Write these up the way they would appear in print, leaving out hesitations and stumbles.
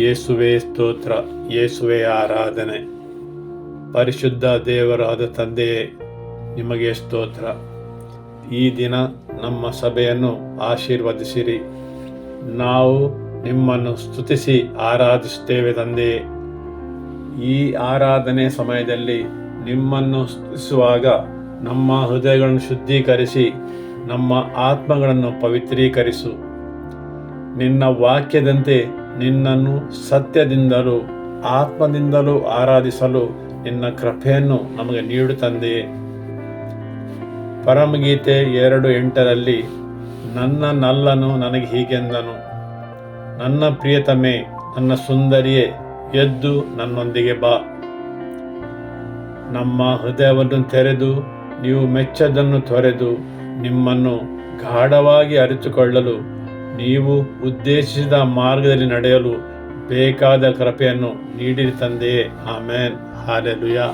ಯೇಸುವೇ ಸ್ತೋತ್ರ, ಯೇಸುವೇ ಆರಾಧನೆ. ಪರಿಶುದ್ಧ ದೇವರಾದ ತಂದೆಯೇ, ನಿಮಗೆ ಸ್ತೋತ್ರ. ಈ ದಿನ ನಮ್ಮ ಸಭೆಯನ್ನು ಆಶೀರ್ವದಿಸಿರಿ. ನಾವು ನಿಮ್ಮನ್ನು ಸ್ತುತಿಸಿ ಆರಾಧಿಸುತ್ತೇವೆ ತಂದೆಯೇ. ಈ ಆರಾಧನೆ ಸಮಯದಲ್ಲಿ ನಿಮ್ಮನ್ನು ಸ್ತುತಿಸುವಾಗ ನಮ್ಮ ಹೃದಯಗಳನ್ನು ಶುದ್ಧೀಕರಿಸಿ ನಮ್ಮ ಆತ್ಮಗಳನ್ನು ಪವಿತ್ರೀಕರಿಸು. ನಿನ್ನ ವಾಕ್ಯದಂತೆ ನಿನ್ನನ್ನು ಸತ್ಯದಿಂದಲೂ ಆತ್ಮದಿಂದಲೂ ಆರಾಧಿಸಲು ನಿನ್ನ ಕೃಪೆಯನ್ನು ನಮಗೆ ನೀಡು ತಂದೆಯೇ. ಪರಮಗೀತೆ 2:8 ನನ್ನ ನಲ್ಲನು ನನಗೆ ಹೀಗೆಂದನು, ನನ್ನ ಪ್ರಿಯತಮೆ, ನನ್ನ ಸುಂದರಿಯೇ, ಎದ್ದು ನನ್ನೊಂದಿಗೆ ಬಾ. ನಮ್ಮ ಹೃದಯವನ್ನು ತೆರೆದು ನೀವು ಮೆಚ್ಚದನ್ನು ತೊರೆದು ನಿಮ್ಮನ್ನು ಗಾಢವಾಗಿ ಅರಿತುಕೊಳ್ಳಲು, ನೀವು ಉದ್ದೇಶಿಸಿದ ಮಾರ್ಗದಲ್ಲಿ ನಡೆಯಲು ಬೇಕಾದ ಕೃಪೆಯನ್ನು ನೀಡಿರಿ ತಂದೆಯೇ. ಆಮೇನ್. ಹಾಲೆಲೂಯಾ.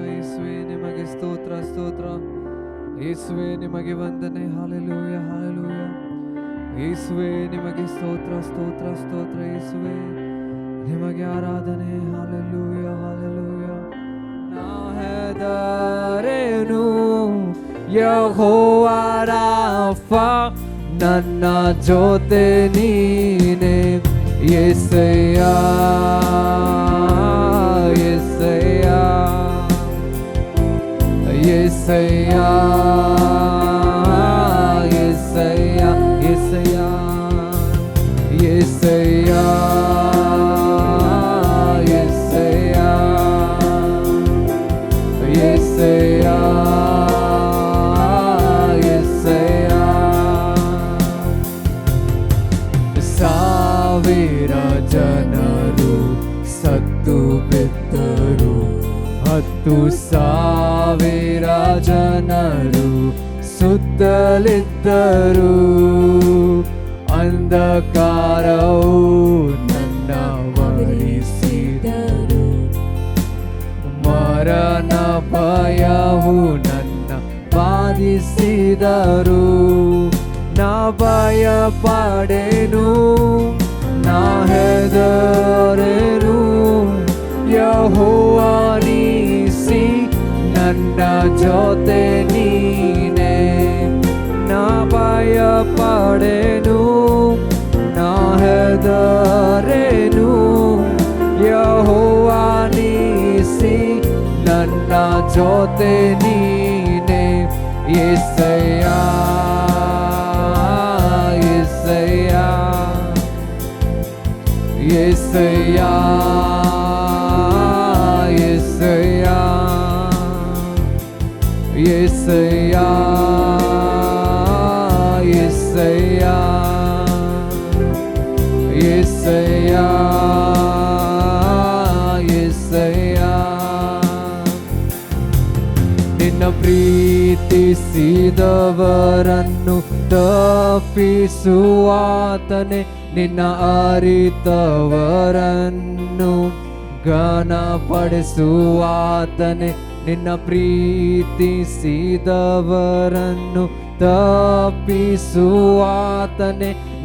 ಯೇಸುವೇ ನಿಮಗೆ ಸ್ತೋತ್ರ ಸ್ತೋತ್ರ. ಯೇಸುವೇ ನಿಮಗೆ ವಂದನೆ. Hallelujah hallelujah. ಯೇಸುವೇ ನಿಮಗೆ ಸ್ತೋತ್ರ ಸ್ತೋತ್ರ ಸ್ತೋತ್ರ. ಯೇಸುವೇ ನಿಮಗೆ ಆರಾಧನೆ. Hallelujah hallelujah. ನಾ ಹೆದರೇನು, ಯೆಹೋವಾ ರಾಫಾ, ನನ್ನ ಜೊತೆ ನೀನೆ. ಯೆಸಯ್ಯ ಯೆಸಯ್ಯ ಯೆಸಯ್ಯ ಯೆಸಯ್ಯ ಯೆಸಯ್ಯ ಯೆಸಯ್ಯ ಯೆಸಯ್ಯ ಯೆಸಯ್ಯ ಯೆಸಯ್ಯ. ಸಾವಿರ ಜನರು ಸತ್ತು ಬಿದ್ದರು, 10,000 ಜನರು ಸುತ್ತಲಿದ್ದರು. ಅಂಧಕಾರವು ನನ್ನ ವರಿಸಿದರು, ಮರಣ ಭಯವು ನನ್ನ ಬಾಧಿಸಿದರು. ನಾ ಭಯ ಪಡೆನು, ನಾ ಹೆದರೆನು. ಯೆಹೋವಾ ನೀಸಿ ನನ್ನ ಜೊತೆ ನೀನೆ. ನಾ ಭಯ ಪಡೆನು, ನಾ ಹೆದರೆನು. ಯೆಹೋವಾ ನೀಸಿ ನನ್ನ ಜೊತೆ ನೀನೆ. ಯೆಸಯ್ಯ ಯೆಸಯ್ಯ ಯೆಸಯ್ಯ ಯೆಸಯ್ಯ ಯೆಸಯ್ಯ ಯೆಸಯ್ಯ ಯೆಸಯ್ಯ ಯೆಸಯ್ಯ. ನಿನ್ನ ಪ್ರೀತಿಸಿದವರನ್ನು ತಪ್ಪಿಸುವಾತನೇ, ನಿನ್ನ ಅರಿತವರನ್ನು ಘನಪಡಿಸುವಾತನೇ. ನಿನ್ನ ಪ್ರೀತಿಸಿದವರನ್ನು ತಪ್ಪಿಸುವಾತನೇ,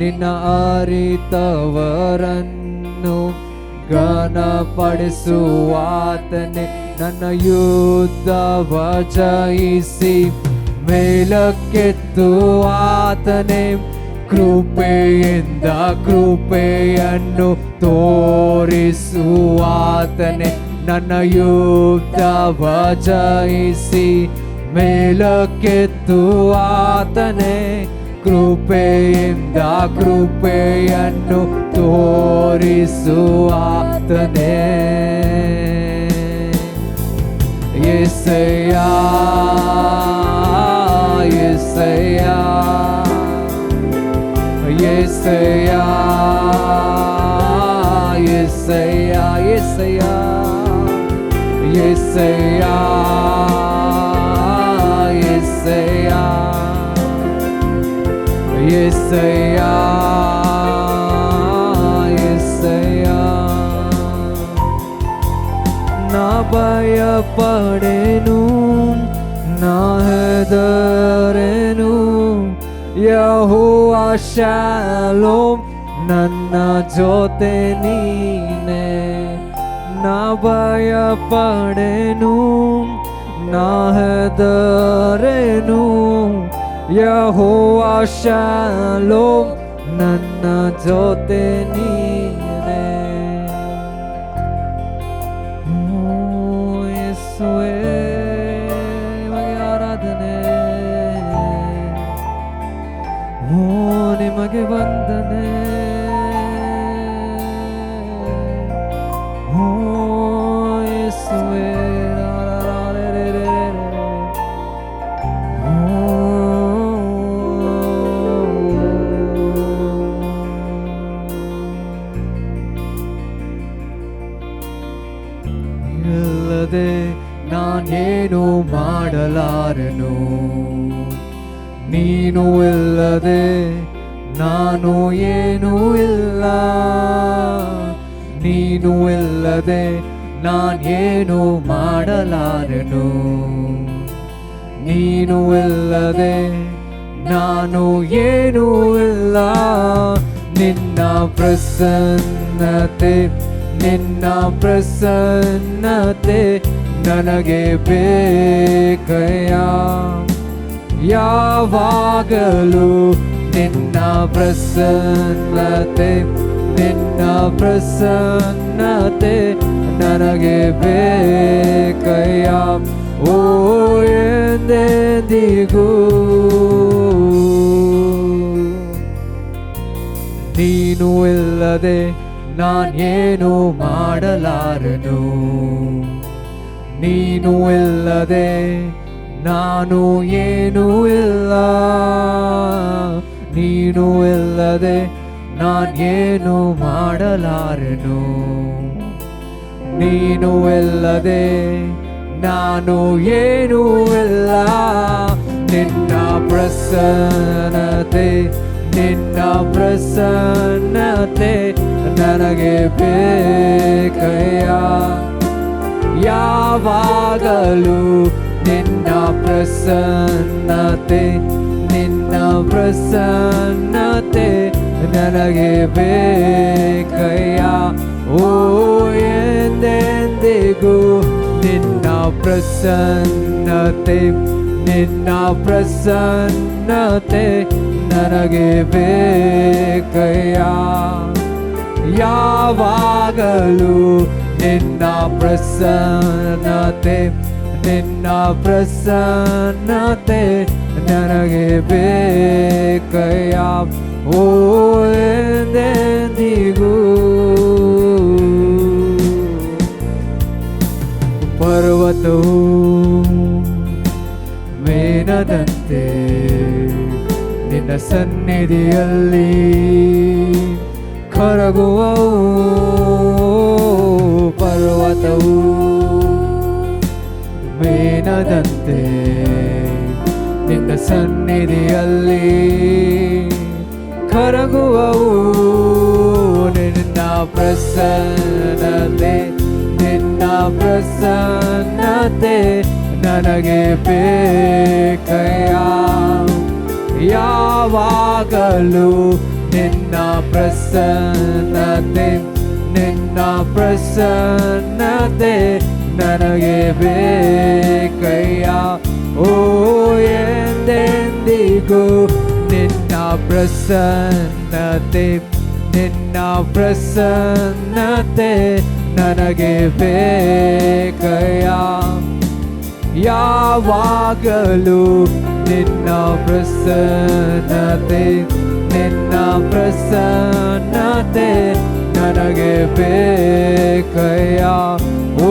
ನಿನ್ನ ಅರಿತವರನ್ನು ಘನಪಡಿಸುವಾತನೇ. ನನ್ನ ಯುದ್ಧವ ಜಯಿಸಿ ಮೇಲಕ್ಕೆತ್ತುವಾತನೇ, ಕೃಪೆಯಿಂದ ಕೃಪೆಯನ್ನು ತೋರಿಸುವಾತನೇ. ನನ್ನ ಯುದ್ಧವ ಜಯಿಸಿ ಮೇಲಕ್ಕೆತ್ತುವಾತನೇ, ಕೃಪೆಯಿಂದ ಕೃಪೆಯನ್ನು ತೋರಿಸುವಾತನೇ. ಯೆಸಯ್ಯ ಯೆಸಯ್ಯ ಯೆಸಯ್ಯ ಯೆಸಯ್ಯ ಯೆಸಯ್ಯ ಯೆಸಯ್ಯ ಯೆಸಯ್ಯ ಯೆಸಯ್ಯ ಯೆಸಯ್ಯ. ನಾ ಭಯ ಪಡೆನು, ನಾ ಹೆದರೆನು. ಯೆಹೋವಾ ಶಾಲೋಮ್ ನನ್ನ ಜೊತೆ ನೀನೆ. ನಾ ಭಯ ಪಡೆನು, ನಾ ಹೆದರೆನು. ಯೆಹೋವಾ ಶಾಲೋಮ್, ನನ್ನ ಜೊತೆ ನೀನೆ. ಓ ಯೇಸುವೇ, ನಿಮಗೆ ಆರಾಧನೆ. ಓ ನಿಮಗೆ ವಂದನೆ. ಓ ಯೇಸುವೇ, ಇಲ್ಲದೆ ನಾನೇನು ಮಾಡಲಾರೆನು. ನೀನು ಇಲ್ಲದೆ ನಾನು ಏನೂ ಇಲ್ಲ. ನೀನು ಇಲ್ಲದೆ ನಾನೇನು ಮಾಡಲಾರೆನು. ನೀನು ಇಲ್ಲದೆ ನಾನು ಏನೂ ಇಲ್ಲ. ನಿನ್ನ ಪ್ರಸನ್ನತೆ, ನಿನ್ನ ಪ್ರಸನ್ನತೆ ನನಗೆ ಬೇಕಯ್ಯ. ಯಾವಾಗಲೂ ನಿನ್ನ ಪ್ರಸನ್ನತೆ, ನಿನ್ನ ಪ್ರಸನ್ನತೆ ನನಗೆ ಬೇಕಯ್ಯ. ಓ ಎಂದೆಂದಿಗೂ ನೀನು ಇಲ್ಲದೆ ನಾನೇನು ಮಾಡಲಾರೆನು. ನೀನು ಇಲ್ಲದೆ ನಾನು ಏನೂ ಇಲ್ಲ. ನೀನು ಇಲ್ಲದೆ ನಾನೇನು ಮಾಡಲಾರೆನು. ನೀನು ಇಲ್ಲದೆ ನಾನು ಏನೂ ಇಲ್ಲ. ನಿನ್ನ ಪ್ರಸನ್ನತೆ, ನಿನ್ನ ಪ್ರಸನ್ನತೆ ನನಗೆ ಬೇಕಯ್ಯ. ಯಾವಾಗಲೂ ನಿನ್ನ ಪ್ರಸನ್ನತೆ, ನಿನ್ನ ಪ್ರಸನ್ನತೆ ನನಗೆ ಬೇಕಯ್ಯ. ಓ ಎಂದೆಂದಿಗೂ ನಿನ್ನ ಪ್ರಸನ್ನತೆ, ನಿನ್ನ ಪ್ರಸನ್ನತೆ ನನಗೆ ಬೇಕಯ್ಯ. ಯಾವಾಗಲೂ ನಿನ್ನ ಪ್ರಸನ್ನತೆ, ನಿನ್ನ ಪ್ರಸನ್ನತೆ ನನಗೆ ಬೇಕಯ್ಯ. ಓ ಎಂದೆಂದಿಗೂ ಪರ್ವತವು ಮೇನದಂತೆ ನಿನ್ನ ಸನ್ನಿಧಿಯಲ್ಲಿ ಕರಗುವವು. ಪರ್ವತವು ಮೇನದಂತೆ ನಿನ್ನ ಸನ್ನಿಧಿಯಲ್ಲಿ ಕರಗುವವು. ನಿನ್ನ ಪ್ರಸನ್ನತೆ, ನಿನ್ನ ಪ್ರಸನ್ನತೆ ನನಗೆ ಬೇಕಯ್ಯ. ಯಾವಾಗಲೂ ನಿನ್ನ ಪ್ರಸನ್ನತೆ, ನಿನ್ನ ಪ್ರಸನ್ನತೆ ನನಗೆ ಬೇಕಯ್ಯ. ಓ ಎಂದೆಂದಿಗೂ ನಿನ್ನ ಪ್ರಸನ್ನತೆ, ನಿನ್ನ ಪ್ರಸನ್ನತೆ ನನಗೆ ಬೇಕಯ್ಯ. ಯಾವಾಗಲೂ ನಿನ್ನ ಪ್ರಸನ್ನತೆ, ನಿನ್ನ ಪ್ರಸನ್ನತೆ ನನಗೆ ಬೇಕಯ್ಯ. ಓ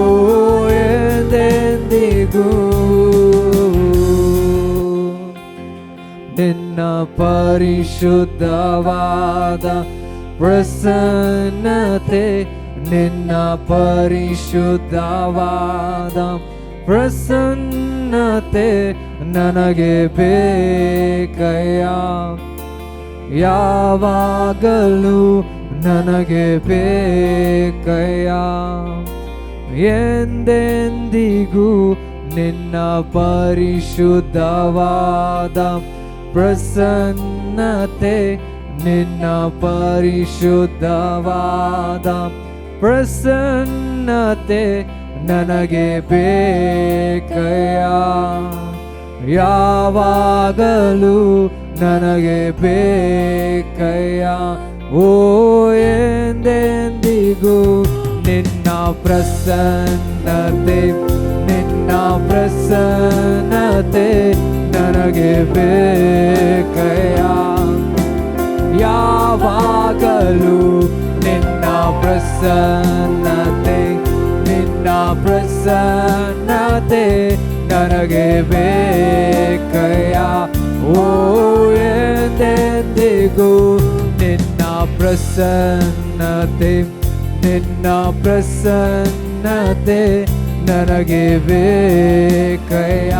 ಎಂದೆಂದಿಗೂ ನಿನ್ನ ಪರಿಶುದ್ಧವಾದ ಪ್ರಸನ್ನತೆ, ನಿನ್ನ ಪರಿಶುದ್ಧವಾದ ಪ್ರಸನ್ನತೆ ನನಗೆ ಬೇಕಯ್ಯ. ಯಾವಾಗಲೂ ನನಗೆ ಬೇಕಯ್ಯ. ಎಂದೆಂದಿಗೂ ನಿನ್ನ ಪರಿಶುದ್ಧವಾದ ಪ್ರಸನ್ನತೆ ನಿನ್ನ ಪರಿಶುದ್ಧವಾದ ಪ್ರಸನ್ನತೆ ನನಗೆ ಬೇಕಯ್ಯ. ಯಾವಾಗಲೂ ನನಗೆ ಬೇಕಯ್ಯ. ಓ ಎಂದೆಂದಿಗೂ ನಿನ್ನ ಪ್ರಸನ್ನತೆ, ನಿನ್ನ ಪ್ರಸನ್ನತೆ ನನಗೆ ಬೇಕಯ್ಯ. ಯಾವಾಗಲೂ ನಿನ್ನ ಪ್ರಸನ್ನತೆ, ನಿನ್ನ ಪ್ರಸನ್ನತೆ ನನಗೆ ಬೇಕಯ್ಯ. ಓ ಎಂದೆಂದಿಗೂ ನಿನ್ನ ಪ್ರಸನ್ನತೆ, ನಿನ್ನ ಪ್ರಸನ್ನತೆ ನನಗೆ ಬೇಕಯ್ಯ.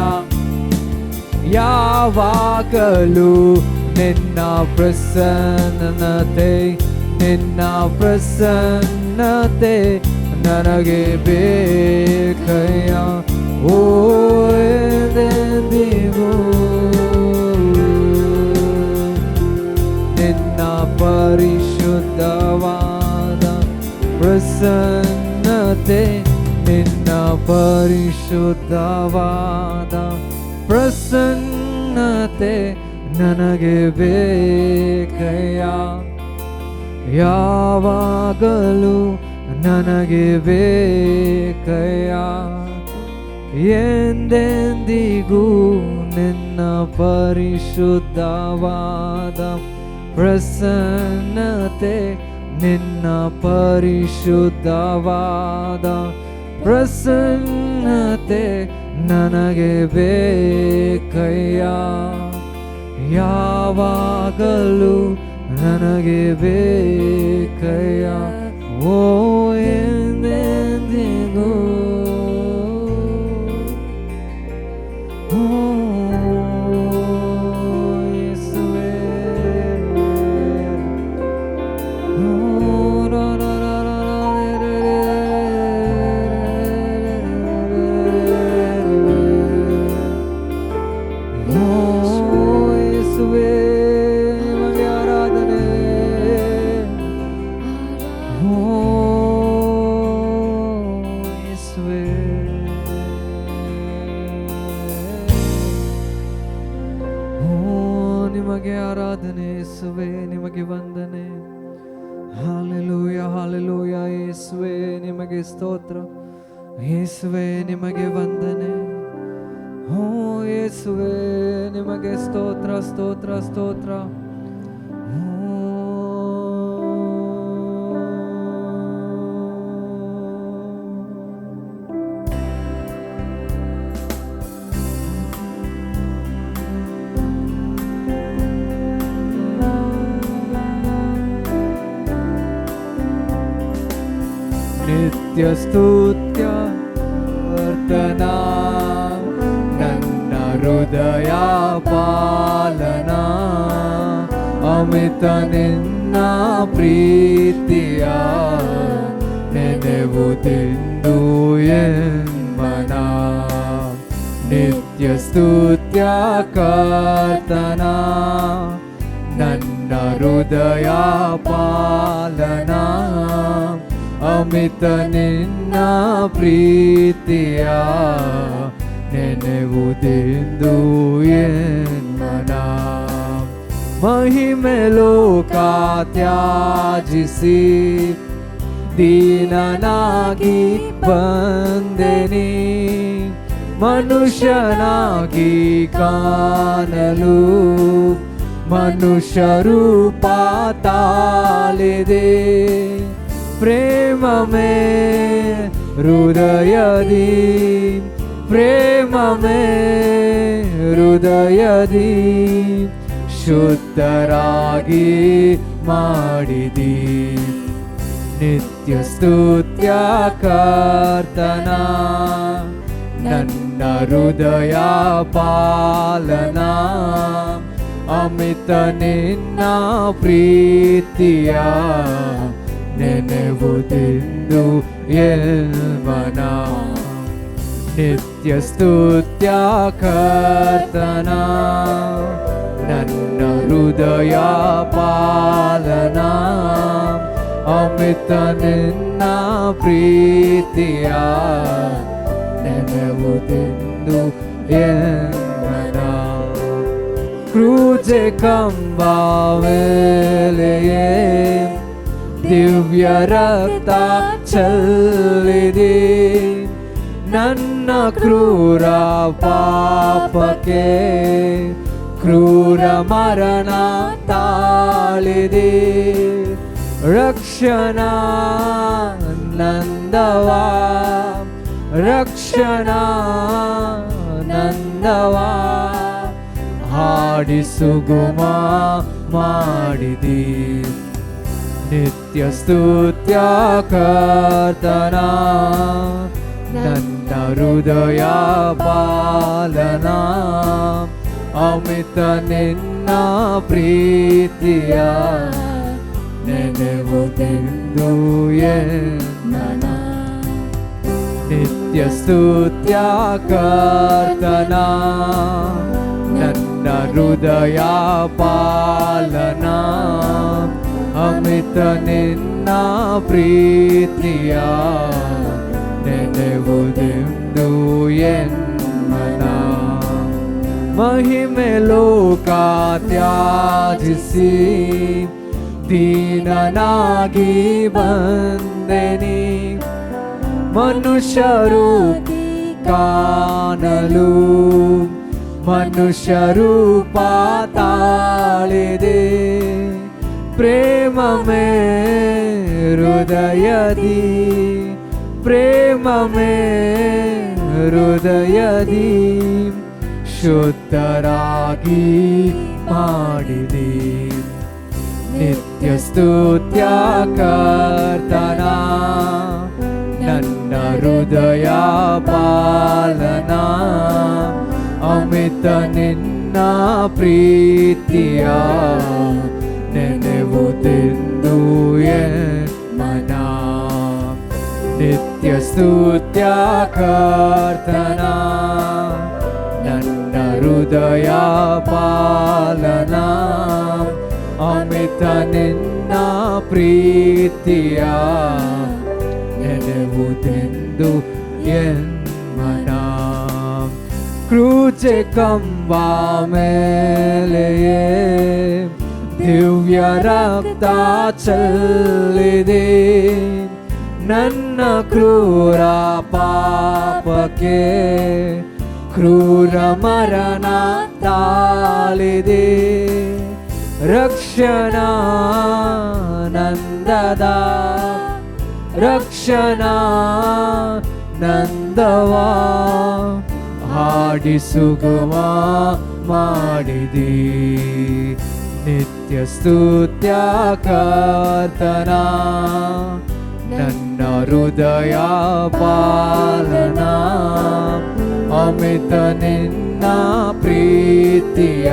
ಯಾವಾಗಲೂ ನಿನ್ನ ಪ್ರಸನ್ನತೆ, ನಿನ್ನ ಪ್ರಸನ್ನತೆ ನನಗೆ ಬೇಕಯ್ಯ. ಓ ಎಂದೆಂದಿಗೂ ನಿನ್ನ ಪರಿಶುದ್ಧವಾದ ಪ್ರಸನ್ನತೆ, ನಿನ್ನ ಪರಿಶುದ್ಧವಾದ ಪ್ರಸನ್ನತೆ ನನಗೆ ಬೇಕಯ್ಯ. ಯಾವಾಗಲೂ ನನಗೆ ಬೇಕಯ್ಯ. ಎಂದೆಂದಿಗೂ ನಿನ್ನ ಪರಿಶುದ್ಧವಾದ ಪ್ರಸನ್ನತೆ, ನಿನ್ನ ಪರಿಶುದ್ಧವಾದ ಪ್ರಸನ್ನತೆ ನನಗೆ ಬೇಕಯ್ಯ. ಯಾವಾಗಲೂ ನನಗೆ ಬೇಕಯ್ಯ. ಓ ಎಂದೆಂದಿಗೂ ಯೇಸುವೇ. ಯೇಸುವೇ ನಿಮಗೆ ಆರಾಧನೆ. ಯೇಸುವೇ ನಿಮಗೆ ಆರಾಧನೆ. ಯೇಸುವೇ ನಿಮಗೆ ವಂದನೆ. Hallelujah, hallelujah. ಯೇಸುವೇ ನಿಮಗೆ ಸ್ತೋತ್ರ. ಯೇಸುವೇ ನಿಮಗೆ ವಂದನೆ. ಓ ಯೇಸುವೇ ನಿಮಗೆ ಸ್ತೋತ್ರ, ಸ್ತೋತ್ರ, ಸ್ತೋತ್ರ. ನಿತ್ಯ ಸ್ತುತ್ಯ ವರ್ತನ ನನ್ನ ಹೃದಯ ಪಾಲನ. ಅಮಿತ ನಿನ್ನ ಪ್ರೀತಿಯ ನೆನೆವುದೆಂದು ಎನ್ಮನ. ನಿತ್ಯ ಸ್ತುತ್ಯ ಕರ್ತನ ನನ್ನ ಹೃದಯ ಪಾಲನ. ಅಮಿತ ನಿನ್ನ ಪ್ರೀತಿಯ ನೆನೆವುದೆಂದು ಎನ್ಮನ. ಮಹಿಮೆ ಲೋಕ ತ್ಯಾಜಿಸಿ ದೀನನಾಗಿ ಬಂದೆನಿ. ಮನುಷ್ಯನಾಗಿ ಕಾಣಲು ಮನುಷ್ಯ ರೂಪ ತಾಳಿದೆ. ಪ್ರೇಮಮೇ ಹೃದಯದಿ, ಪ್ರೇಮಮೇ ಹೃದಯದಿ ಶುದ್ಧರಾಗಿ ಮಾಡಿದಿ. ನಿತ್ಯ ಸ್ತುತ್ಯ ಕರ್ತನ ನನ್ನ ಹೃದಯ ಪಾಲನ. ಅಮಿತ ನಿನ್ನ ಪ್ರೀತಿಯ ನೆನೆವುದೆಂದು ಎನ್ಮನ. ನಿತ್ಯ ಸ್ತುತ್ಯ ಕರ್ತನ ನನ್ನ ಹೃದಯ ಪಾಲನ ಅಮಿತ ನಿನ್ನ ಪ್ರೀತಿಯ ನೆನವುದೆಂದು ಎನ್ನನ ಕ್ರೂಜೆ ಕಂಬಾವೆಲೆಯೇ ದಿವ್ಯ ರಕ್ತ ಚೆಲ್ಲಿದೆ ನನ್ನ ಕ್ರೂರ ಪಾಪಕ್ಕೆ ಕ್ರೂರ ಮರಣ ತಾಳಿದೆ ರಕ್ಷಣಾ ನಂದವಾ ರಕ್ಷಣಾ ನಂದವಾ ಹಾಡಿಸುಗುಮ ಮಾಡಿದಿ ನಿತ್ಯ ಸ್ತುತ್ಯ ಕರ್ತನ ನನ್ನ ಹೃದಯ ಪಾಲನ ಅಮಿತ ನಿನ್ನ ಪ್ರೀತಿಯ ನೆನೆವುದೆಂದು ಎನ್ನನ ನಿತ್ಯ ಸ್ತುತ್ಯ ಕರ್ತನ ನನ್ನ ಹೃದಯ ಪಾಲನ ಅಮಿತ ನಿನ್ನ ಪ್ರೀತಿಯ ನೆನೆವುದೆಂದು ಎನ್ನನ ಮಹಿಮೆ ಲೋಕ ತ್ಯಾಜಿಸಿ ದೀನನಾಗಿ ಬಂದೆನಿ ಮನುಷ್ಯರು ಕಾಣಲು ಮನುಷ್ಯ ರೂಪ ತಾಳಿದೆ ಪ್ರೇಮಮೇ ಹೃದಯದಿ ಪ್ರೇಮಮೇ ಹೃದಯದಿ ಶುದ್ಧರಾಗಿ ಮಾಡಿದೆ ನಿತ್ಯ ಸ್ತುತ್ಯ ಕರ್ತನ ನನ್ನ ಹೃದಯ ಪಾಲನ ಅಮಿತ ನಿನ್ನ ಪ್ರೀತಿಯ ನೆನೆವುದೆಂದು ಎನ್ನನ ನಿತ್ಯ ಸ್ತುತ್ಯ ಕರ್ತನ ನನ್ನ ಹೃದಯ ಪಾಲನ ಅಮಿತ ನಿನ್ನ ಪ್ರೀತಿಯ ನೆನೆವುದೆಂದು ಎನ್ನನ ಕ್ರೂಜೆ ಕಂಬ ಮೇಲೆಯೇ ದಿವ್ಯ ರಕ್ತ ಚೆಲ್ಲಿದೆ ನನ್ನ ಕ್ರೂರ ಪಾಪಕ್ಕೆ ಕ್ರೂರ ಮರಣ ತಾಳಿದೆ ರಕ್ಷಣಾ ನಂದದ ರಕ್ಷಣಾ ನಂದವಾ ಹಾಡಿಸುಗುವ ಮಾಡಿದಿ ನಿತ್ಯ ಸ್ತುತ್ಯ ಕರ್ತನ ನನ್ನ ಹೃದಯ ಪಾಲನ ಅಮಿತ ನಿನ್ನ ಪ್ರೀತಿಯ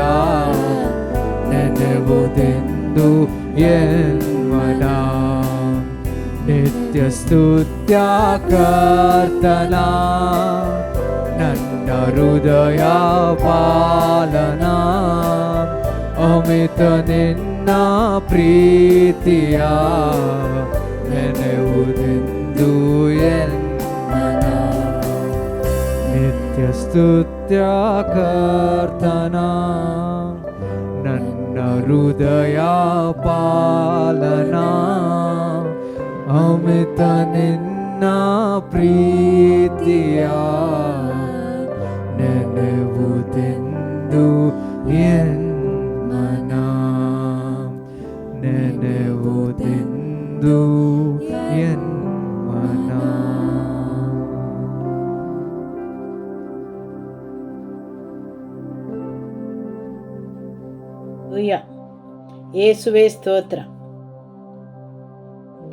ನೆನೆವುದೆಂದು ಎನ್ಮನ ನಿತ್ಯ ಸ್ತುತ್ಯ ಕರ್ತನ ನನ್ನ ಹೃದಯ ಪಾಲನ ಅಮಿತ ನಿನ್ನ ಪ್ರೀತಿಯ ನೆನೆವುದೆಂದು ಎನ್ನನ ನಿತ್ಯ ಸ್ತುತ್ಯ ಕರ್ತನ ನನ್ನ ಹೃದಯ ಪಾಲನ ಅಮಿತ ನಿನ್ನ ಪ್ರೀತಿಯ ನೆನೆವುದೆಂದು ಎನ್ನನ ನೆನೆವುದೆಂದು ಎನ್ನನ. ಯೇಸುವೇ ಸ್ತೋತ್ರ.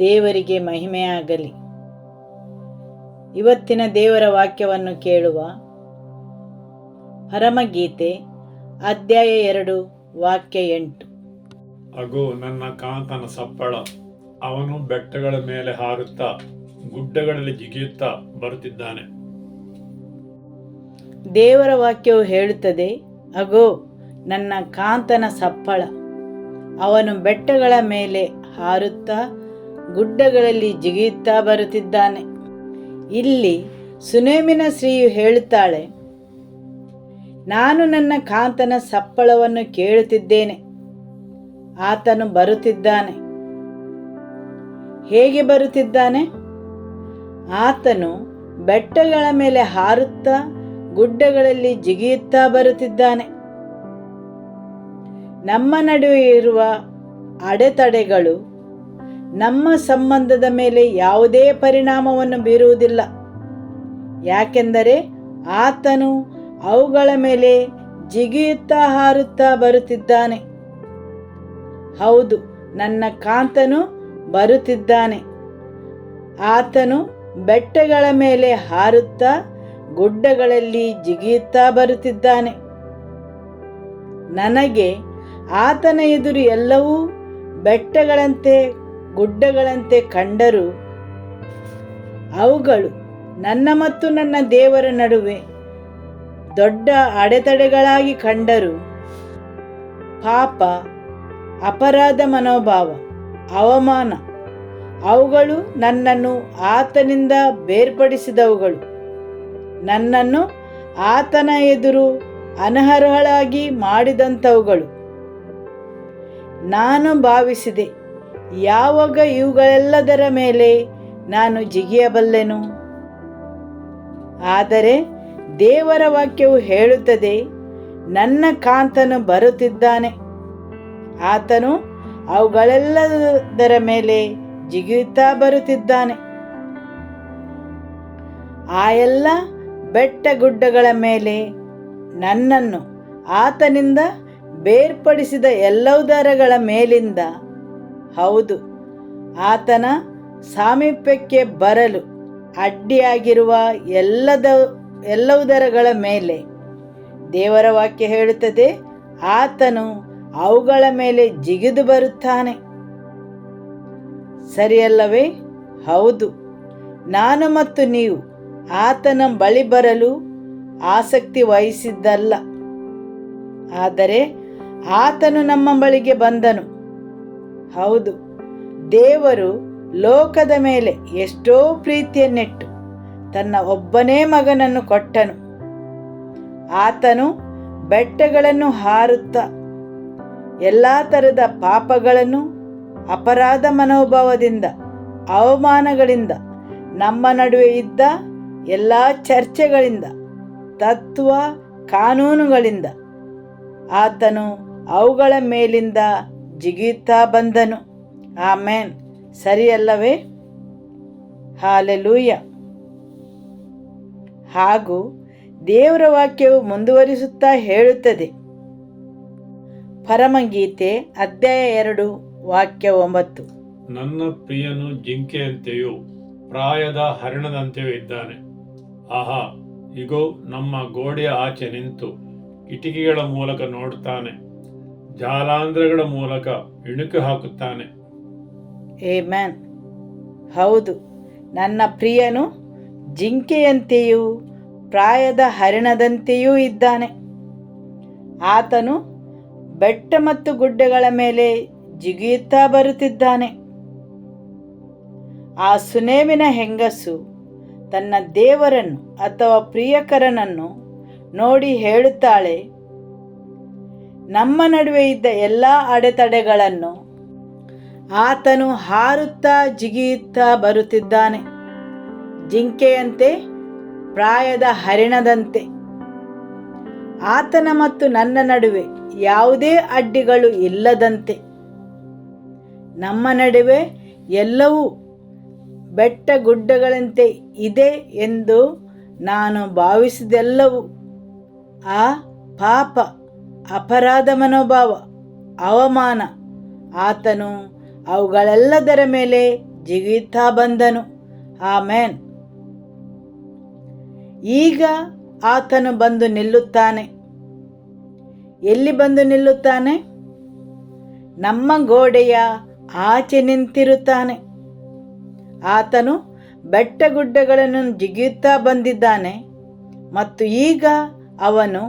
ದೇವರಿಗೆ ಮಹಿಮೆಯಾಗಲಿ. ಇವತ್ತಿನ ದೇವರ ವಾಕ್ಯವನ್ನು ಕೇಳುವ. ಪರಮಗೀತೆ ಅಧ್ಯಾಯ 2 ವಾಕ್ಯ 8. ಅಗೋ ನನ್ನ ಕಾಂತನ ಸಪ್ಪಳ, ಅವನು ಬೆಟ್ಟಗಳ ಮೇಲೆ ಹಾರುತ್ತಾ ಗುಡ್ಡಗಳಲ್ಲಿ ಜಿಗಿಯುತ್ತಾ ಬರುತ್ತಿದ್ದಾನೆ. ದೇವರ ವಾಕ್ಯವು ಹೇಳುತ್ತದೆ, ಅಗೋ ನನ್ನ ಕಾಂತನ ಸಪ್ಪಳ. ಅವನು ಬೆಟ್ಟಗಳ ಮೇಲೆ ಹಾರುತ್ತಾ ಗುಡ್ಡಗಳಲ್ಲಿ ಜಿಗಿಯುತ್ತಾ ಬರುತ್ತಿದ್ದಾನೆ. ಇಲ್ಲಿ ಸುನೇಮಿನ ಸ್ತ್ರೀಯು ಹೇಳುತ್ತಾಳೆ, ನಾನು ನನ್ನ ಕಾಂತನ ಸಪ್ಪಳವನ್ನು ಕೇಳುತ್ತಿದ್ದೇನೆ. ಆತನು ಬರುತ್ತಿದ್ದಾನೆ. ಹೇಗೆ ಬರುತ್ತಿದ್ದಾನೆ? ಆತನು ಬೆಟ್ಟಗಳ ಮೇಲೆ ಹಾರುತ್ತಾ ಗುಡ್ಡಗಳಲ್ಲಿ ಜಿಗಿಯುತ್ತಾ ಬರುತ್ತಿದ್ದಾನೆ. ನಮ್ಮ ನಡುವೆ ಇರುವ ಅಡೆತಡೆಗಳು ನಮ್ಮ ಸಂಬಂಧದ ಮೇಲೆ ಯಾವುದೇ ಪರಿಣಾಮವನ್ನು ಬೀರುವುದಿಲ್ಲ. ಯಾಕೆಂದರೆ ಆತನು ಅವುಗಳ ಮೇಲೆ ಜಿಗಿಯುತ್ತಾ ಹಾರುತ್ತಾ ಬರುತ್ತಿದ್ದಾನೆ. ಹೌದು, ನನ್ನ ಕಾಂತನು ಬರುತ್ತಿದ್ದಾನೆ. ಆತನು ಬೆಟ್ಟಗಳ ಮೇಲೆ ಹಾರುತ್ತಾ ಗುಡ್ಡಗಳಲ್ಲಿ ಜಿಗಿಯುತ್ತಾ ಬರುತ್ತಿದ್ದಾನೆ. ನನಗೆ ಆತನ ಎದುರು ಎಲ್ಲವೂ ಬೆಟ್ಟಗಳಂತೆ ಗುಡ್ಡಗಳಂತೆ ಕಂಡರೂ ಅವುಗಳು ನನ್ನ ಮತ್ತು ನನ್ನ ದೇವರ ನಡುವೆ ದೊಡ್ಡ ಅಡೆತಡೆಗಳಾಗಿ ಕಂಡರೂ ಪಾಪ, ಅಪರಾಧ ಮನೋಭಾವ, ಅವಮಾನ ಅವುಗಳು ನನ್ನನ್ನು ಆತನಿಂದ ಬೇರ್ಪಡಿಸಿದವುಗಳು. ನನ್ನನ್ನು ಆತನ ಎದುರು ಅನರ್ಹಳಾಗಿ ಮಾಡಿದಂಥವುಗಳು. ನಾನು ಭಾವಿಸಿದೆ, ಯಾವಾಗ ಇವುಗಳೆಲ್ಲದರ ಮೇಲೆ ನಾನು ಜಿಗಿಯಬಲ್ಲೆನು? ಆದರೆ ದೇವರ ವಾಕ್ಯವು ಹೇಳುತ್ತದೆ, ನನ್ನ ಕಾಂತನು ಬರುತ್ತಿದ್ದಾನೆ. ಆತನು ಅವುಗಳೆಲ್ಲದರ ಮೇಲೆ ಜಿಗಿಯುತ್ತಾ ಬರುತ್ತಿದ್ದಾನೆ. ಆ ಎಲ್ಲ ಬೆಟ್ಟ ಗುಡ್ಡಗಳ ಮೇಲೆ ನನ್ನನ್ನು ಆತನಿಂದ ಬೇರ್ಪಡಿಸಿದ ಎಲ್ಲವುದರಗಳ ಮೇಲಿಂದ, ಹೌದು, ಆತನ ಸಾಮೀಪ್ಯಕ್ಕೆ ಬರಲು ಅಡ್ಡಿಯಾಗಿರುವ ಎಲ್ಲವುದರಗಳ ಮೇಲೆ ದೇವರ ವಾಕ್ಯ ಹೇಳುತ್ತದೆ, ಆತನು ಅವುಗಳ ಮೇಲೆ ಜಿಗಿದು ಬರುತ್ತಾನೆ. ಸರಿಯಲ್ಲವೇ? ಹೌದು, ನಾನು ಮತ್ತು ನೀವು ಆತನ ಬಳಿ ಬರಲು ಆಸಕ್ತಿ ವಹಿಸಿದ್ದಲ್ಲ, ಆದರೆ ಆತನು ನಮ್ಮ ಬಳಿಗೆ ಬಂದನು. ಹೌದು, ದೇವರು ಲೋಕದ ಮೇಲೆ ಎಷ್ಟೋ ಪ್ರೀತಿಯನ್ನಿಟ್ಟು ತನ್ನ ಒಬ್ಬನೇ ಮಗನನ್ನು ಕೊಟ್ಟನು. ಆತನು ಬೆಟ್ಟಗಳನ್ನು ಹಾರುತ್ತಾ ಎಲ್ಲ ಥರದ ಪಾಪಗಳನ್ನು, ಅಪರಾಧ ಮನೋಭಾವದಿಂದ, ಅವಮಾನಗಳಿಂದ, ನಮ್ಮ ನಡುವೆ ಇದ್ದ ಎಲ್ಲ ಚರ್ಚೆಗಳಿಂದ, ತತ್ವ ಕಾನೂನುಗಳಿಂದ ಆತನು ಅವುಗಳ ಮೇಲಿಂದ ಜಿಗಿಯುತ್ತಾ ಬಂದನು. ಆಮೇನ್. ಸರಿಯಲ್ಲವೇ? ಹಾಲೆಲೂಯ. ಹಾಗೂ ದೇವರ ವಾಕ್ಯವು ಮುಂದುವರಿಸುತ್ತಾ ಹೇಳುತ್ತದೆ, ಪರಮಗೀತೆ ಅಧ್ಯಾಯ 2 ವಾಕ್ಯ 9, ನನ್ನ ಪ್ರಿಯನು ಜಿಂಕೆಯಂತೆಯೂ ಪ್ರಾಯದ ಹರಿಣದಂತೆಯೂ ಇದ್ದಾನೆ. ಆಹಾ, ಇಗೋ, ನಮ್ಮ ಗೋಡೆಯ ಆಚೆ ನಿಂತು ಕಿಟಕಿಗಳ ಮೂಲಕ ನೋಡುತ್ತಾನೆ, ಜಾಲಾಂಧ್ರಗಳ ಮೂಲಕ ಇಣುಕು ಹಾಕುತ್ತಾನೆ. ಆಮೆನ್. ಹೌದು, ನನ್ನ ಪ್ರಿಯನು ಜಿಂಕೆಯಂತೆಯೂ ಪ್ರಾಯದ ಹರಿಣದಂತೆಯೂ ಇದ್ದಾನೆ. ಆತನು ಬೆಟ್ಟ ಮತ್ತು ಗುಡ್ಡಗಳ ಮೇಲೆ ಜಿಗಿಯುತ್ತಾ ಬರುತ್ತಿದ್ದಾನೆ. ಆ ಸುನೇಮಿನ ಹೆಂಗಸು ತನ್ನ ದೇವರನ್ನು ಅಥವಾ ಪ್ರಿಯಕರನನ್ನು ನೋಡಿ ಹೇಳುತ್ತಾಳೆ, ನಮ್ಮ ನಡುವೆ ಇದ್ದ ಎಲ್ಲ ಅಡೆತಡೆಗಳನ್ನು ಆತನು ಹಾರುತ್ತಾ ಜಿಗಿಯುತ್ತಾ ಬರುತ್ತಿದ್ದಾನೆ, ಜಿಂಕೆಯಂತೆ, ಪ್ರಾಯದ ಹರಿಣದಂತೆ. ಆತನ ಮತ್ತು ನನ್ನ ನಡುವೆ ಯಾವುದೇ ಅಡ್ಡಿಗಳು ಇಲ್ಲದಂತೆ. ನಮ್ಮ ನಡುವೆ ಎಲ್ಲವೂ ಬೆಟ್ಟ ಗುಡ್ಡಗಳಂತೆ ಇದೆ ಎಂದು ನಾನು ಭಾವಿಸಿದೆಲ್ಲವೂ ಆ ಪಾಪ, ಅಪರಾಧ ಮನೋಭಾವ, ಅವಮಾನ, ಆತನು ಅವುಗಳೆಲ್ಲದರ ಮೇಲೆ ಜಿಗಿಯುತ್ತಾ ಬಂದನು. ಆಮೇನ್. ಈಗ ಆತನು ಬಂದು ನಿಲ್ಲುತ್ತಾನೆ. ಎಲ್ಲಿ ಬಂದು ನಿಲ್ಲುತ್ತಾನೆ? ನಮ್ಮ ಗೋಡೆಯ ಆಚೆ ನಿಂತಿರುತ್ತಾನೆ. ಆತನು ಬೆಟ್ಟಗುಡ್ಡಗಳನ್ನು ಜಿಗಿಯುತ್ತಾ ಬಂದಿದ್ದಾನೆ ಮತ್ತು ಈಗ ಅವನು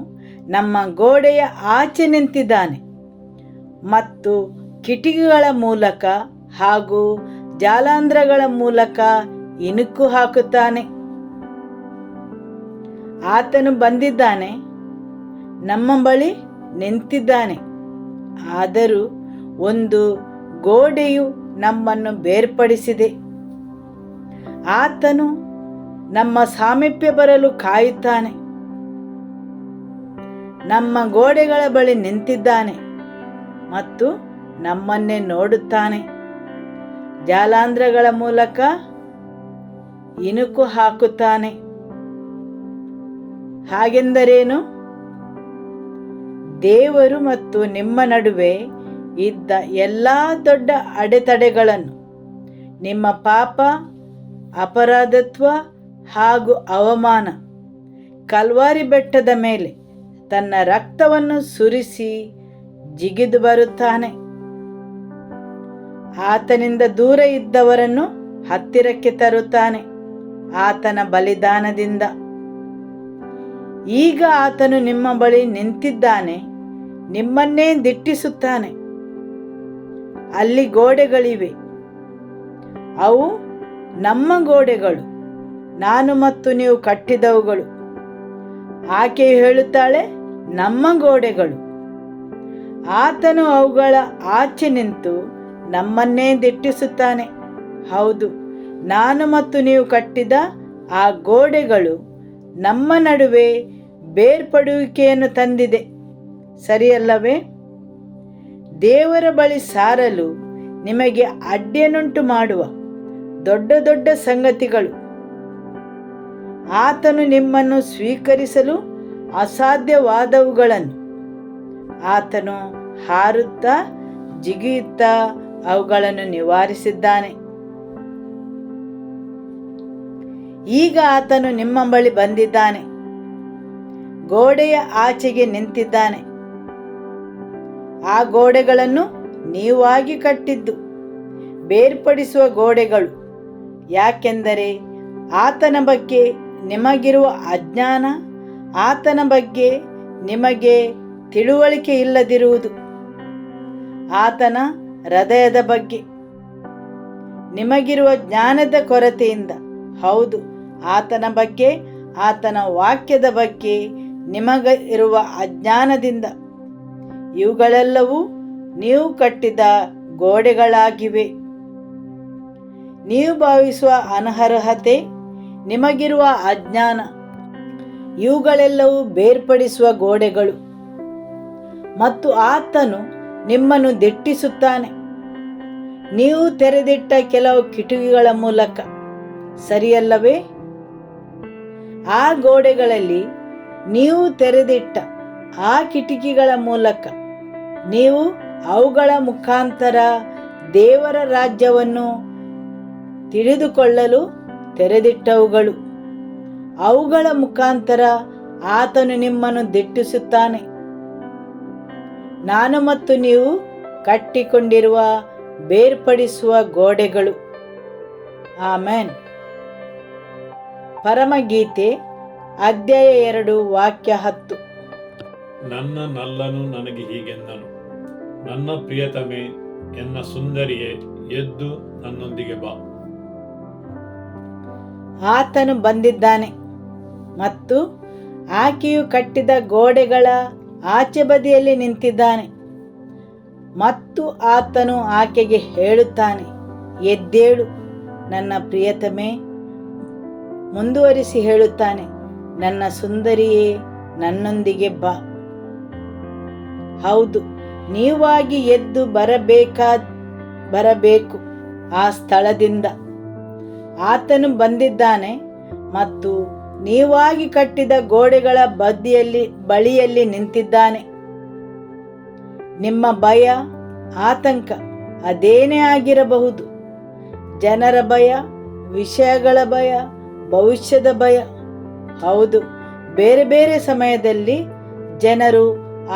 ನಮ್ಮ ಗೋಡೆಯ ಆಚೆ ನಿಂತಿದ್ದಾನೆ ಮತ್ತು ಕಿಟಕಿಗಳ ಮೂಲಕ ಹಾಗೂ ಜಾಲಾಂಧ್ರಗಳ ಮೂಲಕ ಇಣುಕು ಹಾಕುತ್ತಾನೆ. ಆತನು ಬಂದಿದ್ದಾನೆ, ನಮ್ಮ ಬಳಿ ನಿಂತಿದ್ದಾನೆ. ಆದರೂ ಒಂದು ಗೋಡೆಯು ನಮ್ಮನ್ನು ಬೇರ್ಪಡಿಸಿದೆ. ಆತನು ನಮ್ಮ ಸಾಮೀಪ್ಯ ಬರಲು ಕಾಯುತ್ತಾನೆ. ನಮ್ಮ ಗೋಡೆಗಳ ಬಳಿ ನಿಂತಿದ್ದಾನೆ ಮತ್ತು ನಮ್ಮನ್ನೇ ನೋಡುತ್ತಾನೆ. ಜಾಲಾಂಧ್ರಗಳ ಮೂಲಕ ಇಣುಕು ಹಾಕುತ್ತಾನೆ. ಹಾಗೆಂದರೇನು? ದೇವರು ಮತ್ತು ನಿಮ್ಮ ನಡುವೆ ಇದ್ದ ಎಲ್ಲ ದೊಡ್ಡ ಅಡೆತಡೆಗಳನ್ನು, ನಿಮ್ಮ ಪಾಪ, ಅಪರಾಧತ್ವ ಹಾಗೂ ಅವಮಾನ ಕಲ್ವಾರಿ ಬೆಟ್ಟದ ಮೇಲೆ ತನ್ನ ರಕ್ತವನ್ನು ಸುರಿಸಿ ಜಿಗಿದು ಬರುತ್ತಾನೆ. ಆತನಿಂದ ದೂರ ಇದ್ದವರನ್ನು ಹತ್ತಿರಕ್ಕೆ ತರುತ್ತಾನೆ ಆತನ ಬಲಿದಾನದಿಂದ. ಈಗ ಆತನು ನಿಮ್ಮ ಬಳಿ ನಿಂತಿದ್ದಾನೆ, ನಿಮ್ಮನ್ನೇ ದಿಟ್ಟಿಸುತ್ತಾನೆ. ಅಲ್ಲಿ ಗೋಡೆಗಳಿವೆ, ಅವು ನಮ್ಮ ಗೋಡೆಗಳು, ನಾನು ಮತ್ತು ನೀವು ಕಟ್ಟಿದವುಗಳು. ಆಕೆಯು ಹೇಳುತ್ತಾಳೆ, ನಮ್ಮ ಗೋಡೆಗಳು. ಆತನು ಅವುಗಳ ಆಚೆ ನಿಂತು ನಮ್ಮನ್ನೇ ದಿಟ್ಟಿಸುತ್ತಾನೆ. ಹೌದು, ನಾನು ಮತ್ತು ನೀವು ಕಟ್ಟಿದ ಆ ಗೋಡೆಗಳು ನಮ್ಮ ನಡುವೆ ಬೇರ್ಪಡುವಿಕೆಯನ್ನು ತಂದಿದೆ, ಸರಿಯಲ್ಲವೇ? ದೇವರ ಬಳಿ ಸಾರಲು ನಿಮಗೆ ಅಡ್ಡಿಯನ್ನುಂಟು ಮಾಡುವ ದೊಡ್ಡ ದೊಡ್ಡ ಸಂಗತಿಗಳು, ಆತನು ನಿಮ್ಮನ್ನು ಸ್ವೀಕರಿಸಲು ಅಸಾಧ್ಯವಾದವುಗಳನ್ನು ಆತನು ಹಾರುತ್ತಾ ಜಿಗಿಯುತ್ತಾ ಅವುಗಳನ್ನು ನಿವಾರಿಸಿದ್ದಾನೆ. ಈಗ ಆತನು ನಿಮ್ಮ ಬಳಿ ಬಂದಿದ್ದಾನೆ, ಗೋಡೆಯ ಆಚೆಗೆ ನಿಂತಿದ್ದಾನೆ. ಆ ಗೋಡೆಗಳನ್ನು ನೀವಾಗಿ ಕಟ್ಟಿದ್ದು ಬೇರ್ಪಡಿಸುವ ಗೋಡೆಗಳು. ಯಾಕೆಂದರೆ ಆತನ ಬಗ್ಗೆ ನಿಮಗಿರುವ ಅಜ್ಞಾನ, ಆತನ ಬಗ್ಗೆ ನಿಮಗೆ ತಿಳುವಳಿಕೆ ಇಲ್ಲದಿರುವುದು. ಆತನ ಹೃದಯದ ಬಗ್ಗೆ ನಿಮಗಿರುವ ಜ್ಞಾನದ ಕೊರತೆಯಿಂದ, ಹೌದು, ಆತನ ಬಗ್ಗೆ, ಆತನ ವಾಕ್ಯದ ಬಗ್ಗೆ ನಿಮಗಿರುವ ಅಜ್ಞಾನದಿಂದ. ಇವುಗಳೆಲ್ಲವೂ ನೀವು ಕಟ್ಟಿದ ಗೋಡೆಗಳಾಗಿವೆ. ನೀವು ಭಾವಿಸುವ ಅನರ್ಹತೆ, ನಿಮಗಿರುವ ಅಜ್ಞಾನ, ಇವುಗಳೆಲ್ಲವೂ ಬೇರ್ಪಡಿಸುವ ಗೋಡೆಗಳು. ಮತ್ತು ಆತನು ನಿಮ್ಮನ್ನು ದಿಟ್ಟಿಸುತ್ತಾನೆ, ನೀವು ತೆರೆದಿಟ್ಟ ಕೆಲವು ಕಿಟಕಿಗಳ ಮೂಲಕ, ಸರಿಯಲ್ಲವೇ? ಆ ಗೋಡೆಗಳಲ್ಲಿ ನೀವು ತೆರೆದಿಟ್ಟ ಆ ಕಿಟಕಿಗಳ ಮೂಲಕ ನೀವು ಅವುಗಳ ಮುಖಾಂತರ ದೇವರ ರಾಜ್ಯವನ್ನು ತಿಳಿದುಕೊಳ್ಳಲು ತೆರೆದಿಟ್ಟವುಗಳು. ಅವುಗಳ ಮುಖಾಂತರ ಆತನು ನಿಮ್ಮನ್ನು ದಿಟ್ಟಿಸುತ್ತಾನೆ. ನಾನು ಮತ್ತು ನೀವು ಕಟ್ಟಿಕೊಂಡಿರುವ ಬೇರ್ಪಡಿಸುವ ಗೋಡೆಗಳು. ಆಮೆನ್. ಪರಮಗೀತೆ ಅಧ್ಯಾಯ 2 ವಾಕ್ಯ 10. ನನ್ನ ನಲ್ಲನು ನನಗೆ ಹೀಗೆಂದನು, ನನ್ನ ಪ್ರಿಯತಮೆ, ಎನ್ನ ಸುಂದರಿಯೇ, ಎದ್ದು ನನ್ನೊಂದಿಗೆ ಬಾ. ಆತನು ಬಂದಿದ್ದಾನೆ ಮತ್ತು ಆಕೆಯು ಕಟ್ಟಿದ ಗೋಡೆಗಳ ಆಚೆ ಬದಿಯಲ್ಲಿ ನಿಂತಿದ್ದಾನೆ. ಮತ್ತು ಆತನು ಆಕೆಗೆ ಹೇಳುತ್ತಾನೆ, ಎದ್ದೇಳು ನನ್ನ ಪ್ರಿಯತಮೆ. ಮುಂದುವರಿಸಿ ಹೇಳುತ್ತಾನೆ, ನನ್ನ ಸುಂದರಿಯೇ, ನನ್ನೊಂದಿಗೆ ಬಾ. ಹೌದು, ನೀವಾಗಿ ಎದ್ದು ಬರಬೇಕು ಆ ಸ್ಥಳದಿಂದ. ಆತನು ಬಂದಿದ್ದಾನೆ ಮತ್ತು ನೀವಾಗಿ ಕಟ್ಟಿದ ಗೋಡೆಗಳ ಬಳಿಯಲ್ಲಿ ನಿಂತಿದ್ದಾನೆ. ನಿಮ್ಮ ಭಯ, ಆತಂಕ ಅದೇನೇ ಆಗಿರಬಹುದು, ಜನರ ಭಯ, ವಿಷಯಗಳ ಭಯ, ಭವಿಷ್ಯದ ಭಯ. ಹೌದು, ಬೇರೆ ಬೇರೆ ಸಮಯದಲ್ಲಿ ಜನರು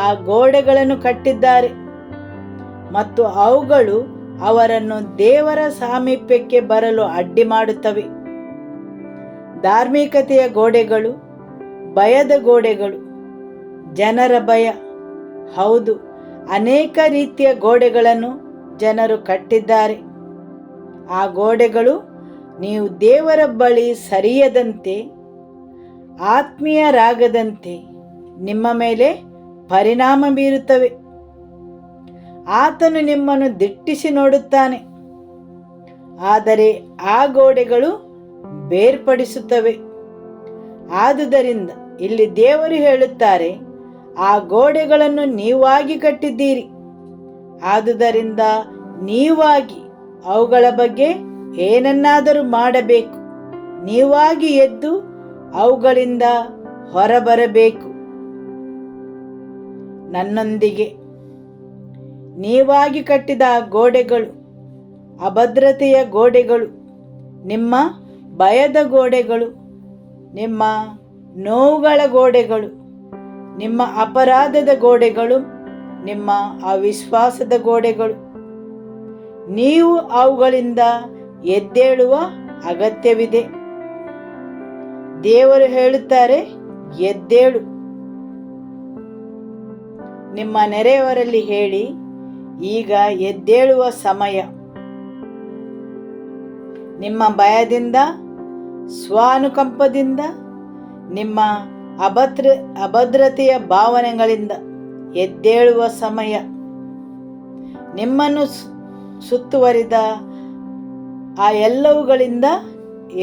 ಆ ಗೋಡೆಗಳನ್ನು ಕಟ್ಟಿದ್ದಾರೆ ಮತ್ತು ಅವುಗಳು ಅವರನ್ನು ದೇವರ ಸಾಮೀಪ್ಯಕ್ಕೆ ಬರಲು ಅಡ್ಡಿ ಮಾಡುತ್ತವೆ. ಧಾರ್ಮಿಕತೆಯ ಗೋಡೆಗಳು, ಭಯದ ಗೋಡೆಗಳು, ಜನರ ಭಯ. ಹೌದು, ಅನೇಕ ರೀತಿಯ ಗೋಡೆಗಳನ್ನು ಜನರು ಕಟ್ಟಿದ್ದಾರೆ. ಆ ಗೋಡೆಗಳು ನೀವು ದೇವರ ಬಳಿ ಸರಿಯದಂತೆ, ಆತ್ಮೀಯರಾಗದಂತೆ ನಿಮ್ಮ ಮೇಲೆ ಪರಿಣಾಮ ಬೀರುತ್ತವೆ. ಆತನು ನಿಮ್ಮನ್ನು ದಿಟ್ಟಿಸಿ ನೋಡುತ್ತಾನೆ, ಆದರೆ ಆ ಗೋಡೆಗಳು ಬೇರ್ಪಡಿಸುತ್ತವೆ. ಆದುದರಿಂದ ಇಲ್ಲಿ ದೇವರು ಹೇಳುತ್ತಾರೆ, ಆ ಗೋಡೆಗಳನ್ನು ನೀವಾಗಿ ಕಟ್ಟಿದ್ದೀರಿ. ಆದುದರಿಂದ ನೀವಾಗಿ ಅವುಗಳ ಬಗ್ಗೆ ಏನನ್ನಾದರೂ ಮಾಡಬೇಕು. ನೀವಾಗಿ ಎದ್ದು ಅವುಗಳಿಂದ ಹೊರಬರಬೇಕು. ನನ್ನೊಂದಿಗೆ ನೀವಾಗಿ ಕಟ್ಟಿದ ಆ ಗೋಡೆಗಳು ಅಭದ್ರತೆಯ ಗೋಡೆಗಳು, ನಿಮ್ಮ ಭಯದ ಗೋಡೆಗಳು, ನಿಮ್ಮ ನೋವುಗಳ ಗೋಡೆಗಳು, ನಿಮ್ಮ ಅಪರಾಧದ ಗೋಡೆಗಳು, ನಿಮ್ಮ ಅವಿಶ್ವಾಸದ ಗೋಡೆಗಳು. ನೀವು ಅವುಗಳಿಂದ ಎದ್ದೇಳುವ ಅಗತ್ಯವಿದೆ. ದೇವರು ಹೇಳುತ್ತಾರೆ, ಎದ್ದೇಳು. ನಿಮ್ಮ ನೆರೆಯವರಲ್ಲಿ ಹೇಳಿ, ಈಗ ಎದ್ದೇಳುವ ಸಮಯ. ನಿಮ್ಮ ಭಯದಿಂದ, ಸ್ವಾನುಕಂಪದಿಂದ, ನಿಮ್ಮ ಅಭದ್ರತೆಯ ಭಾವನೆಗಳಿಂದ ಎದ್ದೇಳುವ ಸಮಯ. ನಿಮ್ಮನ್ನು ಸುತ್ತುವರಿದ ಆ ಎಲ್ಲವುಗಳಿಂದ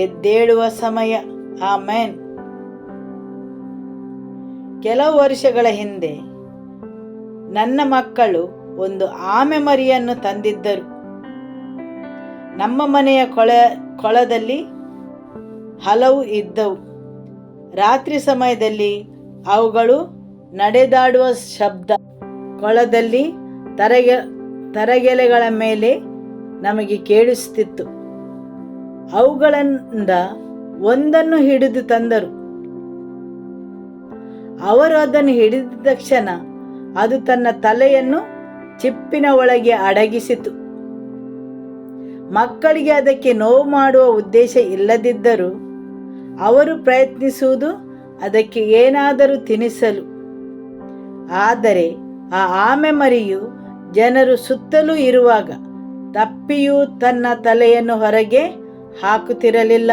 ಎದ್ದೇಳುವ ಸಮಯ. ಆಮೆನ್. ಕೆಲವು ವರ್ಷಗಳ ಹಿಂದೆ ನನ್ನ ಮಕ್ಕಳು ಒಂದು ಆಮೆ ಮರಿಯನ್ನು ತಂದಿದ್ದರು. ನಮ್ಮ ಮನೆಯ ಕೊಳದಲ್ಲಿ ಹಲವು ಇದ್ದವು. ರಾತ್ರಿ ಸಮಯದಲ್ಲಿ ಅವುಗಳು ನಡೆದಾಡುವ ಶಬ್ದ ಕೊಳದಲ್ಲಿ ತರಗೆಲೆಗಳ ಮೇಲೆ ನಮಗೆ ಕೇಳಿಸುತ್ತಿತ್ತು. ಅವುಗಳಿಂದ ಒಂದನ್ನು ಹಿಡಿದು ತಂದರು. ಅವರು ಅದನ್ನು ಹಿಡಿದ ತಕ್ಷಣ ಅದು ತನ್ನ ತಲೆಯನ್ನು ಚಿಪ್ಪಿನ ಒಳಗೆ ಅಡಗಿಸಿತು. ಮಕ್ಕಳಿಗೆ ಅದಕ್ಕೆ ನೋವು ಮಾಡುವ ಉದ್ದೇಶ ಇಲ್ಲದಿದ್ದರೂ ಅವರು ಪ್ರಯತ್ನಿಸುವುದು ಅದಕ್ಕೆ ಏನಾದರೂ ತಿನ್ನಿಸಲು. ಆದರೆ ಆ ಆಮೆ ಮರಿಯು ಜನರು ಸುತ್ತಲೂ ಇರುವಾಗ ತಪ್ಪಿಯೂ ತನ್ನ ತಲೆಯನ್ನು ಹೊರಗೆ ಹಾಕುತ್ತಿರಲಿಲ್ಲ.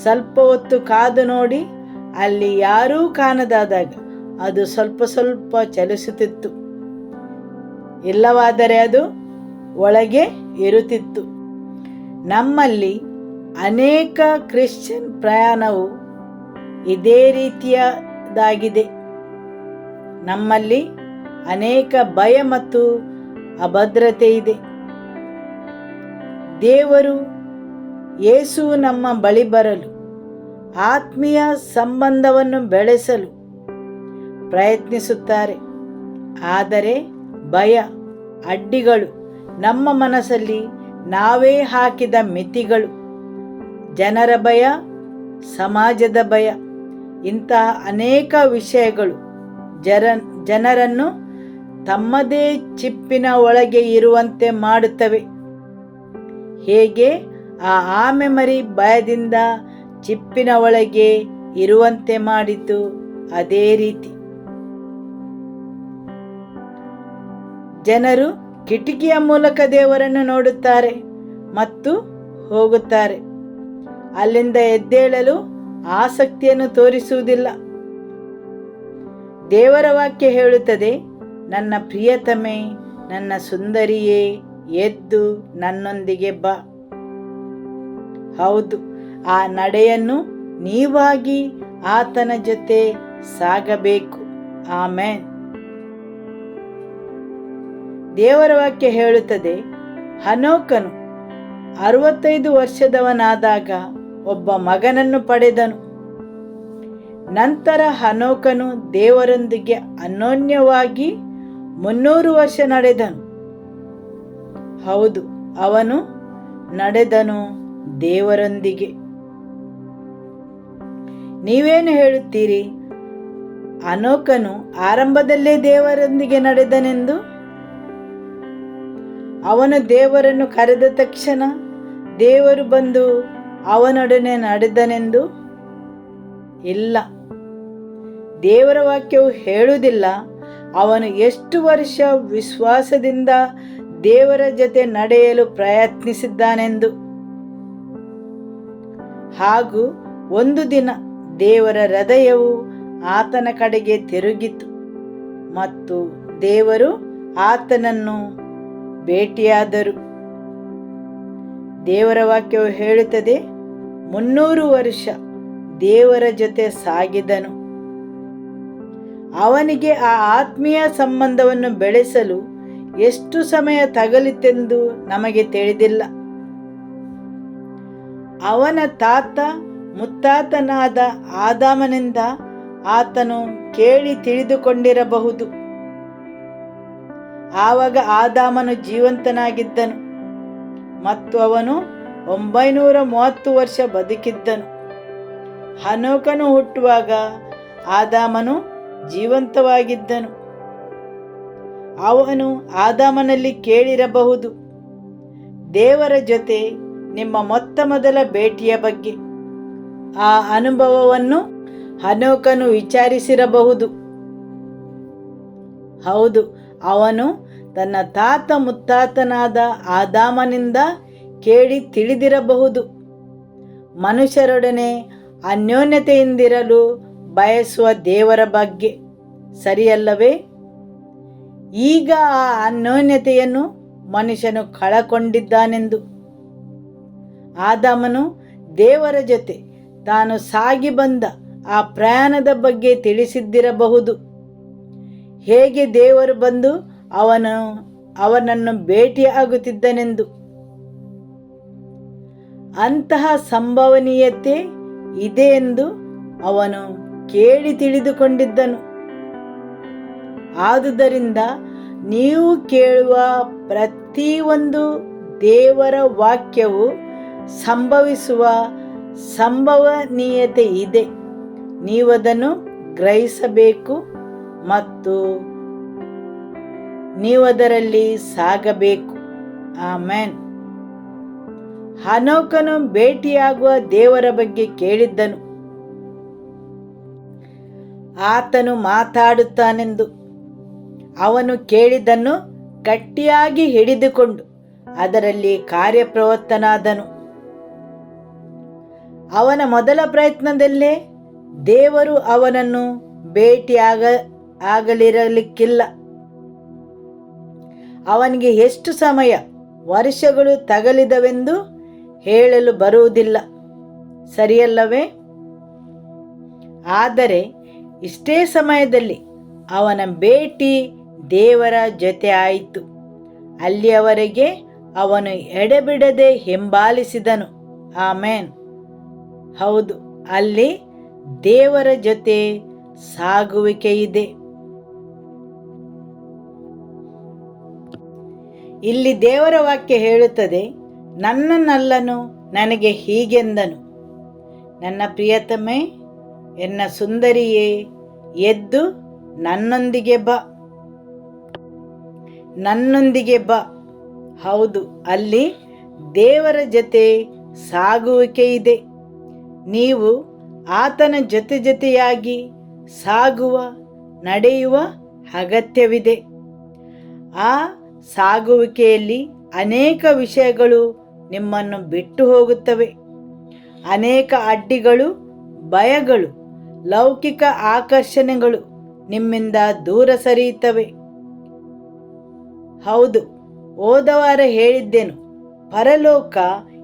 ಸ್ವಲ್ಪ ಹೊತ್ತು ಕಾದು ನೋಡಿ ಅಲ್ಲಿ ಯಾರೂ ಕಾಣದಾದಾಗ ಅದು ಸ್ವಲ್ಪ ಚಲಿಸುತ್ತಿತ್ತು. ಇಲ್ಲವಾದರೆ ಅದು ಒಳಗೆ ಇರುತ್ತಿತ್ತು. ನಮ್ಮಲ್ಲಿ ಅನೇಕ ಕ್ರಿಶ್ಚಿಯನ್ ಪ್ರಯಾಣವು ಇದೇ ರೀತಿಯದಾಗಿದೆ. ನಮ್ಮಲ್ಲಿ ಅನೇಕ ಭಯ ಮತ್ತು ಅಭದ್ರತೆ ಇದೆ. ದೇವರು ಯೇಸು ನಮ್ಮ ಬಳಿ ಬರಲು, ಆತ್ಮೀಯ ಸಂಬಂಧವನ್ನು ಬೆಳೆಸಲು ಪ್ರಯತ್ನಿಸುತ್ತಾರೆ. ಆದರೆ ಭಯ, ಅಡ್ಡಿಗಳು, ನಮ್ಮ ಮನಸ್ಸಲ್ಲಿ ನಾವೇ ಹಾಕಿದ ಮಿತಿಗಳು, ಜನರ ಭಯ, ಸಮಾಜದ ಭಯ, ಇಂತಹ ಅನೇಕ ವಿಷಯಗಳು ಜನರನ್ನು ತಮ್ಮದೇ ಚಿಪ್ಪಿನ ಒಳಗೆ ಇರುವಂತೆ ಮಾಡುತ್ತವೆ. ಹೇಗೆ ಆ ಆಮೆ ಮರಿ ಭಯದಿಂದ ಚಿಪ್ಪಿನ ಒಳಗೆ ಇರುವಂತೆ ಮಾಡಿತು, ಅದೇ ರೀತಿ ಜನರು ಕಿಟಕಿಯ ಮೂಲಕ ದೇವರನ್ನು ನೋಡುತ್ತಾರೆ ಮತ್ತು ಹೋಗುತ್ತಾರೆ. ಅಲ್ಲಿಂದ ಎದ್ದೇಳಲು ಆಸಕ್ತಿಯನ್ನು ತೋರಿಸುವುದಿಲ್ಲ. ದೇವರ ವಾಕ್ಯ ಹೇಳುತ್ತದೆ, ನನ್ನ ಪ್ರಿಯತಮೆ, ನನ್ನ ಸುಂದರಿಯೇ, ಎದ್ದು ನನ್ನೊಂದಿಗೆ ಬಾ. ಹೌದು, ಆ ನಡೆಯನ್ನು ನೀವಾಗಿ ಆತನ ಜೊತೆ ಸಾಗಬೇಕು. ಆಮೆನ್. ದೇವರ ವಾಕ್ಯ ಹೇಳುತ್ತದೆ, ಹನೋಕನು 65 ವರ್ಷದವನಾದಾಗ ಒಬ್ಬ ಮಗನನ್ನು ಪಡೆದನು. ನಂತರ ಹನೋಕನು ದೇವರೊಂದಿಗೆ ಅನ್ಯೋನ್ಯವಾಗಿ 300 ವರ್ಷ ನಡೆದನು. ಹೌದು, ಅವನು ನಡೆದನು ದೇವರೊಂದಿಗೆ. ನೀವೇನು ಹೇಳುತ್ತೀರಿ? ಹನೋಕನು ಆರಂಭದಲ್ಲೇ ದೇವರೊಂದಿಗೆ ನಡೆದನೆಂದು? ಅವನು ದೇವರನ್ನು ಕರೆದ ತಕ್ಷಣ ದೇವರು ಬಂದು ಅವನೊಡನೆ ನಡೆದನೆಂದು? ಇಲ್ಲ. ದೇವರ ವಾಕ್ಯವು ಹೇಳುವುದಿಲ್ಲ ಅವನು ಎಷ್ಟು ವರ್ಷ ವಿಶ್ವಾಸದಿಂದ ದೇವರ ಜೊತೆ ನಡೆಯಲು ಪ್ರಯತ್ನಿಸಿದ್ದಾನೆಂದು. ಹಾಗೂ ಒಂದು ದಿನ ದೇವರ ಹೃದಯವು ಆತನ ಕಡೆಗೆ ತಿರುಗಿತು ಮತ್ತು ದೇವರು ಆತನನ್ನು ಭೇಟಿಯಾದರು. ದೇವರ ವಾಕ್ಯವು ಹೇಳುತ್ತದೆ, 300 ವರ್ಷ ದೇವರ ಜೊತೆ ಸಾಗಿದನು. ಅವನಿಗೆ ಆ ಆತ್ಮೀಯ ಸಂಬಂಧವನ್ನು ಬೆಳೆಸಲು ಎಷ್ಟು ಸಮಯ ತಗಲಿತೆಂದು ನಮಗೆ ತಿಳಿದಿಲ್ಲ. ಅವನ ತಾತ ಮುತ್ತಾತನಾದ ಆದಾಮನಿಂದ ಆತನು ಕೇಳಿ ತಿಳಿದುಕೊಂಡಿರಬಹುದು. ಆವಾಗ ಆದಾಮನು ಜೀವಂತನಾಗಿದ್ದನು ಮತ್ತು ಅವನು 930 ವರ್ಷ ಬದುಕಿದ್ದನು. ಹನೋಕನು ಹುಟ್ಟುವಾಗ ಆದಾಮನು ಜೀವಂತವಾಗಿದ್ದನು. ಅವನು ಆದಾಮನಲ್ಲಿ ಕೇಳಿರಬಹುದು, ದೇವರ ಜೊತೆ ನಿಮ್ಮ ಮೊದಲ ಭೇಟಿಯ ಬಗ್ಗೆ. ಆ ಅನುಭವವನ್ನು ಹನೋಕನು ವಿಚಾರಿಸಿರಬಹುದು. ಹೌದು, ಅವನು ತನ್ನ ತಾತ ಮುತ್ತಾತನಾದ ಆದಾಮನಿಂದ ಕೇಳಿ ತಿಳಿದಿರಬಹುದು. ಮನುಷ್ಯರೊಡನೆ ಅನ್ಯೋನ್ಯತೆಯಿಂದಿರಲು ಬಯಸುವ ದೇವರ ಬಗ್ಗೆ, ಸರಿಯಲ್ಲವೇ? ಈಗ ಆ ಅನ್ಯೋನ್ಯತೆಯನ್ನು ಮನುಷ್ಯನು ಕಳಕೊಂಡಿದ್ದಾನೆಂದು. ಆದಾಮನು ದೇವರ ಜೊತೆ ತಾನು ಸಾಗಿ ಬಂದ ಆ ಪ್ರಯಾಣದ ಬಗ್ಗೆ ತಿಳಿಸಿದ್ದಿರಬಹುದು. ಹೇಗೆ ದೇವರು ಬಂದು ಅವನನ್ನು ಭೇಟಿಯಾಗುತ್ತಿದ್ದನೆಂದು. ಅಂತಹ ಸಂಭವನೀಯತೆ ಇದೆ ಎಂದು ಅವನು ಕೇಳಿ ತಿಳಿದುಕೊಂಡಿದ್ದನು. ಆದುದರಿಂದ ನೀವು ಕೇಳುವ ಪ್ರತಿಯೊಂದು ದೇವರ ವಾಕ್ಯವು ಸಂಭವಿಸುವ ಸಂಭವನೀಯತೆ ಇದೆ. ನೀವದನ್ನು ಗ್ರಹಿಸಬೇಕು ಮತ್ತು ನೀವದರಲ್ಲಿ ಸಾಗಬೇಕು. ಆಮೆನ್. ಹನೋಕನು ಭೇಟಿಯಾಗುವ ದೇವರ ಬಗ್ಗೆ ಕೇಳಿದ್ದನು. ಆತನು ಮಾತಾಡುತ್ತಾನೆಂದು. ಅವನು ಕೇಳಿದ್ದನ್ನು ಗಟ್ಟಿಯಾಗಿ ಹಿಡಿದುಕೊಂಡು ಅದರಲ್ಲಿ ಕಾರ್ಯಪ್ರವೃತ್ತನಾದನು. ಅವನ ಮೊದಲ ಪ್ರಯತ್ನದಲ್ಲೇ ದೇವರು ಅವನನ್ನು ಆಗಲಿರಲಿಕ್ಕಿಲ್ಲ. ಅವನಿಗೆ ಎಷ್ಟು ಸಮಯ, ವರ್ಷಗಳು ತಗಲಿದವೆಂದು ಹೇಳಲು ಬರುವುದಿಲ್ಲ, ಸರಿಯಲ್ಲವೇ? ಆದರೆ ಇಷ್ಟೇ ಸಮಯದಲ್ಲಿ ಅವನ ಭೇಟಿ ದೇವರ ಜೊತೆ ಆಯಿತು. ಅಲ್ಲಿಯವರೆಗೆ ಅವನು ಎಡೆಬಿಡದೆ ಹಿಂಬಾಲಿಸಿದನು. ಆಮೆನ್. ಹೌದು, ಅಲ್ಲಿ ದೇವರ ಜೊತೆ ಸಾಗುವಿಕೆ ಇದೆ. ಇಲ್ಲಿ ದೇವರ ವಾಕ್ಯ ಹೇಳುತ್ತದೆ, ನನ್ನ ನಲ್ಲನು ನನಗೆ ಹೀಗೆಂದನು, ನನ್ನ ಪ್ರಿಯತಮೆ, ಎನ್ನ ಸುಂದರಿಯೇ, ಎದ್ದು ನನ್ನೊಂದಿಗೆ ಬಾ, ನನ್ನೊಂದಿಗೆ ಬಾ. ಹೌದು, ಅಲ್ಲಿ ದೇವರ ಜೊತೆ ಸಾಗುವಿಕೆ ಇದೆ. ನೀವು ಆತನ ಜೊತೆಯಾಗಿ ಸಾಗುವ, ನಡೆಯುವ ಅಗತ್ಯವಿದೆ. ಆ ಸಾಗುವಿಕೆಯಲ್ಲಿ ಅನೇಕ ವಿಷಯಗಳು ನಿಮ್ಮನ್ನು ಬಿಟ್ಟು ಹೋಗುತ್ತವೆ. ಅನೇಕ ಅಡ್ಡಿಗಳು, ಭಯಗಳು, ಲೌಕಿಕ ಆಕರ್ಷಣೆಗಳು ನಿಮ್ಮಿಂದ ದೂರ ಸರಿಯುತ್ತವೆ. ಹೌದು, ಹೋದ ವಾರ ಹೇಳಿದ್ದೆನು, ಪರಲೋಕ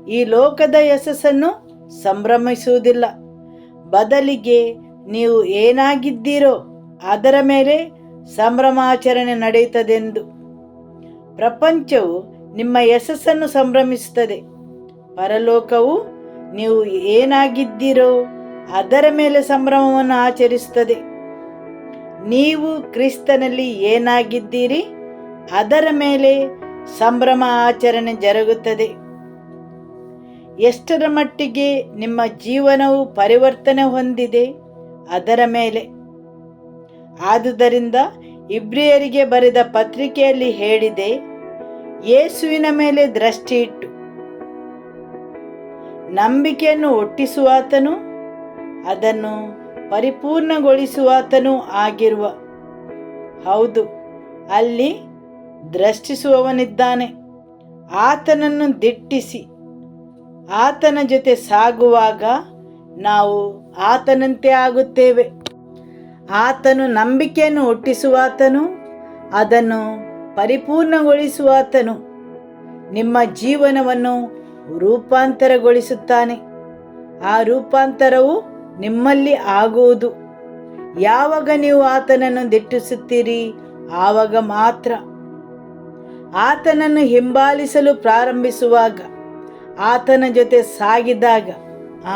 ಈ ಲೋಕದ ಯಶಸ್ಸನ್ನು ಸಂಭ್ರಮಿಸುವುದಿಲ್ಲ. ಬದಲಿಗೆ ನೀವು ಏನಾಗಿದ್ದೀರೋ ಅದರ ಮೇಲೆ ಸಂಭ್ರಮಾಚರಣೆ ನಡೆಯುತ್ತದೆಂದು. ಪ್ರಪಂಚವು ನಿಮ್ಮ ಯಶಸ್ಸನ್ನು ಸಂಭ್ರಮಿಸುತ್ತದೆ. ಪರಲೋಕವು ನೀವು ಏನಾಗಿದ್ದೀರೋ ಅದರ ಮೇಲೆ ಸಂಭ್ರಮವನ್ನು ಆಚರಿಸುತ್ತದೆ. ನೀವು ಕ್ರಿಸ್ತನಲ್ಲಿ ಏನಾಗಿದ್ದೀರಿ ಅದರ ಮೇಲೆ ಸಂಭ್ರಮ ಆಚರಣೆ ಜರುಗುತ್ತದೆ. ಎಷ್ಟರ ಮಟ್ಟಿಗೆ ನಿಮ್ಮ ಜೀವನವು ಪರಿವರ್ತನೆ ಹೊಂದಿದೆ ಅದರ ಮೇಲೆ. ಆದುದರಿಂದ ಇಬ್ರಿಯರಿಗೆ ಬರೆದ ಪತ್ರಿಕೆಯಲ್ಲಿ ಹೇಳಿದೆ, ಯೇಸುವಿನ ಮೇಲೆ ದೃಷ್ಟಿಯಿಟ್ಟು ನಂಬಿಕೆಯನ್ನು ಹುಟ್ಟಿಸುವಾತನು, ಅದನ್ನು ಪರಿಪೂರ್ಣಗೊಳಿಸುವಾತನೂ ಆಗಿರುವ. ಹೌದು, ಅಲ್ಲಿ ದೃಷ್ಟಿಸುವವನಿದ್ದಾನೆ. ಆತನನ್ನು ದಿಟ್ಟಿಸಿ ಆತನ ಜೊತೆ ಸಾಗುವಾಗ ನಾವು ಆತನಂತೆ ಆಗುತ್ತೇವೆ. ಆತನು ನಂಬಿಕೆಯನ್ನು ಹುಟ್ಟಿಸುವಾತನು, ಅದನ್ನು ಪರಿಪೂರ್ಣಗೊಳಿಸುವಾತನು. ನಿಮ್ಮ ಜೀವನವನ್ನು ರೂಪಾಂತರಗೊಳಿಸುತ್ತಾನೆ. ಆ ರೂಪಾಂತರವು ನಿಮ್ಮಲ್ಲಿ ಆಗುವುದು ಯಾವಾಗ ನೀವು ಆತನನ್ನು ದಿಟ್ಟಿಸುತ್ತೀರಿ, ಆವಾಗ ಮಾತ್ರ. ಆತನನ್ನು ಹಿಂಬಾಲಿಸಲು ಪ್ರಾರಂಭಿಸುವಾಗ, ಆತನ ಜೊತೆ ಸಾಗಿದಾಗ.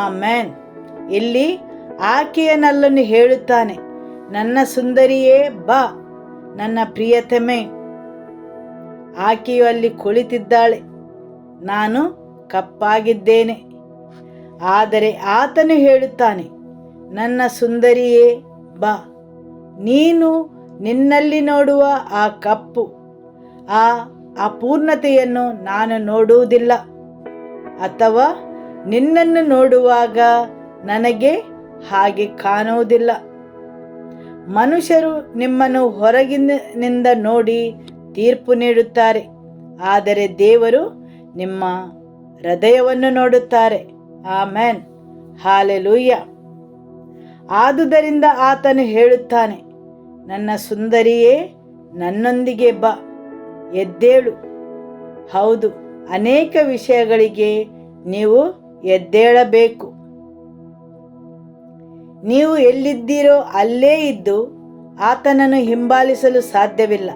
ಆಮೆನ್. ಇಲ್ಲಿ ಆಕೆಯ ನಲ್ಲನ್ನು ಹೇಳುತ್ತಾನೆ, ನನ್ನ ಸುಂದರಿಯೇ ಬಾ, ನನ್ನ ಪ್ರಿಯತಮೆ. ಆಕೆಯು ಅಲ್ಲಿ ಕುಳಿತಿದ್ದಾಳೆ, ನಾನು ಕಪ್ಪಾಗಿದ್ದೇನೆ. ಆದರೆ ಆತನು ಹೇಳುತ್ತಾನೆ, ನನ್ನ ಸುಂದರಿಯೇ ಬಾ. ನೀನು ನಿನ್ನಲ್ಲಿ ನೋಡುವ ಆ ಕಪ್ಪು, ಆ ಅಪೂರ್ಣತೆಯನ್ನು ನಾನು ನೋಡುವುದಿಲ್ಲ. ಅಥವಾ ನಿನ್ನನ್ನು ನೋಡುವಾಗ ನನಗೆ ಹಾಗೆ ಕಾಣುವುದಿಲ್ಲ. ಮನುಷ್ಯರು ನಿಮ್ಮನ್ನು ಹೊರಗಿನಿಂದ ನೋಡಿ ತೀರ್ಪು ನೀಡುತ್ತಾರೆ, ಆದರೆ ದೇವರು ನಿಮ್ಮ ಹೃದಯವನ್ನು ನೋಡುತ್ತಾರೆ. ಆಮೆನ್. ಹಾಲೆಲೂಯ. ಆದುದರಿಂದ ಆತನು ಹೇಳುತ್ತಾನೆ, ನನ್ನ ಸುಂದರಿಯೇ, ನನ್ನೊಂದಿಗೆ ಬಾ, ಎದ್ದೇಳು. ಹೌದು, ಅನೇಕ ವಿಷಯಗಳಿಗೆ ನೀವು ಎದ್ದೇಳಬೇಕು. ನೀವು ಎಲ್ಲಿದ್ದೀರೋ ಅಲ್ಲೇ ಇದ್ದು ಆತನನ್ನು ಹಿಂಬಾಲಿಸಲು ಸಾಧ್ಯವಿಲ್ಲ.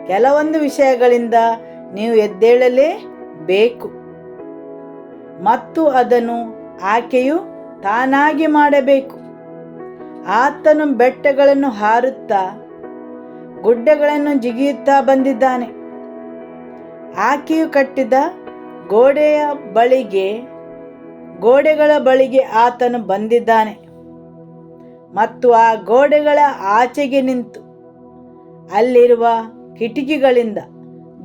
ಕೆಲವೊಂದು ವಿಷಯಗಳಿಂದ ನೀವು ಎದ್ದೇಳಲೇಬೇಕು ಮತ್ತು ಅದನ್ನು ಆಕೆಯು ತಾನಾಗಿ ಮಾಡಬೇಕು. ಆತನು ಬೆಟ್ಟಗಳನ್ನು ಹಾರುತ್ತಾ ಗುಡ್ಡಗಳನ್ನು ಜಿಗಿಯುತ್ತಾ ಬಂದಿದ್ದಾನೆ. ಆಕೆಯು ಕಟ್ಟಿದ ಗೋಡೆಗಳ ಬಳಿಗೆ ಆತನು ಬಂದಿದ್ದಾನೆ ಮತ್ತು ಆ ಗೋಡೆಗಳ ಆಚೆಗೆ ನಿಂತು ಅಲ್ಲಿರುವ ಕಿಟಕಿಗಳಿಂದ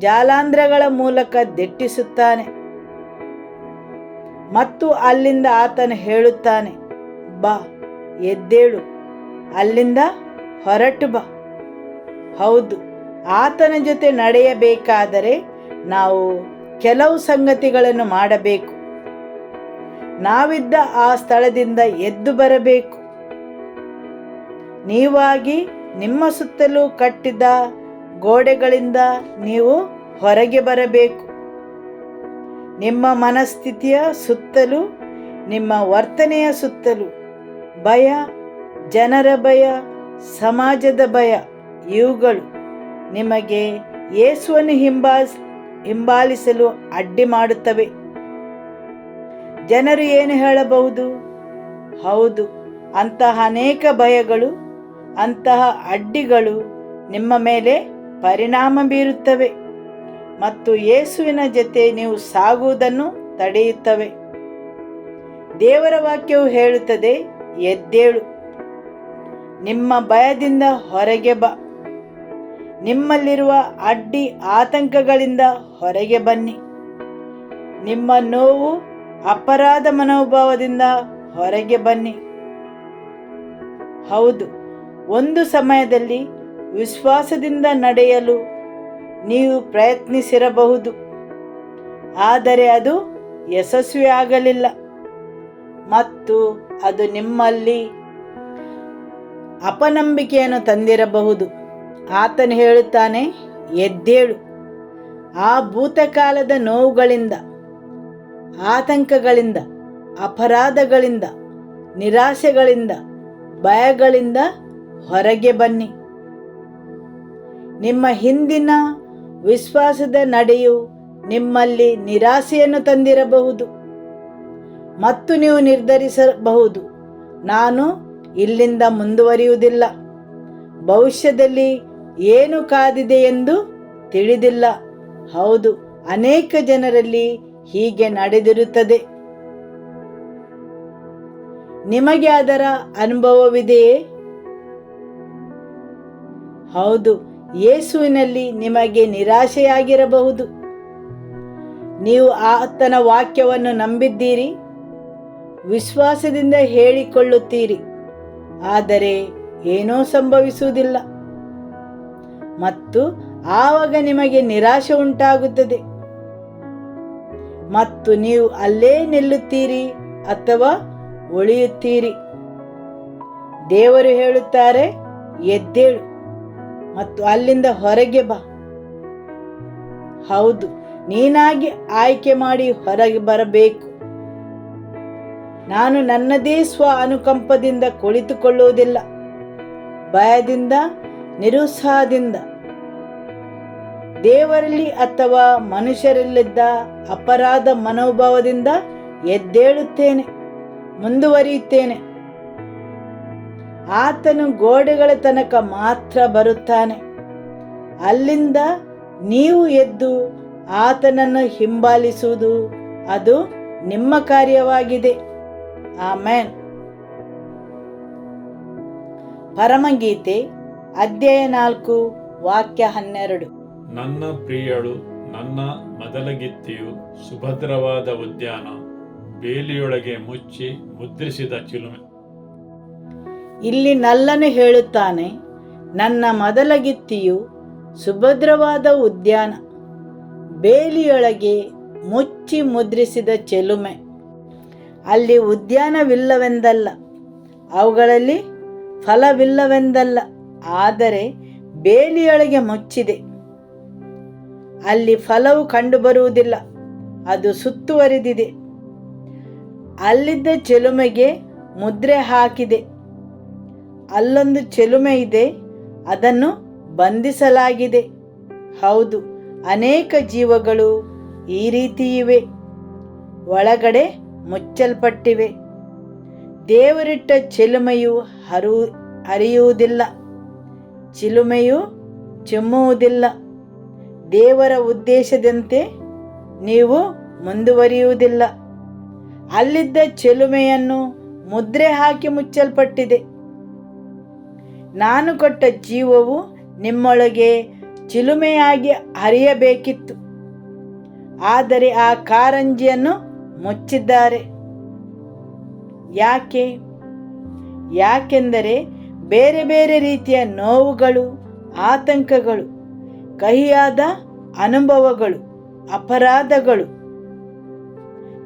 ಜಾಲಾಂಧ್ರಗಳ ಮೂಲಕ ದಿಟ್ಟಿಸುತ್ತಾನೆ. ಮತ್ತು ಅಲ್ಲಿಂದ ಆತನು ಹೇಳುತ್ತಾನೆ, ಬಾ, ಎದ್ದೇಳು, ಅಲ್ಲಿಂದ ಹೊರಟು ಬಾ. ಹೌದು, ಆತನ ಜೊತೆ ನಡೆಯಬೇಕಾದರೆ ನಾವು ಕೆಲವು ಸಂಗತಿಗಳನ್ನು ಮಾಡಬೇಕು. ನಾವಿದ್ದ ಆ ಸ್ಥಳದಿಂದ ಎದ್ದು ಬರಬೇಕು. ನೀವಾಗಿ ನಿಮ್ಮ ಸುತ್ತಲೂ ಕಟ್ಟಿದ ಗೋಡೆಗಳಿಂದ ನೀವು ಹೊರಗೆ ಬರಬೇಕು. ನಿಮ್ಮ ಮನಸ್ಥಿತಿಯ ಸುತ್ತಲೂ, ನಿಮ್ಮ ವರ್ತನೆಯ ಸುತ್ತಲೂ ಭಯ, ಜನರ ಭಯ, ಸಮಾಜದ ಭಯ, ಇವುಗಳು ನಿಮಗೆ ಯೇಸುವನ್ನು ಹಿಂಬಾಲಿಸಲು ಅಡ್ಡಿ ಮಾಡುತ್ತವೆ. ಜನರು ಏನು ಹೇಳಬಹುದು? ಹೌದು, ಅಂತಹ ಅನೇಕ ಭಯಗಳು, ಅಂತಹ ಅಡ್ಡಿಗಳು ನಿಮ್ಮ ಮೇಲೆ ಪರಿಣಾಮ ಬೀರುತ್ತವೆ ಮತ್ತು ಯೇಸುವಿನ ಜೊತೆ ನೀವು ಸಾಗುವುದನ್ನು ತಡೆಯುತ್ತವೆ. ದೇವರ ವಾಕ್ಯವು ಹೇಳುತ್ತದೆ, ಎದ್ದೇಳು, ನಿಮ್ಮ ಭಯದಿಂದ ಹೊರಗೆ ಬಾ. ನಿಮ್ಮಲ್ಲಿರುವ ಅಡ್ಡಿ ಆತಂಕಗಳಿಂದ ಹೊರಗೆ ಬನ್ನಿ. ನಿಮ್ಮ ನೋವು, ಅಪರಾಧ ಮನೋಭಾವದಿಂದ ಹೊರಗೆ ಬನ್ನಿ. ಹೌದು, ಒಂದು ಸಮಯದಲ್ಲಿ ವಿಶ್ವಾಸದಿಂದ ನಡೆಯಲು ನೀವು ಪ್ರಯತ್ನಿಸಿರಬಹುದು, ಆದರೆ ಅದು ಯಶಸ್ವಿಯಾಗಲಿಲ್ಲ ಮತ್ತು ಅದು ನಿಮ್ಮಲ್ಲಿ ಅಪನಂಬಿಕೆಯನ್ನು ತಂದಿರಬಹುದು. ಆತನು ಹೇಳುತ್ತಾನೆ, ಎದ್ದೇಳು. ಆ ಭೂತಕಾಲದ ನೋವುಗಳಿಂದ, ಆತಂಕಗಳಿಂದ, ಅಪರಾಧಗಳಿಂದ, ನಿರಾಶೆಗಳಿಂದ, ಭಯಗಳಿಂದ ಹೊರಗೆ ಬನ್ನಿ. ನಿಮ್ಮ ಹಿಂದಿನ ವಿಶ್ವಾಸದ ನಡೆಯು ನಿಮ್ಮಲ್ಲಿ ನಿರಾಶೆಯನ್ನು ತಂದಿರಬಹುದು ಮತ್ತು ನೀವು ನಿರ್ಧರಿಸಬಹುದು, ನಾನು ಇಲ್ಲಿಂದ ಮುಂದುವರಿಯುವುದಿಲ್ಲ, ಭವಿಷ್ಯದಲ್ಲಿ ಏನು ಕಾದಿದೆ ಎಂದು ತಿಳಿದಿಲ್ಲ. ಹೌದು, ಅನೇಕ ಜನರಲ್ಲಿ ಹೀಗೆ ನಡೆದಿರುತ್ತದೆ. ನಿಮಗೆ ಅದರ ಅನುಭವವಿದೆಯೇ? ಹೌದು, ಯೇಸುವಿನಲ್ಲಿ ನಿಮಗೆ ನಿರಾಶೆಯಾಗಿರಬಹುದು. ನೀವು ಆತನ ವಾಕ್ಯವನ್ನು ನಂಬಿದ್ದೀರಿ ವಿಶ್ವಾಸದಿಂದ ಹೇಳಿಕೊಳ್ಳುತ್ತೀರಿ, ಆದರೆ ಏನೂ ಸಂಭವಿಸುವುದಿಲ್ಲ ಮತ್ತು ಆವಾಗ ನಿಮಗೆ ನಿರಾಶೆ ಉಂಟಾಗುತ್ತದೆ ಮತ್ತು ನೀವು ಅಲ್ಲೇ ನಿಲ್ಲುತ್ತೀರಿ ಅಥವಾ ಉಳಿಯುತ್ತೀರಿ. ದೇವರು ಹೇಳುತ್ತಾರೆ, ಎದ್ದೇಳು ಮತ್ತು ಅಲ್ಲಿಂದ ಹೊರಗೆ ಬಾ. ಹೌದು, ನೀನಾಗಿ ಆಯ್ಕೆ ಮಾಡಿ ಹೊರಗೆ ಬರಬೇಕು. ನಾನು ನನ್ನದೇ ಸ್ವ ಅನುಕಂಪದಿಂದ ಕುಳಿತುಕೊಳ್ಳುವುದಿಲ್ಲ, ಭಯದಿಂದ, ನಿರುತ್ಸಾಹದಿಂದ, ದೇವರಲ್ಲಿ ಅಥವಾ ಮನುಷ್ಯರಲ್ಲಿದ್ದ ಅಪರಾಧ ಮನೋಭಾವದಿಂದ ಎದ್ದೇಳುತ್ತೇನೆ, ಮುಂದುವರಿಯುತ್ತೇನೆ. ಆತನು ಗೋಡೆಗಳ ತನಕ ಮಾತ್ರ ಬರುತ್ತಾನೆ. ಅಲ್ಲಿಂದ ನೀವು ಎದ್ದು ಆತನನ್ನು ಹಿಂಬಾಲಿಸುವುದು ಅದು ನಿಮ್ಮ ಕಾರ್ಯವಾಗಿದೆ. ಆಮೆನ್. ಪರಮಗೀತೆ ಅಧ್ಯಾಯ 4 ವಾಕ್ಯ 12. ನನ್ನ ಪ್ರಿಯಳು, ನನ್ನ ಮೊದಲಗಿತ್ತಿಯು, ಸುಭದ್ರವಾದ ಉದ್ಯಾನ, ಬೇಲಿಯೊಳಗೆ ಮುಚ್ಚಿ ಮುದ್ರಿಸಿದ ಚಿಲುಮೆ. ಇಲ್ಲಿ ನಲ್ಲನು ಹೇಳುತ್ತಾನೆ, ನನ್ನ ಮೊದಲಗಿತ್ತಿಯು, ಸುಭದ್ರವಾದ ಉದ್ಯಾನ, ಬೇಲಿಯೊಳಗೆ ಮುಚ್ಚಿ ಮುದ್ರಿಸಿದ ಚೆಲುಮೆ. ಅಲ್ಲಿ ಉದ್ಯಾನವಿಲ್ಲವೆಂದಲ್ಲ, ಅವುಗಳಲ್ಲಿ ಫಲವಿಲ್ಲವೆಂದಲ್ಲ, ಆದರೆ ಬೇಲಿಯೊಳಗೆ ಮುಚ್ಚಿದೆ. ಅಲ್ಲಿ ಫಲವು ಕಂಡುಬರುವುದಿಲ್ಲ, ಅದು ಸುತ್ತುವರಿದಿದೆ. ಅಲ್ಲಿದ್ದ ಚೆಲುಮೆಗೆ ಮುದ್ರೆ ಹಾಕಿದೆ. ಅಲ್ಲೊಂದು ಚೆಲುಮೆ ಇದೆ, ಅದನ್ನು ಬಂಧಿಸಲಾಗಿದೆ. ಹೌದು, ಅನೇಕ ಜೀವಗಳು ಈ ರೀತಿ ಇವೆ, ಒಳಗಡೆ ಮುಚ್ಚಲ್ಪಟ್ಟಿವೆ. ದೇವರಿಟ್ಟ ಚಿಲುಮೆಯು ಹರಿಯುವುದಿಲ್ಲ, ಚಿಲುಮೆಯು ಚಿಮ್ಮುವುದಿಲ್ಲ. ದೇವರ ಉದ್ದೇಶದಂತೆ ನೀವು ಮುಂದುವರಿಯುವುದಿಲ್ಲ. ಅಲ್ಲಿದ್ದ ಚಿಲುಮೆಯನ್ನು ಮುದ್ರೆ ಹಾಕಿ ಮುಚ್ಚಲ್ಪಟ್ಟಿದೆ. ನಾನು ಕೊಟ್ಟ ಜೀವವು ನಿಮ್ಮೊಳಗೆ ಚಿಲುಮೆಯಾಗಿ ಹರಿಯಬೇಕಿತ್ತು, ಆದರೆ ಆ ಕಾರಂಜಿಯನ್ನು ಮುಚ್ಚಿದ್ದಾರೆ. ಯಾಕೆಂದರೆ ಬೇರೆ ಬೇರೆ ರೀತಿಯ ನೋವುಗಳು, ಆತಂಕಗಳು, ಕಹಿಯಾದ ಅನುಭವಗಳು, ಅಪರಾಧಗಳು,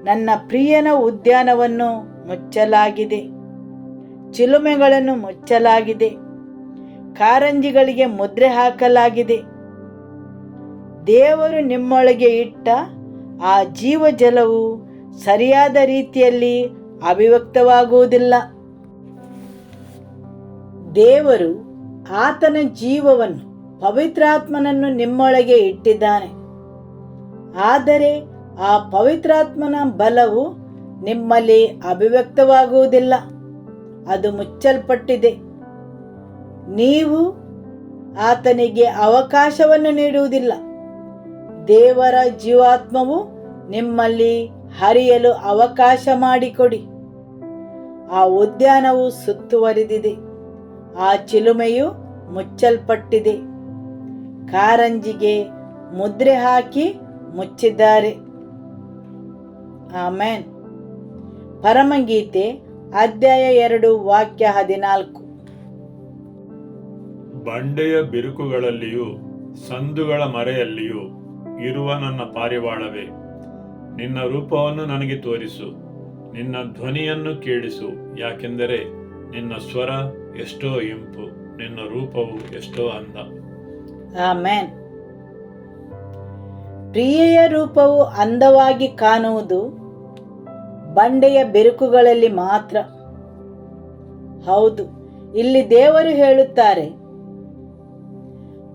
ನನ್ನ ಪ್ರಿಯನ ಉದ್ಯಾನವನ್ನು ಮುಚ್ಚಲಾಗಿದೆ, ಚಿಲುಮೆಗಳನ್ನು ಮುಚ್ಚಲಾಗಿದೆ, ಕಾರಂಜಿಗಳಿಗೆ ಮುದ್ರೆ ಹಾಕಲಾಗಿದೆ. ದೇವರು ನಿಮ್ಮೊಳಗೆ ಇಟ್ಟ ಆ ಜೀವಜಲವು ಸರಿಯಾದ ರೀತಿಯಲ್ಲಿ ಅಭಿವ್ಯಕ್ತವಾಗುವುದಿಲ್ಲ. ದೇವರು ಆತನ ಜೀವವನ್ನು, ಪವಿತ್ರಾತ್ಮನನ್ನು ನಿಮ್ಮೊಳಗೆ ಇಟ್ಟಿದ್ದಾನೆ. ಆದರೆ ಆ ಪವಿತ್ರಾತ್ಮನ ಬಲವು ನಿಮ್ಮಲ್ಲಿ ಅಭಿವ್ಯಕ್ತವಾಗುವುದಿಲ್ಲ, ಅದು ಮುಚ್ಚಲ್ಪಟ್ಟಿದೆ. ನೀವು ಆತನಿಗೆ ಅವಕಾಶವನ್ನು ನೀಡುವುದಿಲ್ಲ. ದೇವರ ಜೀವಾತ್ಮವು ನಿಮ್ಮಲ್ಲಿ ಹರಿಯಲು ಅವಕಾಶ ಮಾಡಿಕೊಡಿ. ಆ ಉದ್ಯಾನವು ಸುತ್ತುವರಿದಿದೆ, ಆ ಚಿಲುಮೆಯು ಮುಚ್ಚಲ್ಪಟ್ಟಿದೆ, ಕಾರಂಜಿಗೆ ಮುದ್ರೆ ಹಾಕಿ ಮುಚ್ಚಿದ್ದಾರೆ. ಆಮೆನ್. ಪರಮಗೀತೆ ಅಧ್ಯಾಯ 2 ವಾಕ್ಯ 14. ಬಂಡೆಯ ಬಿರುಕುಗಳಲ್ಲಿಯೂ ಸಂದುಗಳ ಮರೆಯಲ್ಲಿಯೂ ಇರುವ ನನ್ನ ಪಾರಿವಾಳವೇ, ನಿನ್ನ ರೂಪವನ್ನು ನನಗೆ ತೋರಿಸು, ನಿನ್ನ ಧ್ವನಿಯನ್ನು ಕೇಳಿಸು. ಯಾಕೆಂದರೆ ನಿನ್ನ ಸ್ವರ ಎಷ್ಟೋ ಇಂಪು, ನಿನ್ನ ರೂಪವು ಎಷ್ಟೋ ಅಂದ. ಆಮೆನ್. ಪ್ರಿಯೆಯ ರೂಪವು ಅಂದವಾಗಿ ಕಾಣುವುದು ಬಂಡೆಯ ಬಿರುಕುಗಳಲ್ಲಿ ಮಾತ್ರ. ಹೌದು, ಇಲ್ಲಿ ದೇವರು ಹೇಳುತ್ತಾರೆ,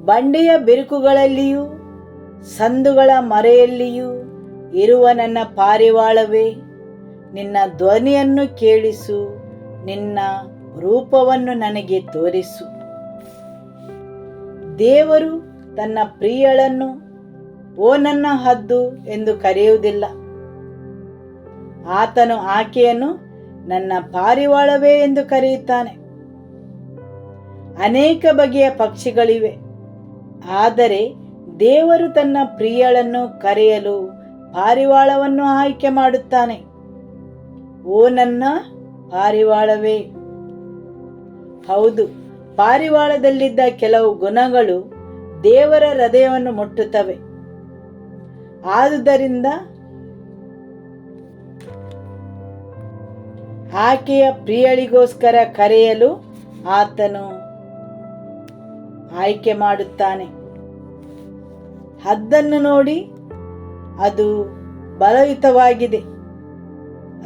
ಬಂಡೆಯ ಬಿರುಕುಗಳಲ್ಲಿಯೂ ಸಂದುಗಳ ಮರೆಯಲ್ಲಿಯೂ ಇರುವ ನನ್ನ ಪಾರಿವಾಳವೇ, ನಿನ್ನ ಧ್ವನಿಯನ್ನು ಕೇಳಿಸು, ನಿನ್ನ ರೂಪವನ್ನು ನನಗೆ ತೋರಿಸು. ದೇವರು ತನ್ನ ಪ್ರಿಯಳನ್ನು ಓ ನನ್ನ ಹದ್ದು ಎಂದು ಕರೆಯುವುದಿಲ್ಲ. ಆತನು ಆಕೆಯನ್ನು ನನ್ನ ಪಾರಿವಾಳವೇ ಎಂದು ಕರೆಯುತ್ತಾನೆ. ಅನೇಕ ಬಗೆಯ ಪಕ್ಷಿಗಳಿವೆ, ಆದರೆ ದೇವರು ತನ್ನ ಪ್ರಿಯಳನ್ನು ಕರೆಯಲು ಪಾರಿವಾಳವನ್ನು ಆಯ್ಕೆ ಮಾಡುತ್ತಾನೆ. ಓ ನನ್ನ ಪಾರಿವಾಳವೇ. ಹೌದು, ಪಾರಿವಾಳದಲ್ಲಿದ್ದ ಕೆಲವು ಗುಣಗಳು ದೇವರ ಹೃದಯವನ್ನು ಮುಟ್ಟುತ್ತವೆ. ಆದುದರಿಂದ ಆಕೆಯ ಪ್ರಿಯಳಿಗೋಸ್ಕರ ಕರೆಯಲು ಆತನು ಆಯ್ಕೆ ಮಾಡುತ್ತಾನೆ. ಹದ್ದನ್ನು ನೋಡಿ, ಅದು ಬಲಯುತವಾಗಿದೆ,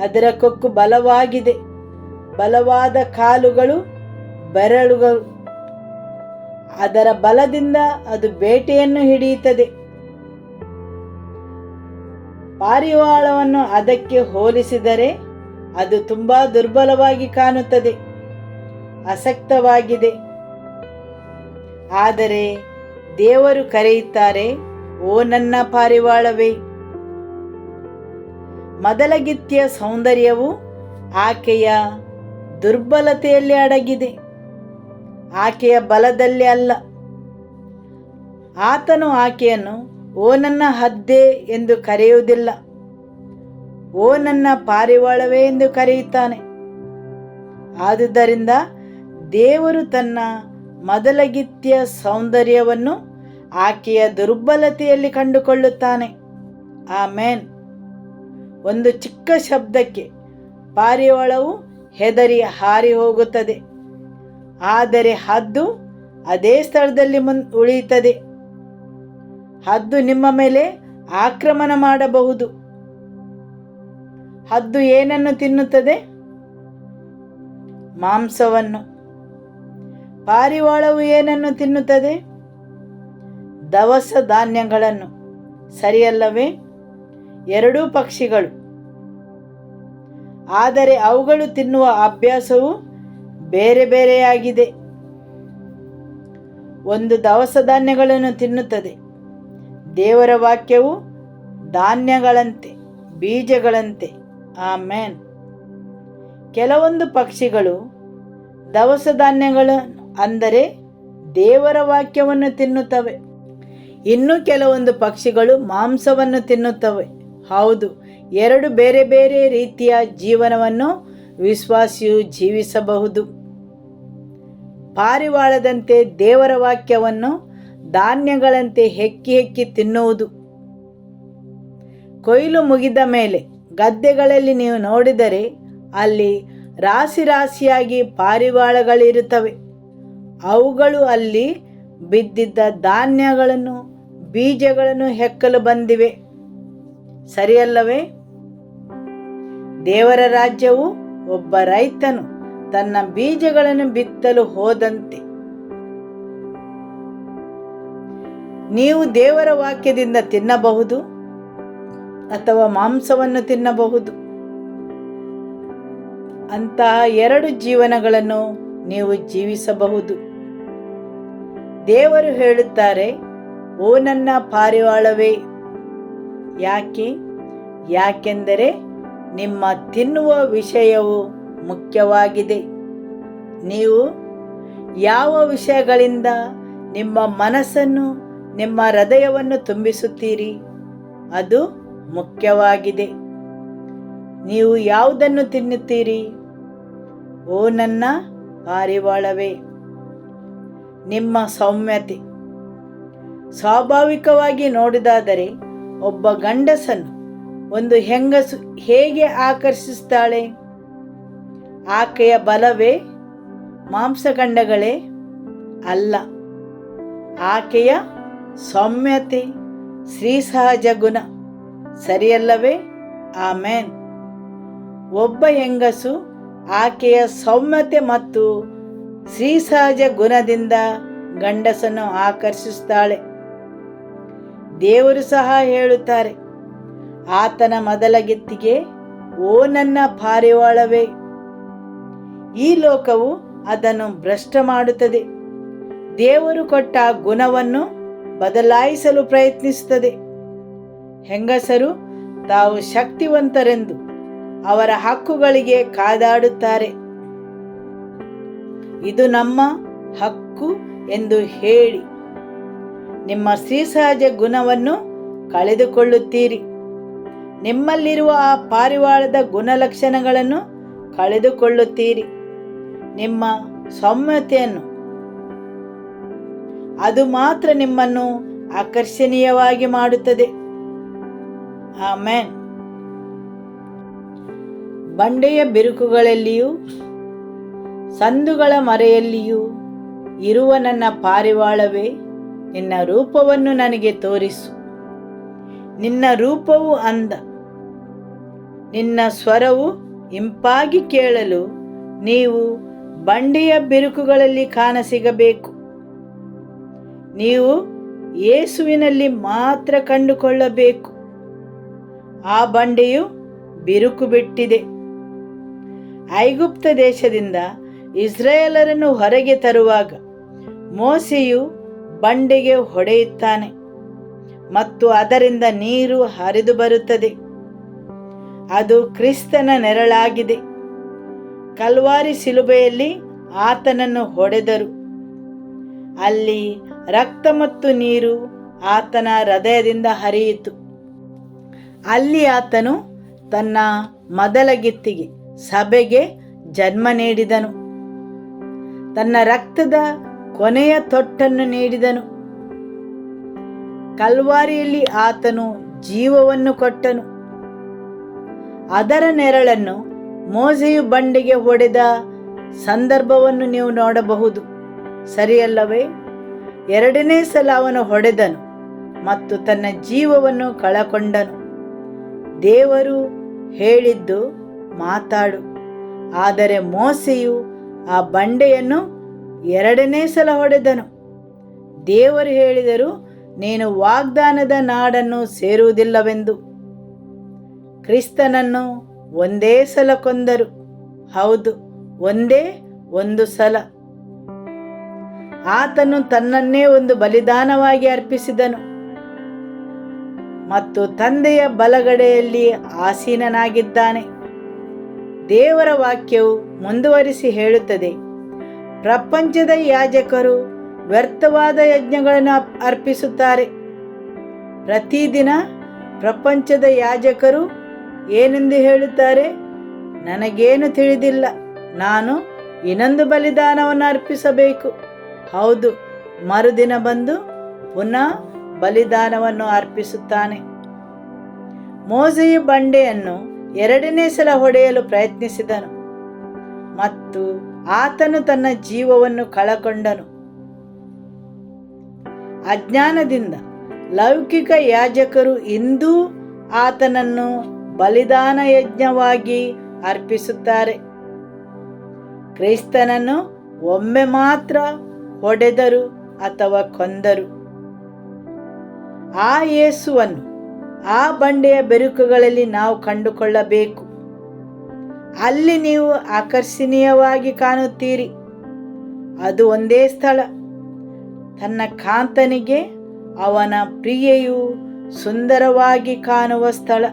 ಅದರ ಕೊಕ್ಕು ಬಲವಾಗಿದೆ, ಬಲವಾದ ಕಾಲುಗಳು, ಬೆರಳುಗಳು. ಅದರ ಬಲದಿಂದ ಅದು ಬೇಟೆಯನ್ನು ಹಿಡಿಯುತ್ತದೆ. ಪಾರಿವಾಳವನ್ನು ಅದಕ್ಕೆ ಹೋಲಿಸಿದರೆ ಅದು ತುಂಬಾ ದುರ್ಬಲವಾಗಿ ಕಾಣುತ್ತದೆ, ಅಸಕ್ತವಾಗಿದೆ. ಆದರೆ ದೇವರು ಕರೆಯುತ್ತಾರೆ, ಓ ನನ್ನ ಪಾರಿವಾಳವೇ. ಮೊದಲಗಿತ್ತಿಯ ಸೌಂದರ್ಯವು ಆಕೆಯ ದುರ್ಬಲತೆಯಲ್ಲಿ ಅಡಗಿದೆ, ಆಕೆಯ ಬಲದಲ್ಲಿ ಅಲ್ಲ. ಆತನು ಆಕೆಯನ್ನು ಓ ನನ್ನ ಹದ್ದೆ ಎಂದು ಕರೆಯುವುದಿಲ್ಲ, ಓ ನನ್ನ ಪಾರಿವಾಳವೇ ಎಂದು ಕರೆಯುತ್ತಾನೆ. ಆದುದರಿಂದ ದೇವರು ತನ್ನ ಮೊದಲಗಿತ್ತಿಯ ಸೌಂದರ್ಯವನ್ನು ಆಕೆಯ ದುರ್ಬಲತೆಯಲ್ಲಿ ಕಂಡುಕೊಳ್ಳುತ್ತಾನೆ. ಆಮೇನ್. ಒಂದು ಚಿಕ್ಕ ಶಬ್ದಕ್ಕೆ ಪಾರಿವಾಳವು ಹೆದರಿ ಹಾರಿ ಹೋಗುತ್ತದೆ, ಆದರೆ ಹದ್ದು ಅದೇ ಸ್ಥಳದಲ್ಲಿ ಉಳಿಯುತ್ತದೆ. ಹದ್ದು ನಿಮ್ಮ ಮೇಲೆ ಆಕ್ರಮಣ ಮಾಡಬಹುದು. ಹದ್ದು ಏನನ್ನು ತಿನ್ನುತ್ತದೆ? ಮಾಂಸವನ್ನು. ಪಾರಿವಾಳವು ಏನನ್ನು ತಿನ್ನುತ್ತದೆ? ದವಸ ಧಾನ್ಯಗಳನ್ನು. ಸರಿಯಲ್ಲವೇ? ಎರಡೂ ಪಕ್ಷಿಗಳು. ಆದರೆ ಅವುಗಳು ತಿನ್ನುವ ಅಭ್ಯಾಸವು ಬೇರೆ ಬೇರೆಯಾಗಿದೆ. ಒಂದು ದವಸ ಧಾನ್ಯಗಳನ್ನು ತಿನ್ನುತ್ತದೆ. ದೇವರ ವಾಕ್ಯವು ಧಾನ್ಯಗಳಂತೆ, ಬೀಜಗಳಂತೆ. ಆಮೇನ್. ಕೆಲವೊಂದು ಪಕ್ಷಿಗಳು ದವಸ ಧಾನ್ಯಗಳು ಅಂದರೆ ದೇವರ ವಾಕ್ಯವನ್ನು ತಿನ್ನುತ್ತವೆ. ಇನ್ನು ಕೆಲವೊಂದು ಪಕ್ಷಿಗಳು ಮಾಂಸವನ್ನು ತಿನ್ನುತ್ತವೆ. ಹೌದು, ಎರಡು ಬೇರೆ ಬೇರೆ ರೀತಿಯ ಜೀವನವನ್ನು ವಿಶ್ವಾಸಿಯು ಜೀವಿಸಬಹುದು. ಪಾರಿವಾಳದಂತೆ ದೇವರ ವಾಕ್ಯವನ್ನು ಧಾನ್ಯಗಳಂತೆ ಹೆಕ್ಕಿ ಹೆಕ್ಕಿ ತಿನ್ನುವುದು. ಕೊಯ್ಲು ಮುಗಿದ ಮೇಲೆ ಗದ್ದೆಗಳಲ್ಲಿ ನೀವು ನೋಡಿದರೆ ಅಲ್ಲಿ ರಾಶಿ ರಾಶಿಯಾಗಿ ಪಾರಿವಾಳಗಳಿರುತ್ತವೆ. ಅವುಗಳು ಅಲ್ಲಿ ಬಿದ್ದಿದ್ದ ಧಾನ್ಯಗಳನ್ನು, ಬೀಜಗಳನ್ನು ಹೆಕ್ಕಲು ಬಂದಿವೆ. ಸರಿಯಲ್ಲವೇ? ದೇವರ ರಾಜ್ಯವು ಒಬ್ಬ ರೈತನು ತನ್ನ ಬೀಜಗಳನ್ನು ಬಿತ್ತಲು ಹೋದಂತೆ. ನೀವು ದೇವರ ವಾಕ್ಯದಿಂದ ತಿನ್ನಬಹುದು ಅಥವಾ ಮಾಂಸವನ್ನು ತಿನ್ನಬಹುದು. ಅಂತಹ ಎರಡು ಜೀವನಗಳನ್ನು ನೀವು ಜೀವಿಸಬಹುದು. ದೇವರು ಹೇಳುತ್ತಾರೆ, ಓ ನನ್ನ ಪಾರಿವಾಳವೇ. ಯಾಕೆಂದರೆ ನಿಮ್ಮ ತಿನ್ನುವ ವಿಷಯವು ಮುಖ್ಯವಾಗಿದೆ. ನೀವು ಯಾವ ವಿಷಯಗಳಿಂದ ನಿಮ್ಮ ಮನಸ್ಸನ್ನು, ನಿಮ್ಮ ಹೃದಯವನ್ನು ತುಂಬಿಸುತ್ತೀರಿ, ಅದು ಮುಖ್ಯವಾಗಿದೆ. ನೀವು ಯಾವುದನ್ನು ತಿನ್ನುತ್ತೀರಿ? ಓ ನನ್ನ ಪಾರಿವಾಳವೇ. ನಿಮ್ಮ ಸೌಮ್ಯತೆ. ಸ್ವಾಭಾವಿಕವಾಗಿ ನೋಡಿದಾದರೆ ಒಬ್ಬ ಗಂಡಸನ್ನು ಒಂದು ಹೆಂಗಸು ಹೇಗೆ ಆಕರ್ಷಿಸುತ್ತಾಳೆ? ಆಕೆಯ ಬಲವೇ? ಮಾಂಸಖಂಡಗಳೇ? ಅಲ್ಲ, ಆಕೆಯ ಸೌಮ್ಯತೆ, ಶ್ರೀಸಹಜ ಗುಣ. ಸರಿಯಲ್ಲವೇ? ಆಮೇನ್. ಒಬ್ಬ ಹೆಂಗಸು ಆಕೆಯ ಸೌಮ್ಯತೆ ಮತ್ತು ಶ್ರೀಸಹಜ ಗುಣದಿಂದ ಗಂಡಸನ್ನು ಆಕರ್ಷಿಸುತ್ತಾಳೆ. ದೇವರು ಸಹ ಹೇಳುತ್ತಾರೆ, ಆತನ ಮೊದಲಗಿತ್ತಿಗೆ, ಓ ನನ್ನ ಪಾರಿವಾಳವೇ. ಈ ಲೋಕವು ಅದನ್ನು ಭ್ರಷ್ಟ ಮಾಡುತ್ತದೆ. ದೇವರು ಕೊಟ್ಟ ಗುಣವನ್ನು ಬದಲಾಯಿಸಲು ಪ್ರಯತ್ನಿಸುತ್ತದೆ. ಹೆಂಗಸರು ತಾವು ಶಕ್ತಿವಂತರೆಂದು ಅವರ ಹಕ್ಕುಗಳಿಗೆ ಕಾದಾಡುತ್ತಾರೆ. ಇದು ನಮ್ಮ ಹಕ್ಕು ಎಂದು ಹೇಳಿ ನಿಮ್ಮ ಶ್ರೀಸಹಜ ಗುಣವನ್ನು ಕಳೆದುಕೊಳ್ಳುತ್ತೀರಿ. ನಿಮ್ಮಲ್ಲಿರುವ ಆ ಪಾರಿವಾಳದ ಗುಣಲಕ್ಷಣಗಳನ್ನು ಕಳೆದುಕೊಳ್ಳುತ್ತೀರಿ. ನಿಮ್ಮ ಸೌಮ್ಯತೆಯನ್ನು, ಅದು ಮಾತ್ರ ನಿಮ್ಮನ್ನು ಆಕರ್ಷಣೀಯವಾಗಿ ಮಾಡುತ್ತದೆ. ಆಮೆನ್. ಬಂಡೆಯ ಬಿರುಕುಗಳಲ್ಲಿಯೂ ಸಂದುಗಳ ಮರೆಯಲ್ಲಿಯೂ ಇರುವ ನನ್ನ ಪಾರಿವಾಳವೇ, ನಿನ್ನ ರೂಪವನ್ನು ನನಗೆ ತೋರಿಸು. ನಿನ್ನ ರೂಪವು ಅಂದ, ನಿನ್ನ ಸ್ವರವು ಇಂಪಾಗಿ ಕೇಳಲು ನೀವು ಬಂಡೆಯ ಬಿರುಕುಗಳಲ್ಲಿ ಕಾಣಸಿಗಬೇಕು. ನೀವು ಯೇಸುವಿನಲ್ಲಿ ಮಾತ್ರ ಕಂಡುಕೊಳ್ಳಬೇಕು. ಆ ಬಂಡೆಯು ಬಿರುಕು ಬಿಟ್ಟಿದೆ. ಐಗುಪ್ತ ದೇಶದಿಂದ ಇಸ್ರಾಯೇಲರನ್ನು ಹೊರಗೆ ತರುವಾಗ ಮೋಶೆಯು ಬಂಡೆಗೆ ಹೊಡೆಯುತ್ತಾನೆ ಮತ್ತು ಅದರಿಂದ ನೀರು ಹರಿದು ಬರುತ್ತದೆ. ಅದು ಕ್ರಿಸ್ತನ ನೆರಳಾಗಿದೆ. ಕಲ್ವಾರಿ ಶಿಲುಬೆಯಲ್ಲಿ ಆತನನ್ನು ಹೊಡೆದರು. ಅಲ್ಲಿ ರಕ್ತ ಮತ್ತು ನೀರು ಆತನ ಹೃದಯದಿಂದ ಹರಿಯಿತು. ಅಲ್ಲಿ ಆತನು ತನ್ನ ಮೊದಲ ಗಿತ್ತಿಗೆ ಸಭೆಗೆ ಜನ್ಮ ನೀಡಿದನು. ತನ್ನ ರಕ್ತದ ಕೊನೆಯ ತೊಟ್ಟನ್ನು ನೀಡಿದನು. ಕಲ್ವಾರಿಯಲ್ಲಿ ಆತನು ಜೀವವನ್ನು ಕೊಟ್ಟನು. ಅದರ ನೆರಳನ್ನು ಮೋಶೆಯು ಬಂಡೆಗೆ ಹೊಡೆದ ಸಂದರ್ಭವನ್ನು ನೀವು ನೋಡಬಹುದು, ಸರಿಯಲ್ಲವೇ? ಎರಡನೇ ಸಲ ಅವನು ಹೊಡೆದನು ಮತ್ತು ತನ್ನ ಜೀವವನ್ನು ಕಳಕೊಂಡನು. ದೇವರು ಹೇಳಿದ್ದು ಮಾತಾಡು. ಆದರೆ ಮೋಶೆಯು ಆ ಬಂಡೆಯನ್ನು ಎರಡನೇ ಸಲ ಹೊಡೆದನು. ದೇವರು ಹೇಳಿದರು, ನೀನು ವಾಗ್ದಾನದ ನಾಡನ್ನು ಸೇರುವುದಿಲ್ಲವೆಂದು. ಕ್ರಿಸ್ತನನ್ನು ಒಂದೇ ಸಲ ಕೊಂದರು. ಹೌದು, ಒಂದೇ ಒಂದು ಸಲ. ಆತನು ತನ್ನನ್ನೇ ಒಂದು ಬಲಿದಾನವಾಗಿ ಅರ್ಪಿಸಿದನು ಮತ್ತು ತಂದೆಯ ಬಲಗಡೆಯಲ್ಲಿ ಆಸೀನನಾಗಿದ್ದಾನೆ. ದೇವರ ವಾಕ್ಯವು ಮುಂದುವರಿಸಿ ಹೇಳುತ್ತದೆ, ಪ್ರಪಂಚದ ಯಾಜಕರು ವ್ಯರ್ಥವಾದ ಯಜ್ಞಗಳನ್ನು ಅರ್ಪಿಸುತ್ತಾರೆ. ಪ್ರತಿದಿನ ಪ್ರಪಂಚದ ಯಾಜಕರು ಏನೆಂದು ಹೇಳುತ್ತಾರೆ? ನನಗೇನು ತಿಳಿದಿಲ್ಲ, ನಾನು ಇನ್ನೊಂದು ಬಲಿದಾನವನ್ನು ಅರ್ಪಿಸಬೇಕು. ಹೌದು, ಮರುದಿನ ಬಂದು ಪುನಃ ಬಲಿದಾನವನ್ನು ಅರ್ಪಿಸುತ್ತಾನೆ. ಮೋಶೆಯು ಬಂಡೆಯನ್ನು ಎರಡನೇ ಸಲ ಹೊಡೆಯಲು ಪ್ರಯತ್ನಿಸಿದನು ಮತ್ತು ಆತನು ತನ್ನ ಜೀವವನ್ನು ಕಳಕೊಂಡನು. ಅಜ್ಞಾನದಿಂದ ಲೌಕಿಕ ಯಾಜಕರು ಇಂದೂ ಆತನನ್ನು ಬಲಿದಾನ ಯಜ್ಞವಾಗಿ ಅರ್ಪಿಸುತ್ತಾರೆ. ಕ್ರಿಸ್ತನನ್ನು ಒಮ್ಮೆ ಮಾತ್ರ ಹೊಡೆದರು ಅಥವಾ ಕೊಂದರು. ಆ ಯೇಸುವನ್ನು ಆ ಬಂಡೆಯ ಬೆರುಕುಗಳಲ್ಲಿ ನಾವು ಕಂಡುಕೊಳ್ಳಬೇಕು. ಅಲ್ಲಿ ನೀವು ಆಕರ್ಷಣೀಯವಾಗಿ ಕಾಣುತ್ತೀರಿ. ಅದು ಒಂದೇ ಸ್ಥಳ. ತನ್ನ ಕಾಂತನಿಗೆ ಅವನ ಪ್ರಿಯೆಯು ಸುಂದರವಾಗಿ ಕಾಣುವ ಸ್ಥಳ.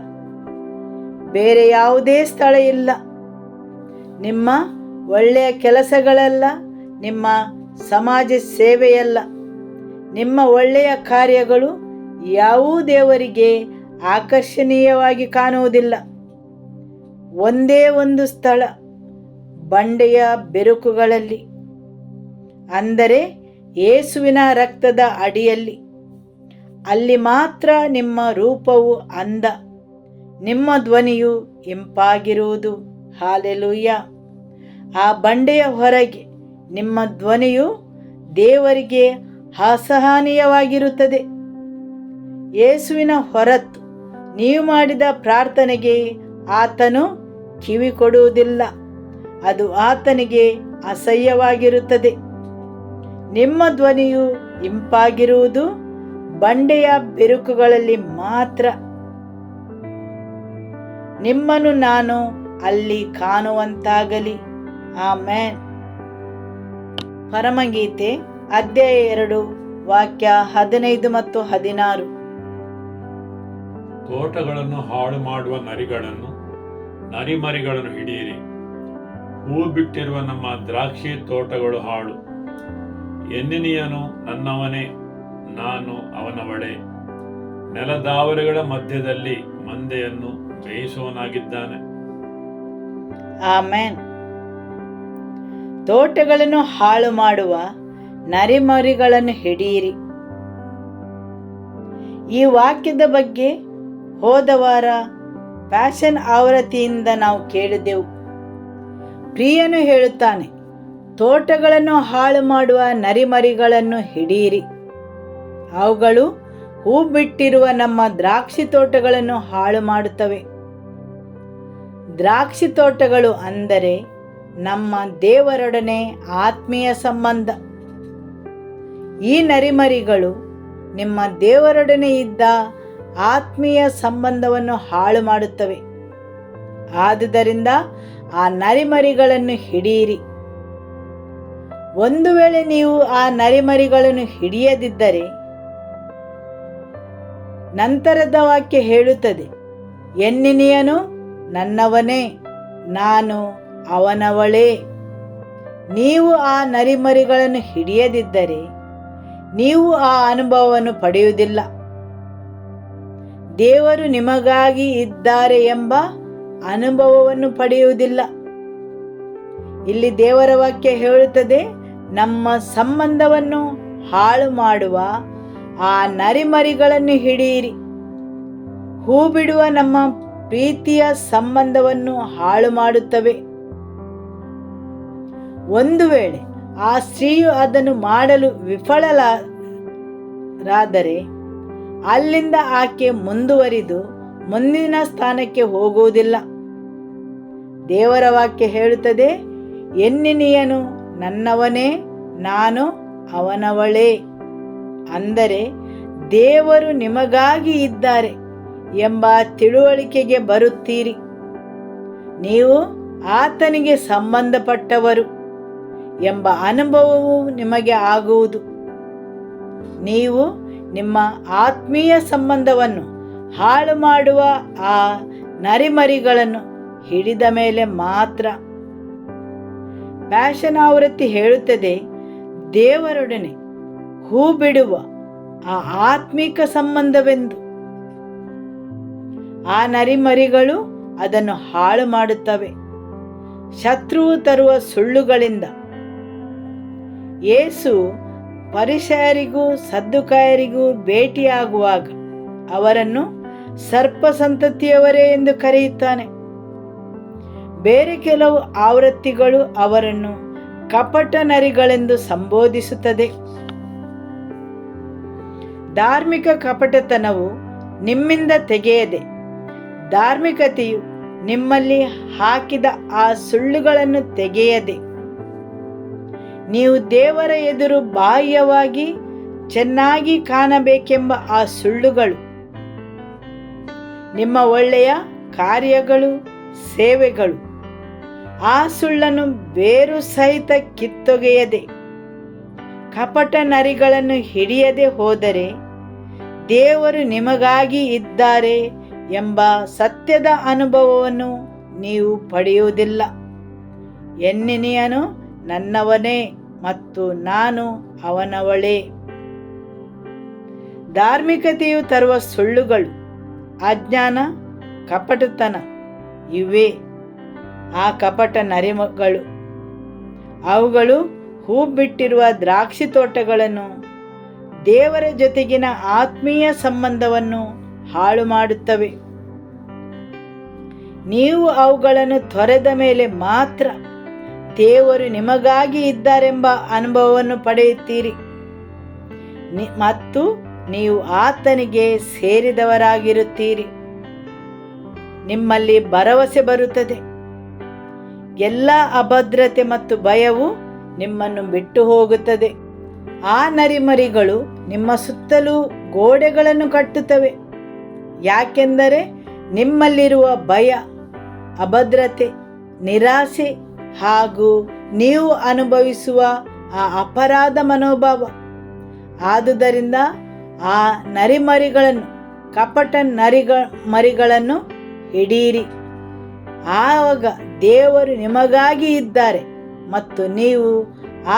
ಬೇರೆ ಯಾವುದೇ ಸ್ಥಳ ಇಲ್ಲ. ನಿಮ್ಮ ಒಳ್ಳೆಯ ಕೆಲಸಗಳಲ್ಲ, ನಿಮ್ಮ ಸಮಾಜ ಸೇವೆಯಲ್ಲ, ನಿಮ್ಮ ಒಳ್ಳೆಯ ಕಾರ್ಯಗಳು ಯಾವುದೂ ದೇವರಿಗೆ ಆಕರ್ಷಣೀಯವಾಗಿ ಕಾಣುವುದಿಲ್ಲ. ಒಂದೇ ಒಂದು ಸ್ಥಳ, ಬಂಡೆಯ ಬೆರುಕುಗಳಲ್ಲಿ, ಅಂದರೆ ಯೇಸುವಿನ ರಕ್ತದ ಅಡಿಯಲ್ಲಿ. ಅಲ್ಲಿ ಮಾತ್ರ ನಿಮ್ಮ ರೂಪವು ಅಂದ, ನಿಮ್ಮ ಧ್ವನಿಯು ಇಂಪಾಗಿರುವುದು. ಹಾಲೆಲೂಯ. ಆ ಬಂಡೆಯ ಹೊರಗೆ ನಿಮ್ಮ ಧ್ವನಿಯು ದೇವರಿಗೆ ಅಸಹನೀಯವಾಗಿರುತ್ತದೆ. ಯೇಸುವಿನ ಹೊರತು ನೀವು ಮಾಡಿದ ಪ್ರಾರ್ಥನೆಗೆ ಆತನು ಕಿವಿ ಕೊಡುವುದಿಲ್ಲ. ಅದು ಆತನಿಗೆ ಅಸಹ್ಯವಾಗಿರುತ್ತದೆ. ನಿಮ್ಮ ಧ್ವನಿಯು ಇಂಪಾಗಿರುವುದು ಬಂಡೆಯ ಬಿರುಕುಗಳಲ್ಲಿ ಮಾತ್ರ. ನಿಮ್ಮನ್ನು ನಾನು ಅಲ್ಲಿ ಕಾಣುವಂತಾಗಲಿ. ಆಮೆನ್. ಪರಮಗೀತೆ ಅಧ್ಯಾಯ 2 ವಾಕ್ಯ 15 ಮತ್ತು 16. ತೋಟಗಳನ್ನು ಹಾಳು ಮಾಡುವ ನರಿಮರಿಗಳನ್ನು ಹಿಡಿಯಿರಿ. ಹೂ ಬಿಟ್ಟಿರುವ ನಮ್ಮ ದ್ರಾಕ್ಷಿ ತೋಟಗಳು ಹಾಳು. ಎನ್ನಿನಿಯನು ನನ್ನವನೇ, ನಾನು ಅವನ ಒಡೆ. ನೆಲದಾವರೆಗಳ ಮಧ್ಯದಲ್ಲಿ ಮಂದೆಯನ್ನು ಬೇಯಿಸುವವನಾಗಿದ್ದಾನೆ. ಆಮೇನ್. ತೋಟಗಳನ್ನು ಹಾಳು ಮಾಡುವ ನರಿಮರಿಗಳನ್ನು ಹಿಡಿಯಿರಿ. ಈ ವಾಕ್ಯದ ಬಗ್ಗೆ ಹೋದ ವಾರ ಪ್ಯಾಷನ್ ಆವೃತ್ತಿಯಿಂದ ನಾವು ಕೇಳಿದೆವು. ಪ್ರಿಯನು ಹೇಳುತ್ತಾನೆ, ತೋಟಗಳನ್ನು ಹಾಳು ಮಾಡುವ ನರಿಮರಿಗಳನ್ನು ಹಿಡಿಯಿರಿ. ಅವುಗಳು ಹೂ ಬಿಟ್ಟಿರುವ ನಮ್ಮ ದ್ರಾಕ್ಷಿ ತೋಟಗಳನ್ನು ಹಾಳು ಮಾಡುತ್ತವೆ. ದ್ರಾಕ್ಷಿ ತೋಟಗಳು ಅಂದರೆ ನಮ್ಮ ದೇವರೊಡನೆ ಆತ್ಮೀಯ ಸಂಬಂಧ. ಈ ನರಿಮರಿಗಳು ನಿಮ್ಮ ದೇವರೊಡನೆ ಇದ್ದ ಆತ್ಮೀಯ ಸಂಬಂಧವನ್ನು ಹಾಳು ಮಾಡುತ್ತವೆ. ಆದುದರಿಂದ ಆ ನರಿಮರಿಗಳನ್ನು ಹಿಡಿಯಿರಿ. ಒಂದು ವೇಳೆ ನೀವು ಆ ನರಿಮರಿಗಳನ್ನು ಹಿಡಿಯದಿದ್ದರೆ, ನಂತರದ ವಾಕ್ಯ ಹೇಳುತ್ತದೆ, ಎನ್ನಿನಿಯನು ನನ್ನವನೇ, ನಾನು ಅವನವಳೇ. ನೀವು ಆ ನರಿಮರಿಗಳನ್ನು ಹಿಡಿಯದಿದ್ದರೆ ನೀವು ಆ ಅನುಭವವನ್ನು ಪಡೆಯುವುದಿಲ್ಲ. ದೇವರು ನಿಮಗಾಗಿ ಇದ್ದಾರೆ ಎಂಬ ಅನುಭವವನ್ನು ಪಡೆಯುವುದಿಲ್ಲ. ಇಲ್ಲಿ ದೇವರ ವಾಕ್ಯ ಹೇಳುತ್ತದೆ, ನಮ್ಮ ಸಂಬಂಧವನ್ನು ಹಾಳು ಮಾಡುವ ಆ ನರಿಮರಿಗಳನ್ನು ಹಿಡಿಯಿರಿ. ಹೂ ಬಿಡುವ ನಮ್ಮ ಪ್ರೀತಿಯ ಸಂಬಂಧವನ್ನು ಹಾಳು ಮಾಡುತ್ತವೆ. ಒಂದು ವೇಳೆ ಆ ಸ್ತ್ರೀಯು ಅದನ್ನು ಮಾಡಲು ವಿಫಲರಾದರೆ ಅಲ್ಲಿಂದ ಆಕೆ ಮುಂದುವರಿದು ಮುಂದಿನ ಸ್ಥಾನಕ್ಕೆ ಹೋಗುವುದಿಲ್ಲ. ದೇವರ ವಾಕ್ಯ ಹೇಳುತ್ತದೆ, ಎನ್ನಿನಿಯನು ನನ್ನವನೇ, ನಾನು ಅವನವಳೇ. ಅಂದರೆ ದೇವರು ನಿಮಗಾಗಿ ಇದ್ದಾರೆ ಎಂಬ ತಿಳುವಳಿಕೆಗೆ ಬರುತ್ತೀರಿ. ನೀವು ಆತನಿಗೆ ಸಂಬಂಧಪಟ್ಟವರು ಎಂಬ ಅನುಭವವು ನಿಮಗೆ ಆಗುವುದು. ನೀವು ನಿಮ್ಮ ಆತ್ಮೀಯ ಸಂಬಂಧವನ್ನು ಹಾಳು ಮಾಡುವ ಆ ನರಿಮರಿಗಳನ್ನು ಹಿಡಿದ ಮೇಲೆ ಮಾತ್ರ. ಪ್ಯಾಷನ್ ಆವೃತ್ತಿ ಹೇಳುತ್ತದೆ, ದೇವರೊಡನೆ ಹೂ ಬಿಡುವ ಆ ಆತ್ಮಿಕ ಸಂಬಂಧವೆಂದು. ಆ ನರಿಮರಿಗಳು ಅದನ್ನು ಹಾಳು ಮಾಡುತ್ತವೆ. ಶತ್ರುವು ತರುವ ಸುಳ್ಳುಗಳಿಂದ. ಯೇಸು ಪರಿಸಯರಿಗೂ ಸದ್ದುಕಾಯರಿಗೂ ಭೇಟಿಯಾಗುವಾಗ ಅವರನ್ನು ಸರ್ಪ ಸಂತತಿಯವರೇ ಎಂದು ಕರೆಯುತ್ತಾನೆ. ಬೇರೆ ಕೆಲವು ಆವೃತ್ತಿಗಳು ಅವರನ್ನು ಕಪಟ ನರಿಗಳೆಂದು ಸಂಬೋಧಿಸುತ್ತದೆ. ಧಾರ್ಮಿಕ ಕಪಟತನವು ನಿಮ್ಮಿಂದ ತೆಗೆಯದೆ, ಧಾರ್ಮಿಕತೆಯು ನಿಮ್ಮಲ್ಲಿ ಹಾಕಿದ ಆ ಸುಳ್ಳುಗಳನ್ನು ತೆಗೆಯದೆ, ನೀವು ದೇವರ ಎದುರು ಬಾಹ್ಯವಾಗಿ ಚೆನ್ನಾಗಿ ಕಾಣಬೇಕೆಂಬ ಆ ಸುಳ್ಳುಗಳು, ನಿಮ್ಮ ಒಳ್ಳೆಯ ಕಾರ್ಯಗಳು, ಸೇವೆಗಳು, ಆ ಸುಳ್ಳನ್ನು ಬೇರು ಸಹಿತ ಕಿತ್ತೊಗೆಯದೆ, ಕಪಟ ನರಿಗಳನ್ನು ಹಿಡಿಯದೆ ಹೋದರೆ ದೇವರು ನಿಮಗಾಗಿ ಇದ್ದಾರೆ ಎಂಬ ಸತ್ಯದ ಅನುಭವವನ್ನು ನೀವು ಪಡೆಯುವುದಿಲ್ಲ. ಎನ್ನಿನಿಯನು ನನ್ನವನೇ ಮತ್ತು ನಾನು ಅವನವಳೇ. ಧಾರ್ಮಿಕತೆಯು ತರುವ ಸುಳ್ಳುಗಳು, ಅಜ್ಞಾನ, ಕಪಟತನ ಇವೇ ಆ ಕಪಟ ನರಿಗಳು. ಅವುಗಳು ಹೂ ಬಿಟ್ಟಿರುವ ದ್ರಾಕ್ಷಿ ತೋಟಗಳನ್ನು, ದೇವರ ಜೊತೆಗಿನ ಆತ್ಮೀಯ ಸಂಬಂಧವನ್ನು ಹಾಳು ಮಾಡುತ್ತವೆ. ನೀವು ಅವುಗಳನ್ನು ತೊರೆದ ಮೇಲೆ ಮಾತ್ರ ದೇವರು ನಿಮಗಾಗಿ ಇದ್ದಾರೆಂಬ ಅನುಭವವನ್ನು ಪಡೆಯುತ್ತೀರಿ ಮತ್ತು ನೀವು ಆತನಿಗೆ ಸೇರಿದವರಾಗಿರುತ್ತೀರಿ. ನಿಮ್ಮಲ್ಲಿ ಭರವಸೆ ಬರುತ್ತದೆ. ಎಲ್ಲ ಅಭದ್ರತೆ ಮತ್ತು ಭಯವು ನಿಮ್ಮನ್ನು ಬಿಟ್ಟು ಹೋಗುತ್ತದೆ. ಆ ನರಿಮರಿಗಳು ನಿಮ್ಮ ಸುತ್ತಲೂ ಗೋಡೆಗಳನ್ನು ಕಟ್ಟುತ್ತವೆ. ಯಾಕೆಂದರೆ ನಿಮ್ಮಲ್ಲಿರುವ ಭಯ, ಅಭದ್ರತೆ, ನಿರಾಸೆ ಹಾಗೂ ನೀವು ಅನುಭವಿಸುವ ಆ ಅಪರಾಧ ಮನೋಭಾವ. ಆದುದರಿಂದ ಆ ನರಿಮರಿಗಳನ್ನು, ಕಪಟ ಮರಿಗಳನ್ನು ಹಿಡಿಯಿರಿ. ಆವಾಗ ದೇವರು ನಿಮಗಾಗಿ ಇದ್ದಾರೆ ಮತ್ತು ನೀವು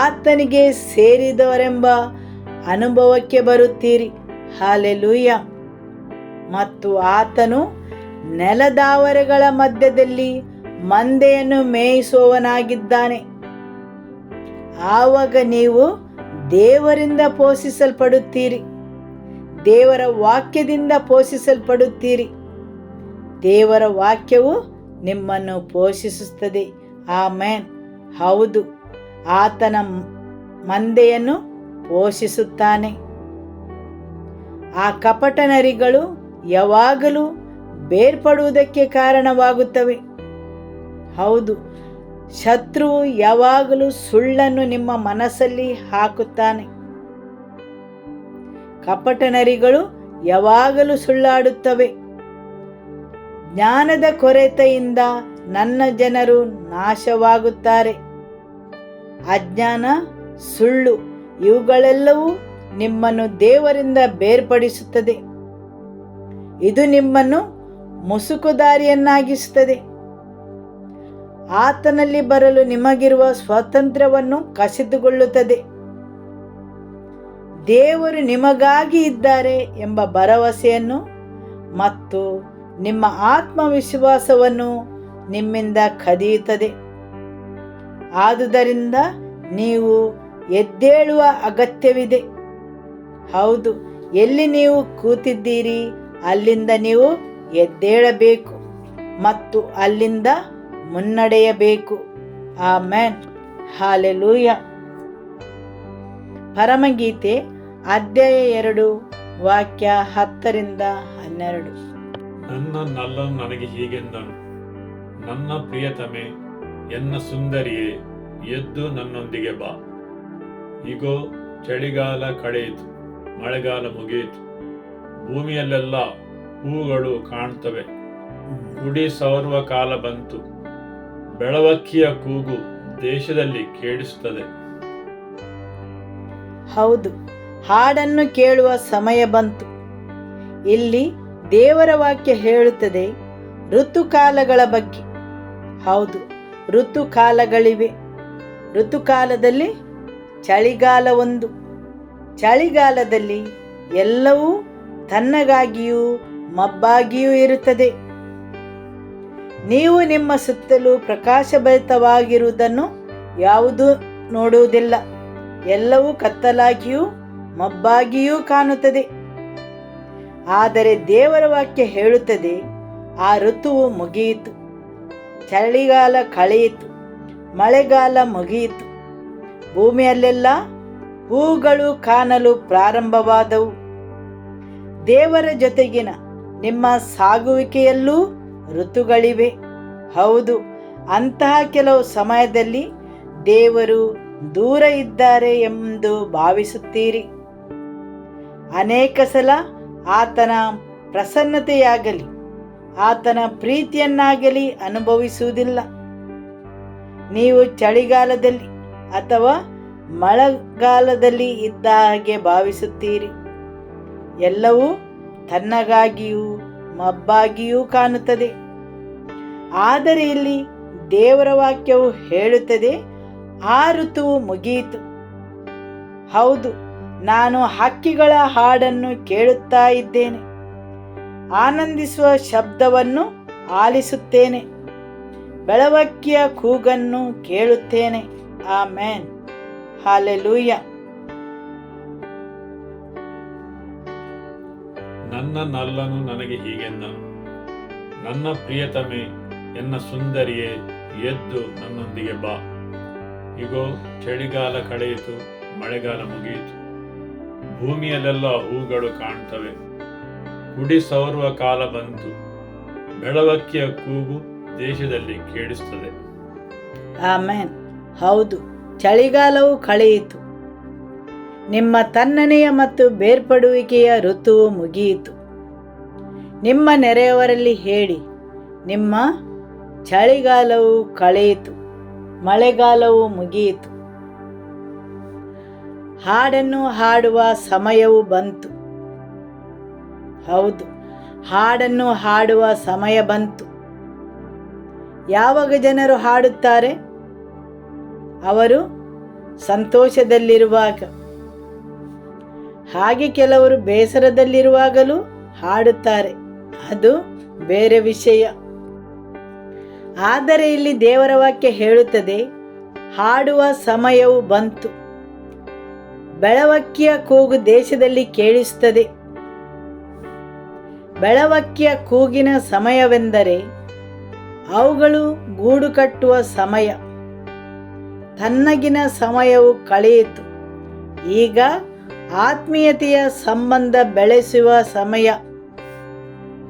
ಆತನಿಗೆ ಸೇರಿದವರೆಂಬ ಅನುಭವಕ್ಕೆ ಬರುತ್ತೀರಿ. ಹಾಲೆಲೂಯ. ಮತ್ತು ಆತನು ನೆಲದಾವರೆಗಳ ಮಧ್ಯದಲ್ಲಿ ಮಂದೆಯನ್ನು ಮೇಯಿಸುವವನಾಗಿದ್ದಾನೆ. ಆವಾಗ ನೀವು ದೇವರಿಂದ ಪೋಷಿಸಲ್ಪಡುತ್ತೀರಿ. ದೇವರ ವಾಕ್ಯದಿಂದ ಪೋಷಿಸಲ್ಪಡುತ್ತೀರಿ. ದೇವರ ವಾಕ್ಯವು ನಿಮ್ಮನ್ನು ಪೋಷಿಸುತ್ತದೆ. ಆಮೆನ್. ಹೌದು, ಆತನ ಮಂದೆಯನ್ನು ಪೋಷಿಸುತ್ತಾನೆ. ಆ ಕಪಟ ನರಿಗಳು ಯಾವಾಗಲೂ ಬೇರ್ಪಡುವುದಕ್ಕೆ ಕಾರಣವಾಗುತ್ತವೆ. ಹೌದು, ಶತ್ರುವು ಯಾವಾಗಲೂ ಸುಳ್ಳನ್ನು ನಿಮ್ಮ ಮನಸ್ಸಲ್ಲಿ ಹಾಕುತ್ತಾನೆ. ಕಪಟ ನರಿಗಳು ಯಾವಾಗಲೂ ಸುಳ್ಳಾಡುತ್ತವೆ. ಜ್ಞಾನದ ಕೊರತೆಯಿಂದ ನನ್ನ ಜನರು ನಾಶವಾಗುತ್ತಾರೆ. ಅಜ್ಞಾನ, ಸುಳ್ಳು ಇವುಗಳೆಲ್ಲವೂ ನಿಮ್ಮನ್ನು ದೇವರಿಂದ ಬೇರ್ಪಡಿಸುತ್ತದೆ. ಇದು ನಿಮ್ಮನ್ನು ಮುಸುಕುದಾರಿಯನ್ನಾಗಿಸುತ್ತದೆ. ಆತನಲ್ಲಿ ಬರಲು ನಿಮಗಿರುವ ಸ್ವಾತಂತ್ರ್ಯವನ್ನು ಕಸಿದುಕೊಳ್ಳುತ್ತದೆ. ದೇವರು ನಿಮಗಾಗಿ ಇದ್ದಾರೆ ಎಂಬ ಭರವಸೆಯನ್ನು ಮತ್ತು ನಿಮ್ಮ ಆತ್ಮವಿಶ್ವಾಸವನ್ನು ನಿಮ್ಮಿಂದ ಕದಿಯುತ್ತದೆ. ಆದುದರಿಂದ ನೀವು ಎದ್ದೇಳುವ ಅಗತ್ಯವಿದೆ. ಹೌದು, ಎಲ್ಲಿ ನೀವು ಕೂತಿದ್ದೀರಿ ಅಲ್ಲಿಂದ ನೀವು ಎದ್ದೇಳಬೇಕು ಮತ್ತು ಅಲ್ಲಿಂದ ಮುನ್ನಡೆಯಬೇಕು. ಆಮೆನ್. ಹಾಲೆಲೂಯ. ಪರಮಗೀತೆ ಅಧ್ಯಾಯ 2 ವಾಕ್ಯ 10-12. ನನ್ನ ನಲ್ಲನು ನನಗೆ ಹೀಗೆಂದನು, ನನ್ನ ಪ್ರಿಯತಮೆ, ಎನ್ನ ಸುಂದರಿಯೇ, ಎದ್ದು ನನ್ನೊಂದಿಗೆ ಬಾ. ಇಗೋ, ಚಳಿಗಾಲ ಕಳೆಯಿತು, ಮಳೆಗಾಲ ಮುಗಿಯಿತು, ಭೂಮಿಯಲ್ಲೆಲ್ಲ ಹೂಗಳು ಕಾಣ್ತವೆ. ಕುಡಿ ಸವರುವ ಕಾಲ ಬಂತು, ಬೆಳವಕ್ಕಿಯ ಕೂಗು ದೇಶದಲ್ಲಿ ಕೇಳಿಸುತ್ತದೆ. ಹೌದು, ಹಾಡನ್ನು ಕೇಳುವ ಸಮಯ ಬಂತು. ಇಲ್ಲಿ ದೇವರ ವಾಕ್ಯ ಹೇಳುತ್ತದೆ ಋತುಕಾಲಗಳ ಬಗ್ಗೆ. ಹೌದು, ಋತುಕಾಲಗಳಿವೆ. ಋತುಕಾಲದಲ್ಲಿ ಚಳಿಗಾಲ ಒಂದು. ಚಳಿಗಾಲದಲ್ಲಿ ಎಲ್ಲವೂ ತಣ್ಣಗಾಗಿಯೂ ಮಬ್ಬಾಗಿಯೂ ಇರುತ್ತದೆ. ನೀವು ನಿಮ್ಮ ಸುತ್ತಲೂ ಪ್ರಕಾಶಭರಿತವಾಗಿರುವುದನ್ನು ಯಾವುದೂ ನೋಡುವುದಿಲ್ಲ. ಎಲ್ಲವೂ ಕತ್ತಲಾಗಿಯೂ ಮಬ್ಬಾಗಿಯೂ ಕಾಣುತ್ತದೆ. ಆದರೆ ದೇವರ ವಾಕ್ಯ ಹೇಳುತ್ತದೆ, ಆ ಋತುವು ಮುಗಿಯಿತು, ಚಳಿಗಾಲ ಕಳೆಯಿತು, ಮಳೆಗಾಲ ಮುಗಿಯಿತು, ಭೂಮಿಯಲ್ಲೆಲ್ಲ ಹೂಗಳು ಕಾಣಲು ಪ್ರಾರಂಭವಾದವು. ದೇವರ ಜೊತೆಗಿನ ನಿಮ್ಮ ಸಾಗುವಿಕೆಯಲ್ಲೂ ಋತುಗಳಿವೆ. ಹೌದು, ಅಂತಹ ಕೆಲವು ಸಮಯದಲ್ಲಿ ದೇವರು ದೂರ ಇದ್ದಾರೆ ಎಂದು ಭಾವಿಸುತ್ತೀರಿ. ಅನೇಕ ಸಲ ಆತನ ಪ್ರಸನ್ನತೆಯಾಗಲಿ ಆತನ ಪ್ರೀತಿಯನ್ನಾಗಲಿ ಅನುಭವಿಸುವುದಿಲ್ಲ. ನೀವು ಚಳಿಗಾಲದಲ್ಲಿ ಅಥವಾ ಮಳೆಗಾಲದಲ್ಲಿ ಇದ್ದ ಹಾಗೆ ಭಾವಿಸುತ್ತೀರಿ. ಎಲ್ಲವೂ ತಣ್ಣಗಾಗಿಯೂ ಮಬ್ಬಾಗಿಯೂ ಕಾಣುತ್ತದೆ. ಆದರೆ ಇಲ್ಲಿ ದೇವರ ವಾಕ್ಯವು ಹೇಳುತ್ತದೆ, ಆ ಋತುವು ಮುಗಿಯಿತು. ಹೌದು, ನಾನು ಹಕ್ಕಿಗಳ ಹಾಡನ್ನು ಕೇಳುತ್ತಾ ಇದ್ದೇನೆ, ಆನಂದಿಸುವ ಶಬ್ದವನ್ನು ಆಲಿಸುತ್ತೇನೆ, ಬೆಳವಕ್ಕಿಯ ಕೂಗನ್ನು ಕೇಳುತ್ತೇನೆ. ಆಮೆನ್. ಹಾಲೆಲೂಯ. ನನ್ನ ನಲ್ಲನು ನನಗೆ ಹೀಗೆಂದನು, ನನ್ನ ಪ್ರಿಯತಮೆ, ಎನ್ನ ಸುಂದರಿಯೇ, ಎದ್ದು ನನ್ನೊಂದಿಗೆ ಬಾ. ಇಗೋ, ಚಳಿಗಾಲ ಕಳೆಯಿತು, ಮಳೆಗಾಲ ಮುಗಿಯಿತು, ಭೂಮಿಯಲ್ಲೆಲ್ಲ ಹೂಗಳು ಕಾಣ್ತವೆ. ಕುಡಿ ಸವರುವ ಕಾಲ ಬಂತು, ಬೆಳವಕ್ಕಿಯ ಕೂಗು ದೇಶದಲ್ಲಿ ಕೇಳಿಸುತ್ತದೆ. ಆಮೆನ್. ಹೌದು, ಚಳಿಗಾಲವು ಕಳೆಯಿತು. ನಿಮ್ಮ ತಣ್ಣನೆಯ ಮತ್ತು ಬೇರ್ಪಡುವಿಕೆಯ ಋತುವು ಮುಗಿಯಿತು. ನಿಮ್ಮ ನೆರೆಯವರಲ್ಲಿ ಹೇಳಿ, ನಿಮ್ಮ ಚಳಿಗಾಲವು ಕಳೆಯಿತು, ಮಳೆಗಾಲವು ಮುಗಿಯಿತು. ಹಾಡನ್ನು ಹಾಡುವ ಸಮಯವು ಬಂತು. ಹೌದು, ಹಾಡನ್ನು ಹಾಡುವ ಸಮಯ ಬಂತು. ಯಾವಾಗ ಜನರು ಹಾಡುತ್ತಾರೆ? ಅವರು ಸಂತೋಷದಲ್ಲಿರುವಾಗ. ಹಾಗೆ ಕೆಲವರು ಬೇಸರದಲ್ಲಿರುವಾಗಲೂ ಹಾಡುತ್ತಾರೆ. ಅದು ಬೇರೆ ವಿಷಯ. ಆದರೆ ಇಲ್ಲಿ ದೇವರ ವಾಕ್ಯ ಹೇಳುತ್ತದೆ, ಹಾಡುವ ಸಮಯವು ಬಂತು. ಬೆಳವಕ್ಕಿಯ ಕೂಗು ದೇಶದಲ್ಲಿ ಕೇಳಿಸುತ್ತದೆ. ಬೆಳವಕ್ಕಿಯ ಕೂಗಿನ ಸಮಯವೆಂದರೆ ಅವುಗಳು ಗೂಡು ಕಟ್ಟುವ ಸಮಯ. ತಣ್ಣಗಿನ ಸಮಯವು ಕಳೆಯಿತು. ಈಗ ಆತ್ಮೀಯತೆಯ ಸಂಬಂಧ ಬೆಳೆಸುವ ಸಮಯ.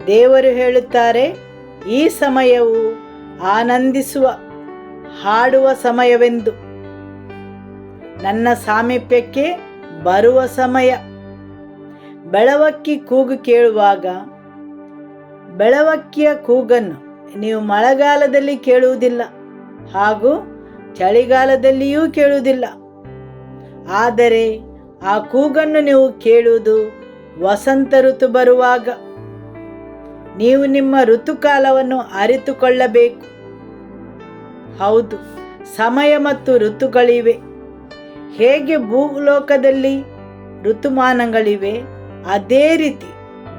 ದೇವರು ಹೇಳುತ್ತಾರೆ, ಈ ಸಮಯವು ಆನಂದಿಸುವ, ಹಾಡುವ ಸಮಯವೆಂದು. ನನ್ನ ಸಾಮೀಪ್ಯಕ್ಕೆ ಬರುವ ಸಮಯ. ಬೆಳವಕ್ಕಿ ಕೂಗು ಕೇಳುವಾಗ, ಬೆಳವಕ್ಕಿಯ ಕೂಗನ್ನು ನೀವು ಮಳೆಗಾಲದಲ್ಲಿ ಕೇಳುವುದಿಲ್ಲ ಹಾಗೂ ಚಳಿಗಾಲದಲ್ಲಿಯೂ ಕೇಳುವುದಿಲ್ಲ. ಆದರೆ ಆ ಕೂಗನ್ನು ನೀವು ಕೇಳುವುದು ವಸಂತ ಋತು ಬರುವಾಗ. ನೀವು ನಿಮ್ಮ ಋತುಕಾಲವನ್ನು ಅರಿತುಕೊಳ್ಳಬೇಕು. ಹೌದು, ಸಮಯ ಮತ್ತು ಋತುಗಳಿವೆ. ಹೇಗೆ ಭೂಲೋಕದಲ್ಲಿ ಋತುಮಾನಗಳಿವೆ, ಅದೇ ರೀತಿ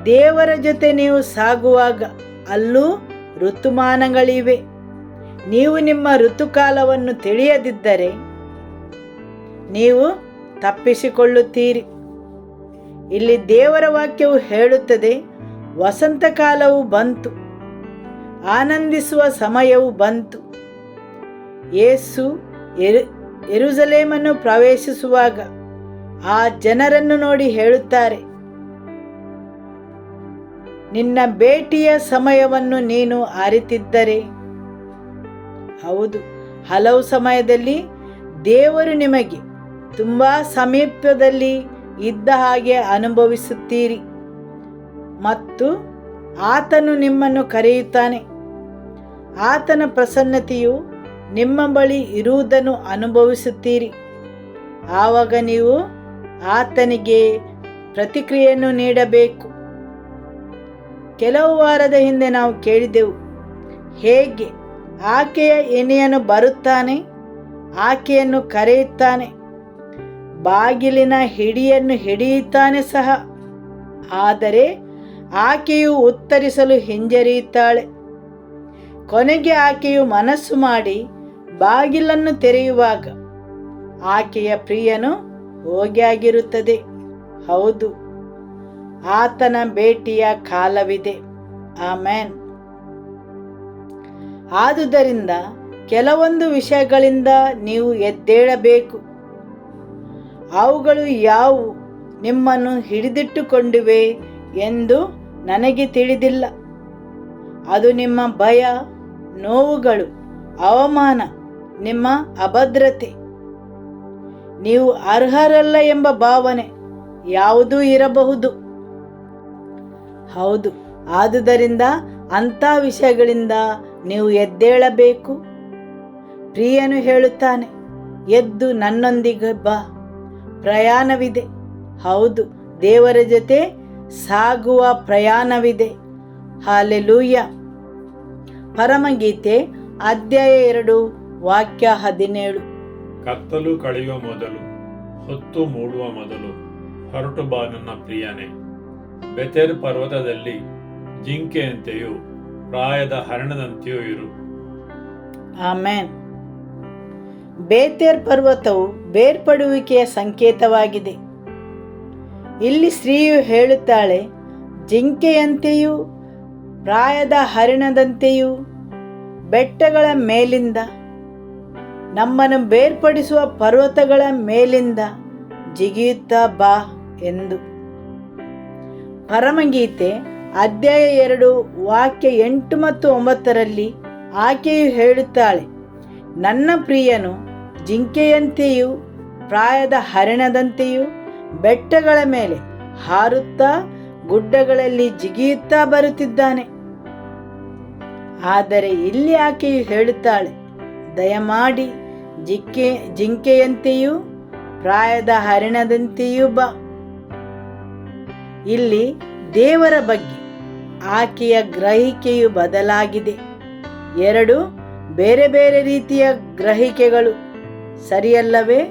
ದೇವರ ಜೊತೆ ನೀವು ಸಾಗುವಾಗ ಅಲ್ಲೂ ಋತುಮಾನಗಳಿವೆ. ನೀವು ನಿಮ್ಮ ಋತುಕಾಲವನ್ನು ತಿಳಿಯದಿದ್ದರೆ ನೀವು ತಪ್ಪಿಸಿಕೊಳ್ಳುತ್ತೀರಿ. ಇಲ್ಲಿ ದೇವರ ವಾಕ್ಯವು ಹೇಳುತ್ತದೆ, ವಸಂತ ಕಾಲವು ಬಂತು, ಆನಂದಿಸುವ ಸಮಯವು ಬಂತು. ಯೇಸು ಯೆರೂಸಲೇಮನ್ನು ಪ್ರವೇಶಿಸುವಾಗ ಆ ಜನರನ್ನು ನೋಡಿ ಹೇಳುತ್ತಾರೆ, ನಿನ್ನ ಭೇಟಿಯ ಸಮಯವನ್ನು ನೀನು ಅರಿತಿದ್ದರೆ. ಹೌದು, ಹಲವು ಸಮಯದಲ್ಲಿ ದೇವರು ನಿಮಗೆ ತುಂಬ ಸಮೀಪದಲ್ಲಿ ಇದ್ದ ಹಾಗೆ ಅನುಭವಿಸುತ್ತೀರಿ ಮತ್ತು ಆತನು ನಿಮ್ಮನ್ನು ಕರೆಯುತ್ತಾನೆ. ಆತನ ಪ್ರಸನ್ನತೆಯು ನಿಮ್ಮ ಬಳಿ ಇರುವುದನ್ನು ಅನುಭವಿಸುತ್ತೀರಿ. ಆವಾಗ ನೀವು ಆತನಿಗೆ ಪ್ರತಿಕ್ರಿಯೆಯನ್ನು ನೀಡಬೇಕು. ಕೆಲವು ವಾರದ ಹಿಂದೆ ನಾವು ಕೇಳಿದೆವು, ಹೇಗೆ ಆಕೆಯ ಎನೆಯನು ಬರುತ್ತಾನೆ, ಆಕೆಯನ್ನು ಕರೆಯುತ್ತಾನೆ, ಬಾಗಿಲಿನ ಹಿಡಿಯನ್ನು ಹಿಡಿಯುತ್ತಾನೆ ಸಹ. ಆದರೆ ಆಕೆಯು ಉತ್ತರಿಸಲು ಹಿಂಜರಿಯುತ್ತಾಳೆ. ಕೊನೆಗೆ ಆಕೆಯು ಮನಸ್ಸು ಮಾಡಿ ಬಾಗಿಲನ್ನು ತೆರೆಯುವಾಗ ಆಕೆಯ ಪ್ರಿಯನು ಹೋಗಿಯಾಗಿರುತ್ತದೆ. ಹೌದು, ಆತನ ಭೇಟಿಯ ಕಾಲವಿದೆ. ಆಮೆನ್. ಆದುದರಿಂದ ಕೆಲವೊಂದು ವಿಷಯಗಳಿಂದ ನೀವು ಎದ್ದೇಳಬೇಕು. ಅವುಗಳು ಯಾವುವು ನಿಮ್ಮನ್ನು ಹಿಡಿದಿಟ್ಟುಕೊಂಡಿವೆ ಎಂದು ನನಗೆ ತಿಳಿದಿಲ್ಲ. ಅದು ನಿಮ್ಮ ಭಯ, ನೋವುಗಳು, ಅವಮಾನ, ನಿಮ್ಮ ಅಭದ್ರತೆ, ನೀವು ಅರ್ಹರಲ್ಲ ಎಂಬ ಭಾವನೆ ಯಾವುದೂ ಇರಬಹುದು. ಹೌದು, ಆದುದರಿಂದ ಅಂಥ ವಿಷಯಗಳಿಂದ ನೀವು ಎದ್ದೇಳಬೇಕು. ಪ್ರಿಯನು ಹೇಳುತ್ತಾನೆ, ಎದ್ದು ನನ್ನೊಂದಿಗೆ ಬಾ, ಪ್ರಯಾಣವಿದೆ. ಹೌದು, ದೇವರ ಜೊತೆ ಸಾಗುವ ಪ್ರಯಾಣವಿದೆ. ಹಾಲೆಲೂಯ. ಪರಮಗೀತೆ ಅಧ್ಯಾಯ 2 ವಾಕ್ಯ 17. ಕತ್ತಲು ಕಳೆಯುವ ಮೊದಲು, ಹೊತ್ತು ಮೂಡುವ ಮೊದಲು ಹೊರಟು ಬಾ ನನ್ನ ಪ್ರಿಯನೇ. ಬೆತೆರ್ ಪರ್ವತದಲ್ಲಿ ಜಿಂಕೆಯಂತೆಯೂ ಪ್ರಾಯದ ಹರಣದಂತೆಯೂ ಇರು. ಆಮೆನ್. ಬೇತೇರ್ ಪರ್ವತವು ಬೇರ್ಪಡುವಿಕೆಯ ಸಂಕೇತವಾಗಿದೆ. ಇಲ್ಲಿ ಸ್ತ್ರೀಯು ಹೇಳುತ್ತಾಳೆ, ಜಿಂಕೆಯಂತೆಯೂ ಪ್ರಾಯದ ಹರಿಣದಂತೆಯೂ ಬೆಟ್ಟಗಳ ಮೇಲಿಂದ, ನಮ್ಮನ್ನು ಬೇರ್ಪಡಿಸುವ ಪರ್ವತಗಳ ಮೇಲಿಂದ ಜಿಗಿಯುತ್ತಾ ಬಾ ಎಂದು. ಪರಮಗೀತೆ ಅಧ್ಯಾಯ 2 ವಾಕ್ಯ 8 ಮತ್ತು 9ರಲ್ಲಿ ಆಕೆಯು ಹೇಳುತ್ತಾಳೆ, ನನ್ನ ಪ್ರಿಯನು ಜಿಂಕೆಯಂತೆಯೂ ಪ್ರಾಯದ ಹರಿಣದಂತೆಯೂ ಬೆಟ್ಟಗಳ ಮೇಲೆ ಹಾರುತ್ತಾ ಗುಡ್ಡಗಳಲ್ಲಿ ಜಿಗಿಯುತ್ತಾ ಬರುತ್ತಿದ್ದಾನೆ. ಆದರೆ ಇಲ್ಲಿ ಆಕೆಯು ಹೇಳುತ್ತಾಳೆ, ದಯಮಾಡಿ ಜಿಂಕೆಯಂತೆಯೂ ಪ್ರಾಯದ ಹರಿಣದಂತೆಯೂ ಬಾ. ಇಲ್ಲಿ ದೇವರ ಬಗ್ಗೆ ಆಕೆಯ ಗ್ರಹಿಕೆಯು ಬದಲಾಗಿದೆ. 2 ಬೇರೆ ಬೇರೆ ರೀತಿಯ ಗ್ರಹಿಕೆಗಳು, ಸರಿಯಲ್ಲವೇ?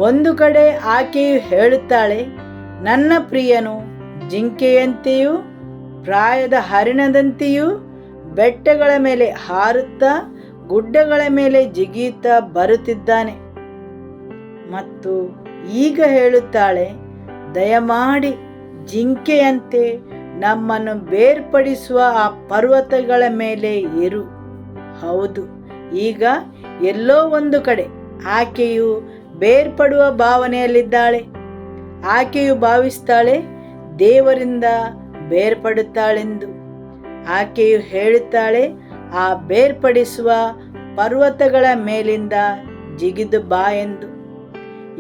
ಒಂದು ಕಡೆ ಆಕೆಯು ಹೇಳುತ್ತಾಳೆ, ನನ್ನ ಪ್ರಿಯನು ಜಿಂಕೆಯಂತೆಯೂ ಪ್ರಾಯದ ಹರಿಣದಂತೆಯೂ ಬೆಟ್ಟಗಳ ಮೇಲೆ ಹಾರುತ್ತಾ ಗುಡ್ಡಗಳ ಮೇಲೆ ಜಿಗಿಯುತ್ತಾ ಬರುತ್ತಿದ್ದಾನೆ. ಮತ್ತು ಈಗ ಹೇಳುತ್ತಾಳೆ, ದಯಮಾಡಿ ಜಿಂಕೆಯಂತೆ ನಮ್ಮನ್ನು ಬೇರ್ಪಡಿಸುವ ಆ ಪರ್ವತಗಳ ಮೇಲೆ ಇರು. ಹೌದು, ಈಗ ಎಲ್ಲೋ ಒಂದು ಕಡೆ ಆಕೆಯು ಬೇರ್ಪಡುವ ಭಾವನೆಯಲ್ಲಿದ್ದಾಳೆ. ಆಕೆಯು ಭಾವಿಸ್ತಾಳೆ ದೇವರಿಂದ ಬೇರ್ಪಡುತ್ತಾಳೆಂದು. ಆಕೆಯು ಹೇಳುತ್ತಾಳೆ, ಆ ಬೇರ್ಪಡಿಸುವ ಪರ್ವತಗಳ ಮೇಲಿಂದ ಜಿಗಿದು ಬಾ ಎಂದು.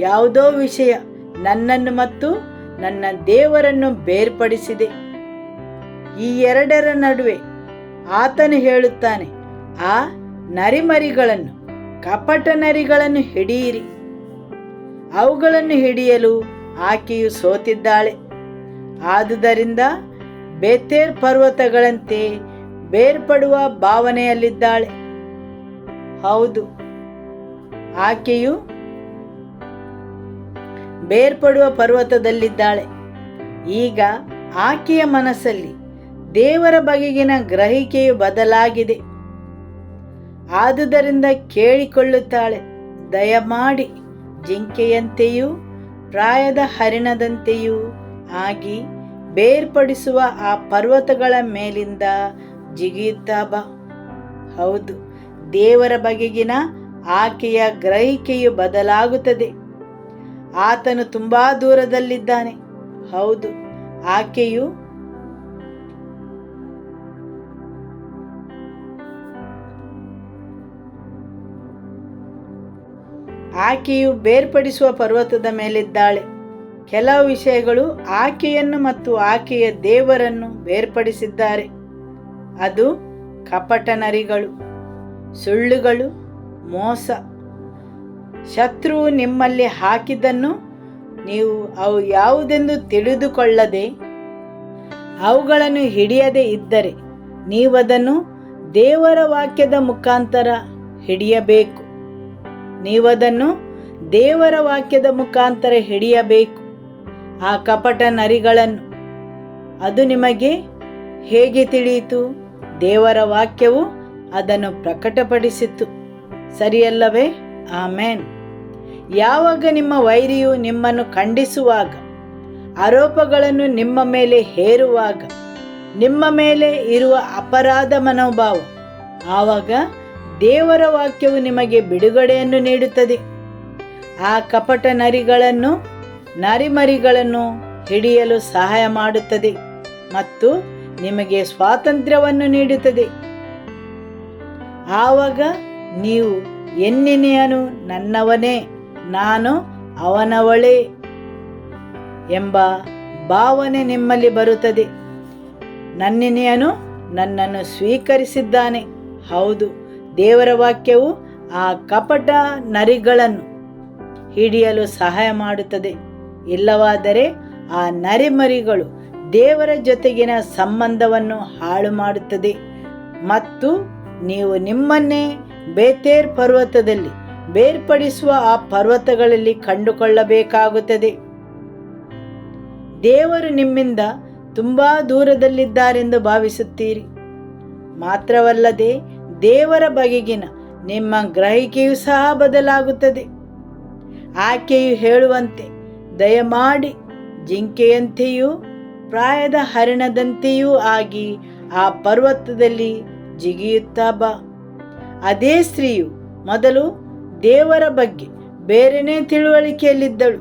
ಯಾವುದೋ ವಿಷಯ ನನ್ನನ್ನು ಮತ್ತು ನನ್ನ ದೇವರನ್ನು ಬೇರ್ಪಡಿಸಿದೆ. ಈ ಎರಡರ ನಡುವೆ ಆತನು ಹೇಳುತ್ತಾನೆ, ಆ ನರಿಮರಿಗಳನ್ನು, ಕಪಟ ನರಿಗಳನ್ನು ಹಿಡಿಯಿರಿ. ಅವುಗಳನ್ನು ಹಿಡಿಯಲು ಆಕೆಯು ಸೋತಿದ್ದಾಳೆ. ಆದುದರಿಂದ ಬೇತೇರ್ ಪರ್ವತಗಳಂತೆ ಬೇರ್ಪಡುವ ಭಾವನೆಯಲ್ಲಿದ್ದಾಳೆ. ಹೌದು, ಆಕೆಯು ಬೇರ್ಪಡುವ ಪರ್ವತದಲ್ಲಿದ್ದಾಳೆ. ಈಗ ಆಕೆಯ ಮನಸ್ಸಲ್ಲಿ ದೇವರ ಬಗೆಗಿನ ಗ್ರಹಿಕೆಯು ಬದಲಾಗಿದೆ. ಆದುದರಿಂದ ಕೇಳಿಕೊಳ್ಳುತ್ತಾಳೆ, ದಯಮಾಡಿ ಜಿಂಕೆಯಂತೆಯೂ ಪ್ರಾಯದ ಹರಿಣದಂತೆಯೂ ಆಗಿ ಬೇರ್ಪಡಿಸುವ ಆ ಪರ್ವತಗಳ ಮೇಲಿಂದ ಜಿಗಿಯುತ್ತಾ ಬಾ. ಹೌದು, ದೇವರ ಬಗೆಗಿನ ಆಕೆಯ ಗ್ರಹಿಕೆಯು ಬದಲಾಗುತ್ತದೆ. ಆತನು ತುಂಬಾ ದೂರದಲ್ಲಿದ್ದಾನೆ. ಹೌದು, ಆಕೆಯು ಬೇರ್ಪಡಿಸುವ ಪರ್ವತದ ಮೇಲಿದ್ದಾಳೆ. ಕೆಲವು ವಿಷಯಗಳು ಆಕೆಯನ್ನು ಮತ್ತು ಆಕೆಯ ದೇವರನ್ನು ಬೇರ್ಪಡಿಸಿದ್ದಾರೆ. ಅದು ಕಪಟ ನರಿಗಳು, ಸುಳ್ಳುಗಳು, ಮೋಸ. ಶತ್ರುವು ನಿಮ್ಮಲ್ಲಿ ಹಾಕಿದ್ದನ್ನು ನೀವು ಅವು ಯಾವುದೆಂದು ತಿಳಿದುಕೊಳ್ಳದೆ ಅವುಗಳನ್ನು ಹಿಡಿಯದೇ ಇದ್ದರೆ ನೀವದನ್ನು ದೇವರ ವಾಕ್ಯದ ಮುಖಾಂತರ ಹಿಡಿಯಬೇಕು. ಆ ಕಪಟ ನರಿಗಳನ್ನು. ಅದು ನಿಮಗೆ ಹೇಗೆ ತಿಳಿಯಿತು? ದೇವರ ವಾಕ್ಯವು ಅದನ್ನು ಪ್ರಕಟಪಡಿಸಿತು. ಸರಿಯಲ್ಲವೇ? ಆಮೇನ್. ಯಾವಾಗ ನಿಮ್ಮ ವೈರಿಯು ನಿಮ್ಮನ್ನು ಖಂಡಿಸುವಾಗ, ಆರೋಪಗಳನ್ನು ನಿಮ್ಮ ಮೇಲೆ ಹೇರುವಾಗ, ನಿಮ್ಮ ಮೇಲೆ ಇರುವ ಅಪರಾಧ ಮನೋಭಾವ, ಆವಾಗ ದೇವರ ವಾಕ್ಯವು ನಿಮಗೆ ಬಿಡುಗಡೆಯನ್ನು ನೀಡುತ್ತದೆ. ಆ ಕಪಟ ನರಿಮರಿಗಳನ್ನು ಹಿಡಿಯಲು ಸಹಾಯ ಮಾಡುತ್ತದೆ ಮತ್ತು ನಿಮಗೆ ಸ್ವಾತಂತ್ರ್ಯವನ್ನು ನೀಡುತ್ತದೆ. ಆವಾಗ ನೀವು ಎನ್ನೆನೆಯನು ನನ್ನವನೇ, ನಾನು ಅವನವಳೇ ಎಂಬ ಭಾವನೆ ನಿಮ್ಮಲ್ಲಿ ಬರುತ್ತದೆ. ನನ್ನೆನೆಯನು ನನ್ನನ್ನು ಸ್ವೀಕರಿಸಿದ್ದಾನೆ. ಹೌದು, ದೇವರ ವಾಕ್ಯವು ಆ ಕಪಟ ನರಿಗಳನ್ನು ಹಿಡಿಯಲು ಸಹಾಯ ಮಾಡುತ್ತದೆ. ಇಲ್ಲವಾದರೆ ಆ ನರಿಮರಿಗಳು ದೇವರ ಜೊತೆಗಿನ ಸಂಬಂಧವನ್ನು ಹಾಳು ಮಾಡುತ್ತದೆ ಮತ್ತು ನೀವು ನಿಮ್ಮನ್ನೇ ಬೇತೇರ್ ಪರ್ವತದಲ್ಲಿ ಬೇರ್ಪಡಿಸುವ ಆ ಪರ್ವತಗಳಲ್ಲಿ ಕಂಡುಕೊಳ್ಳಬೇಕಾಗುತ್ತದೆ. ದೇವರು ನಿಮ್ಮಿಂದ ತುಂಬಾ ದೂರದಲ್ಲಿದ್ದಾರೆಂದು ಭಾವಿಸುತ್ತೀರಿ. ಮಾತ್ರವಲ್ಲದೆ ದೇವರ ಬಗೆಗಿನ ನಿಮ್ಮ ಗ್ರಹಿಕೆಯೂ ಸಹ ಬದಲಾಗುತ್ತದೆ. ಆಕೆಯು ಹೇಳುವಂತೆ, ದಯಮಾಡಿ ಜಿಂಕೆಯಂತೆಯೂ ಪ್ರಾಯದ ಹರಿಣದಂತೆಯೂ ಆಗಿ ಆ ಪರ್ವತದಲ್ಲಿ ಜಿಗಿಯುತ್ತಾ ಬಾ. ಅದೇ ಸ್ತ್ರೀಯು ಮೊದಲು ದೇವರ ಬಗ್ಗೆ ಬೇರೆನೇ ತಿಳುವಳಿಕೆಯಲ್ಲಿದ್ದಳು.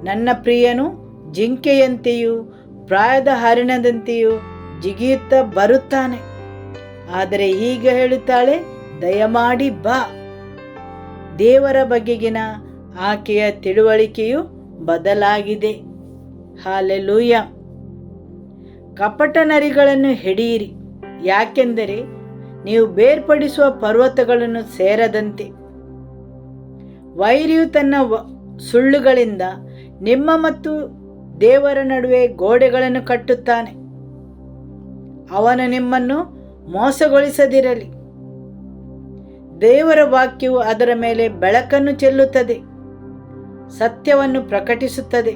ನನ್ನ ಪ್ರಿಯನು ಜಿಂಕೆಯಂತೆಯೂ ಪ್ರಾಯದ ಹರಿಣದಂತೆಯೂ ಜಿಗಿಯುತ್ತಾ ಬರುತ್ತಾನೆ. ಆದರೆ ಈಗ ಹೇಳುತ್ತಾಳೆ, ದಯಮಾಡಿ ಬಾ. ದೇವರ ಬಗೆಗಿನ ಆಕೆಯ ತಿಳುವಳಿಕೆಯು ಬದಲಾಗಿದೆ. ಹಾಲೆಲೂಯ. ಕಪಟ ನರಿಗಳನ್ನು ಹಿಡಿಯಿರಿ, ಯಾಕೆಂದರೆ ನೀವು ಬೇರ್ಪಡಿಸುವ ಪರ್ವತಗಳನ್ನು ಸೇರದಂತೆ. ವೈರಿಯು ತನ್ನ ಸುಳ್ಳುಗಳಿಂದ ನಿಮ್ಮ ಮತ್ತು ದೇವರ ನಡುವೆ ಗೋಡೆಗಳನ್ನು ಕಟ್ಟುತ್ತಾನೆ. ಅವನು ನಿಮ್ಮನ್ನು ಮೋಸಗೊಳಿಸದಿರಲಿ. ದೇವರ ವಾಕ್ಯವು ಅದರ ಮೇಲೆ ಬೆಳಕನ್ನು ಚೆಲ್ಲುತ್ತದೆ, ಸತ್ಯವನ್ನು ಪ್ರಕಟಿಸುತ್ತದೆ.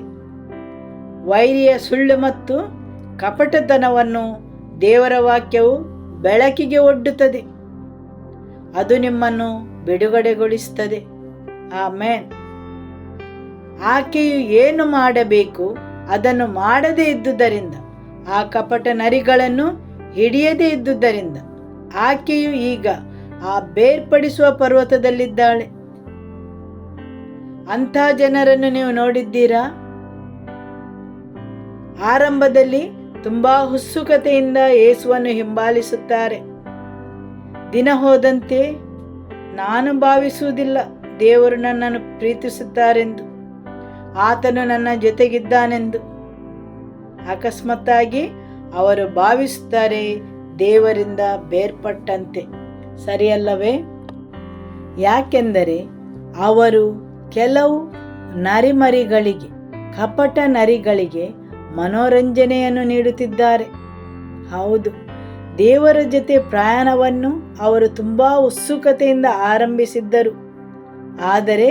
ವೈರಿಯ ಸುಳ್ಳು ಮತ್ತು ಕಪಟತನವನ್ನು ದೇವರ ವಾಕ್ಯವು ಬೆಳಕಿಗೆ ಒಡ್ಡುತ್ತದೆ. ಅದು ನಿಮ್ಮನ್ನು ಬಿಡುಗಡೆಗೊಳಿಸುತ್ತದೆ. ಆಮೆನ್. ಆಕೆಯು ಏನು ಮಾಡಬೇಕು ಅದನ್ನು ಮಾಡದೇ ಇದ್ದುದರಿಂದ, ಆ ಕಪಟ ನರಿಗಳನ್ನು ಹಿಡಿಯದೇ ಇದ್ದುದರಿಂದ ಆಕೆಯು ಈಗ ಆ ಬೇರ್ಪಡಿಸುವ ಪರ್ವತದಲ್ಲಿದ್ದಾಳೆ. ಅಂಥ ಜನರನ್ನು ನೀವು ನೋಡಿದ್ದೀರಾ? ಆರಂಭದಲ್ಲಿ ತುಂಬಾ ಉತ್ಸುಕತೆಯಿಂದ ಯೇಸುವನ್ನು ಹಿಂಬಾಲಿಸುತ್ತಾರೆ. ದಿನ ಹೋದಂತೆ ನಾನು ಭಾವಿಸುವುದಿಲ್ಲ ದೇವರು ನನ್ನನ್ನು ಪ್ರೀತಿಸುತ್ತಾರೆಂದು, ಆತನು ನನ್ನ ಜೊತೆಗಿದ್ದಾನೆಂದು. ಅಕಸ್ಮಾತ್ತಾಗಿ ಅವರು ಭಾವಿಸುತ್ತಾರೆ ದೇವರಿಂದ ಬೇರ್ಪಟ್ಟಂತೆ. ಸರಿಯಲ್ಲವೇ? ಯಾಕೆಂದರೆ ಅವರು ಕೆಲವು ನರಿಮರಿಗಳಿಗೆ, ಕಪಟ ನರಿಗಳಿಗೆ ಮನೋರಂಜನೆಯನ್ನು ನೀಡುತ್ತಿದ್ದಾರೆ. ಹೌದು, ದೇವರ ಜೊತೆ ಪ್ರಯಾಣವನ್ನು ಅವರು ತುಂಬ ಉತ್ಸುಕತೆಯಿಂದ ಆರಂಭಿಸಿದ್ದರು. ಆದರೆ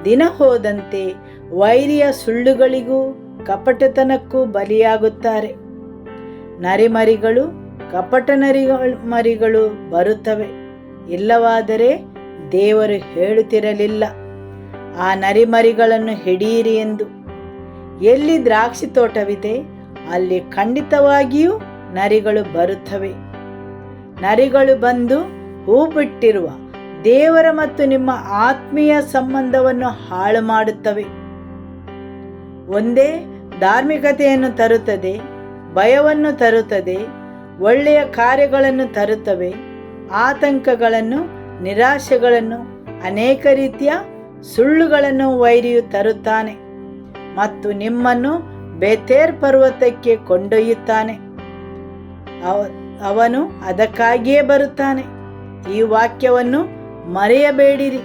ದಿನ ಹೋದಂತೆ ವೈರಿಯ ಸುಳ್ಳುಗಳಿಗೂ ಕಪಟತನಕ್ಕೂ ಬಲಿಯಾಗುತ್ತಾರೆ. ನರಿಮರಿಗಳು, ಕಪಟ ನರಿಮರಿಗಳು ಬರುತ್ತವೆ. ಇಲ್ಲವಾದರೆ ದೇವರು ಹೇಳುತ್ತಿರಲಿಲ್ಲ, ಆ ನರಿಮರಿಗಳನ್ನು ಹಿಡಿಯಿರಿ ಎಂದು. ಎಲ್ಲಿ ದ್ರಾಕ್ಷಿ ತೋಟವಿದೆ ಅಲ್ಲಿ ಖಂಡಿತವಾಗಿಯೂ ನರಿಗಳು ಬರುತ್ತವೆ. ನರಿಗಳು ಬಂದು ಹೂ ಬಿಟ್ಟಿರುವ ದೇವರ ಮತ್ತು ನಿಮ್ಮ ಆತ್ಮೀಯ ಸಂಬಂಧವನ್ನು ಹಾಳು ಮಾಡುತ್ತವೆ. ಒಂದೇ ಧಾರ್ಮಿಕತೆಯನ್ನು ತರುತ್ತದೆ, ಭಯವನ್ನು ತರುತ್ತದೆ, ಒಳ್ಳೆಯ ಕಾರ್ಯಗಳನ್ನು ತರುತ್ತವೆ, ಆತಂಕಗಳನ್ನು, ನಿರಾಶೆಗಳನ್ನು, ಅನೇಕ ರೀತಿಯ ಸುಳ್ಳುಗಳನ್ನು ವೈರಿಯು ತರುತ್ತಾನೆ ಮತ್ತು ನಿಮ್ಮನ್ನು ಬೇತೇರ್ ಪರ್ವತಕ್ಕೆ ಕೊಂಡೊಯ್ಯುತ್ತಾನೆ. ಅವನು ಅದಕ್ಕಾಗಿಯೇ ಬರುತ್ತಾನೆ. ಈ ವಾಕ್ಯವನ್ನು ಮರೆಯಬೇಡಿರಿ.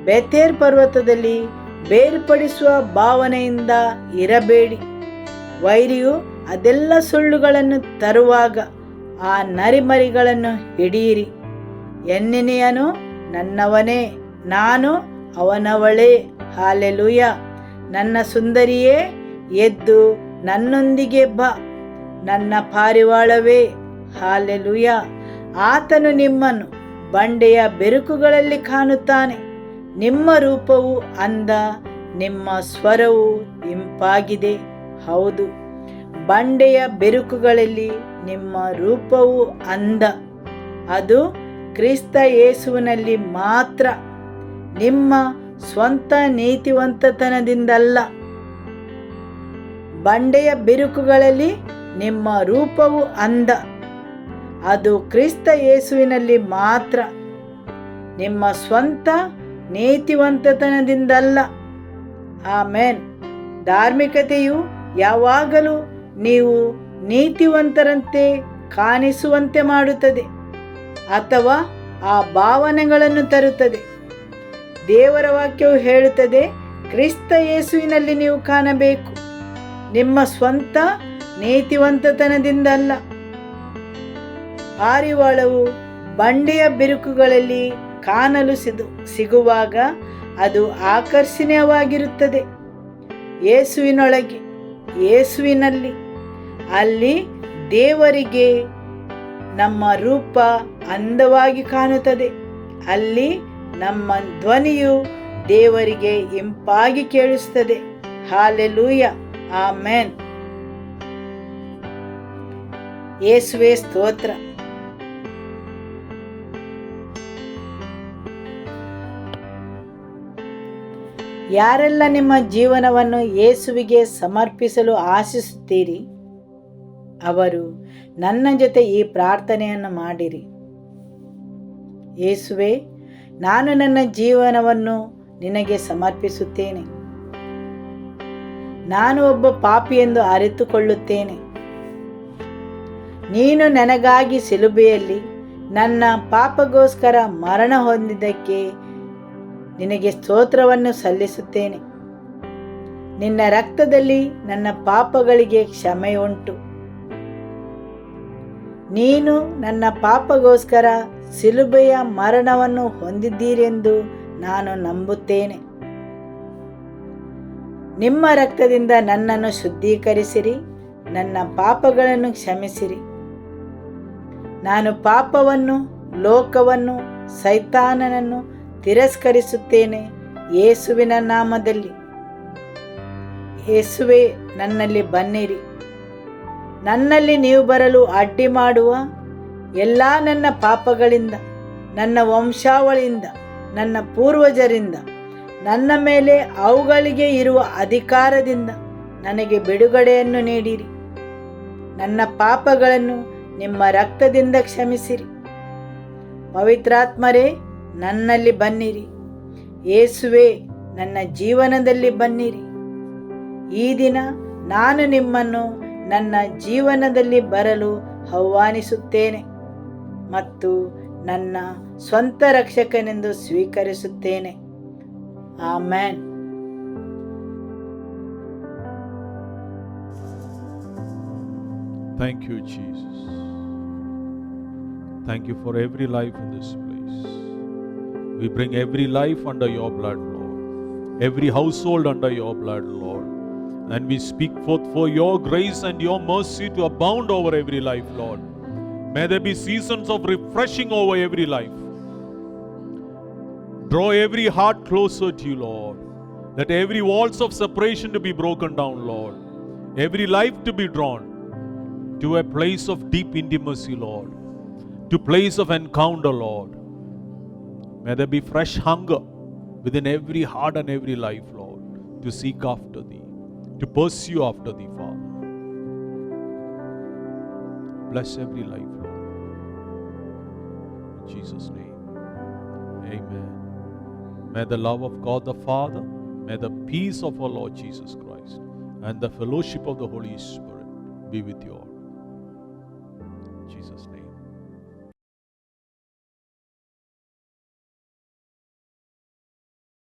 ಬೇತೇರ್ ಪರ್ವತದಲ್ಲಿ ಬೇರ್ಪಡಿಸುವ ಭಾವನೆಯಿಂದ ಇರಬೇಡಿ. ವೈರಿಯು ಅದೆಲ್ಲ ಸುಳ್ಳುಗಳನ್ನು ತರುವಾಗ ಆ ನರಿಮರಿಗಳನ್ನು ಹಿಡಿಯಿರಿ. ಎನ್ನೆನೆಯನು ನನ್ನವನೇ, ನಾನು ಅವನವಳೇ. ಹಾಲೆಲೂಯ. ನನ್ನ ಸುಂದರಿಯೇ, ಎದ್ದು ನನ್ನೊಂದಿಗೆ ಬಾ, ನನ್ನ ಪಾರಿವಾಳವೇ. ಹಾಲೆಲೂಯ. ಆತನು ನಿಮ್ಮನ್ನು ಬಂಡೆಯ ಬೆರುಕುಗಳಲ್ಲಿ ಕಾಣುತ್ತಾನೆ. ನಿಮ್ಮ ರೂಪವು ಅಂದ, ನಿಮ್ಮ ಸ್ವರವು ಇಂಪಾಗಿದೆ. ಹೌದು, ಬಂಡೆಯ ಬೆರುಕುಗಳಲ್ಲಿ ನಿಮ್ಮ ರೂಪವು ಅಂದ. ಅದು ಕ್ರಿಸ್ತ ಯೇಸುವಿನಲ್ಲಿ ಮಾತ್ರ, ನಿಮ್ಮ ಸ್ವಂತ ನೀತಿವಂತತನದಿಂದಲ್ಲ. ಬಂಡೆಯ ಬಿರುಕುಗಳಲ್ಲಿ ನಿಮ್ಮ ರೂಪವು ಅಂದ. ಅದು ಕ್ರಿಸ್ತ ಯೇಸುವಿನಲ್ಲಿ ಮಾತ್ರ, ನಿಮ್ಮ ಸ್ವಂತ ನೀತಿವಂತತನದಿಂದಲ್ಲ. ಆಮೆನ್. ಧಾರ್ಮಿಕತೆಯು ಯಾವಾಗಲೂ ನೀವು ನೀತಿವಂತರಂತೆ ಕಾಣಿಸುವಂತೆ ಮಾಡುತ್ತದೆ ಅಥವಾ ಆ ಭಾವನೆಗಳನ್ನು ತರುತ್ತದೆ. ದೇವರ ವಾಕ್ಯವು ಹೇಳುತ್ತದೆ, ಕ್ರಿಸ್ತ ಯೇಸುವಿನಲ್ಲಿ ನೀವು ಕಾಣಬೇಕು, ನಿಮ್ಮ ಸ್ವಂತ ನೀತಿವಂತತನದಿಂದಲ್ಲ. ಪಾರಿವಾಳವು ಬಂಡೆಯ ಬಿರುಕುಗಳಲ್ಲಿ ಕಾಣಲು ಸಿಗುವಾಗ ಅದು ಆಕರ್ಷಣೀಯವಾಗಿರುತ್ತದೆ. ಯೇಸುವಿನೊಳಗೆ, ಯೇಸುವಿನಲ್ಲಿ, ಅಲ್ಲಿ ದೇವರಿಗೆ ನಮ್ಮ ರೂಪ ಅಂದವಾಗಿ ಕಾಣುತ್ತದೆ. ಅಲ್ಲಿ ನಮ್ಮ ಧ್ವನಿಯು ದೇವರಿಗೆ ಇಂಪಾಗಿ ಕೇಳಿಸುತ್ತದೆ. ಹಾಲೆಲೂಯ. ಆಮೆನ್. ಯೇಸುವೇ ಸ್ತೋತ್ರ. ಯಾರೆಲ್ಲ ನಿಮ್ಮ ಜೀವನವನ್ನು ಯೇಸುವಿಗೆ ಸಮರ್ಪಿಸಲು ಆಶಿಸುತ್ತೀರಿ, ಅವರು ನನ್ನ ಜೊತೆ ಈ ಪ್ರಾರ್ಥನೆಯನ್ನು ಮಾಡಿರಿ. ಯೇಸುವೇ, ನಾನು ನನ್ನ ಜೀವನವನ್ನು ನಿನಗೆ ಸಮರ್ಪಿಸುತ್ತೇನೆ. ನಾನು ಒಬ್ಬ ಪಾಪಿ ಎಂದು ಅರಿತುಕೊಳ್ಳುತ್ತೇನೆ. ನೀನು ನನಗಾಗಿ ಶಿಲುಬೆಯಲ್ಲಿ ನನ್ನ ಪಾಪಗೋಸ್ಕರ ಮರಣ ಹೊಂದಿದ್ದಕ್ಕೆ ನಿನಗೆ ಸ್ತೋತ್ರವನ್ನು ಸಲ್ಲಿಸುತ್ತೇನೆ. ನಿನ್ನ ರಕ್ತದಲ್ಲಿ ನನ್ನ ಪಾಪಗಳಿಗೆ ಕ್ಷಮೆ ಉಂಟು. ನೀನು ನನ್ನ ಪಾಪಗೋಸ್ಕರ ಶಿಲುಬೆಯ ಮರಣವನ್ನು ಹೊಂದಿದ್ದೀರೆಂದು ನಾನು ನಂಬುತ್ತೇನೆ. ನಿಮ್ಮ ರಕ್ತದಿಂದ ನನ್ನನ್ನು ಶುದ್ಧೀಕರಿಸಿರಿ. ನನ್ನ ಪಾಪಗಳನ್ನು ಕ್ಷಮಿಸಿರಿ. ನಾನು ಪಾಪವನ್ನು, ಲೋಕವನ್ನು, ಸೈತಾನನನ್ನು ತಿರಸ್ಕರಿಸುತ್ತೇನೆ ಯೇಸುವಿನ ನಾಮದಲ್ಲಿ. ಯೇಸುವೇ, ನನ್ನಲ್ಲಿ ಬನ್ನಿರಿ. ನನ್ನಲ್ಲಿ ನೀವು ಬರಲು ಅಡ್ಡಿ ಮಾಡುವ ಎಲ್ಲ ನನ್ನ ಪಾಪಗಳಿಂದ, ನನ್ನ ವಂಶಾವಳಿಯಿಂದ, ನನ್ನ ಪೂರ್ವಜರಿಂದ, ನನ್ನ ಮೇಲೆ ಅವುಗಳಿಗೆ ಇರುವ ಅಧಿಕಾರದಿಂದ ನನಗೆ ಬಿಡುಗಡೆಯನ್ನು ನೀಡಿರಿ. ನನ್ನ ಪಾಪಗಳನ್ನು ನಿಮ್ಮ ರಕ್ತದಿಂದ ಕ್ಷಮಿಸಿರಿ. ಪವಿತ್ರಾತ್ಮರೇ, ನನ್ನಲ್ಲಿ ಬನ್ನಿರಿ. ಯೇಸುವೇ, ನನ್ನ ಜೀವನದಲ್ಲಿ ಬನ್ನಿರಿ. ಈ ದಿನ ನಾನು ನಿಮ್ಮನ್ನು ನನ್ನ ಜೀವನದಲ್ಲಿ ಬರಲು ಆಹ್ವಾನಿಸುತ್ತೇನೆ ಮತ್ತು ನನ್ನ ಸ್ವಂತ ರಕ್ಷಕನೆಂದು ಸ್ವೀಕರಿಸುತ್ತೇನೆ. Amen. Thank you, Jesus. Thank you for every life in this place. We bring every life under your blood, Lord. Every household under your blood, Lord. And we speak forth for your grace and your mercy to abound over every life, Lord. May there be seasons of refreshing over every life. Draw every heart closer to you, Lord. Let every walls of separation to be broken down, Lord. Every life to be drawn to a place of deep intimacy, Lord. To place of encounter, Lord. May there be fresh hunger within every heart and every life, Lord, to seek after thee, to pursue after thee, Father. Bless every life, Lord. In Jesus' name, amen. May the love of God the Father, may the peace of our Lord Jesus Christ, and the fellowship of the Holy Spirit be with you all. In Jesus' name.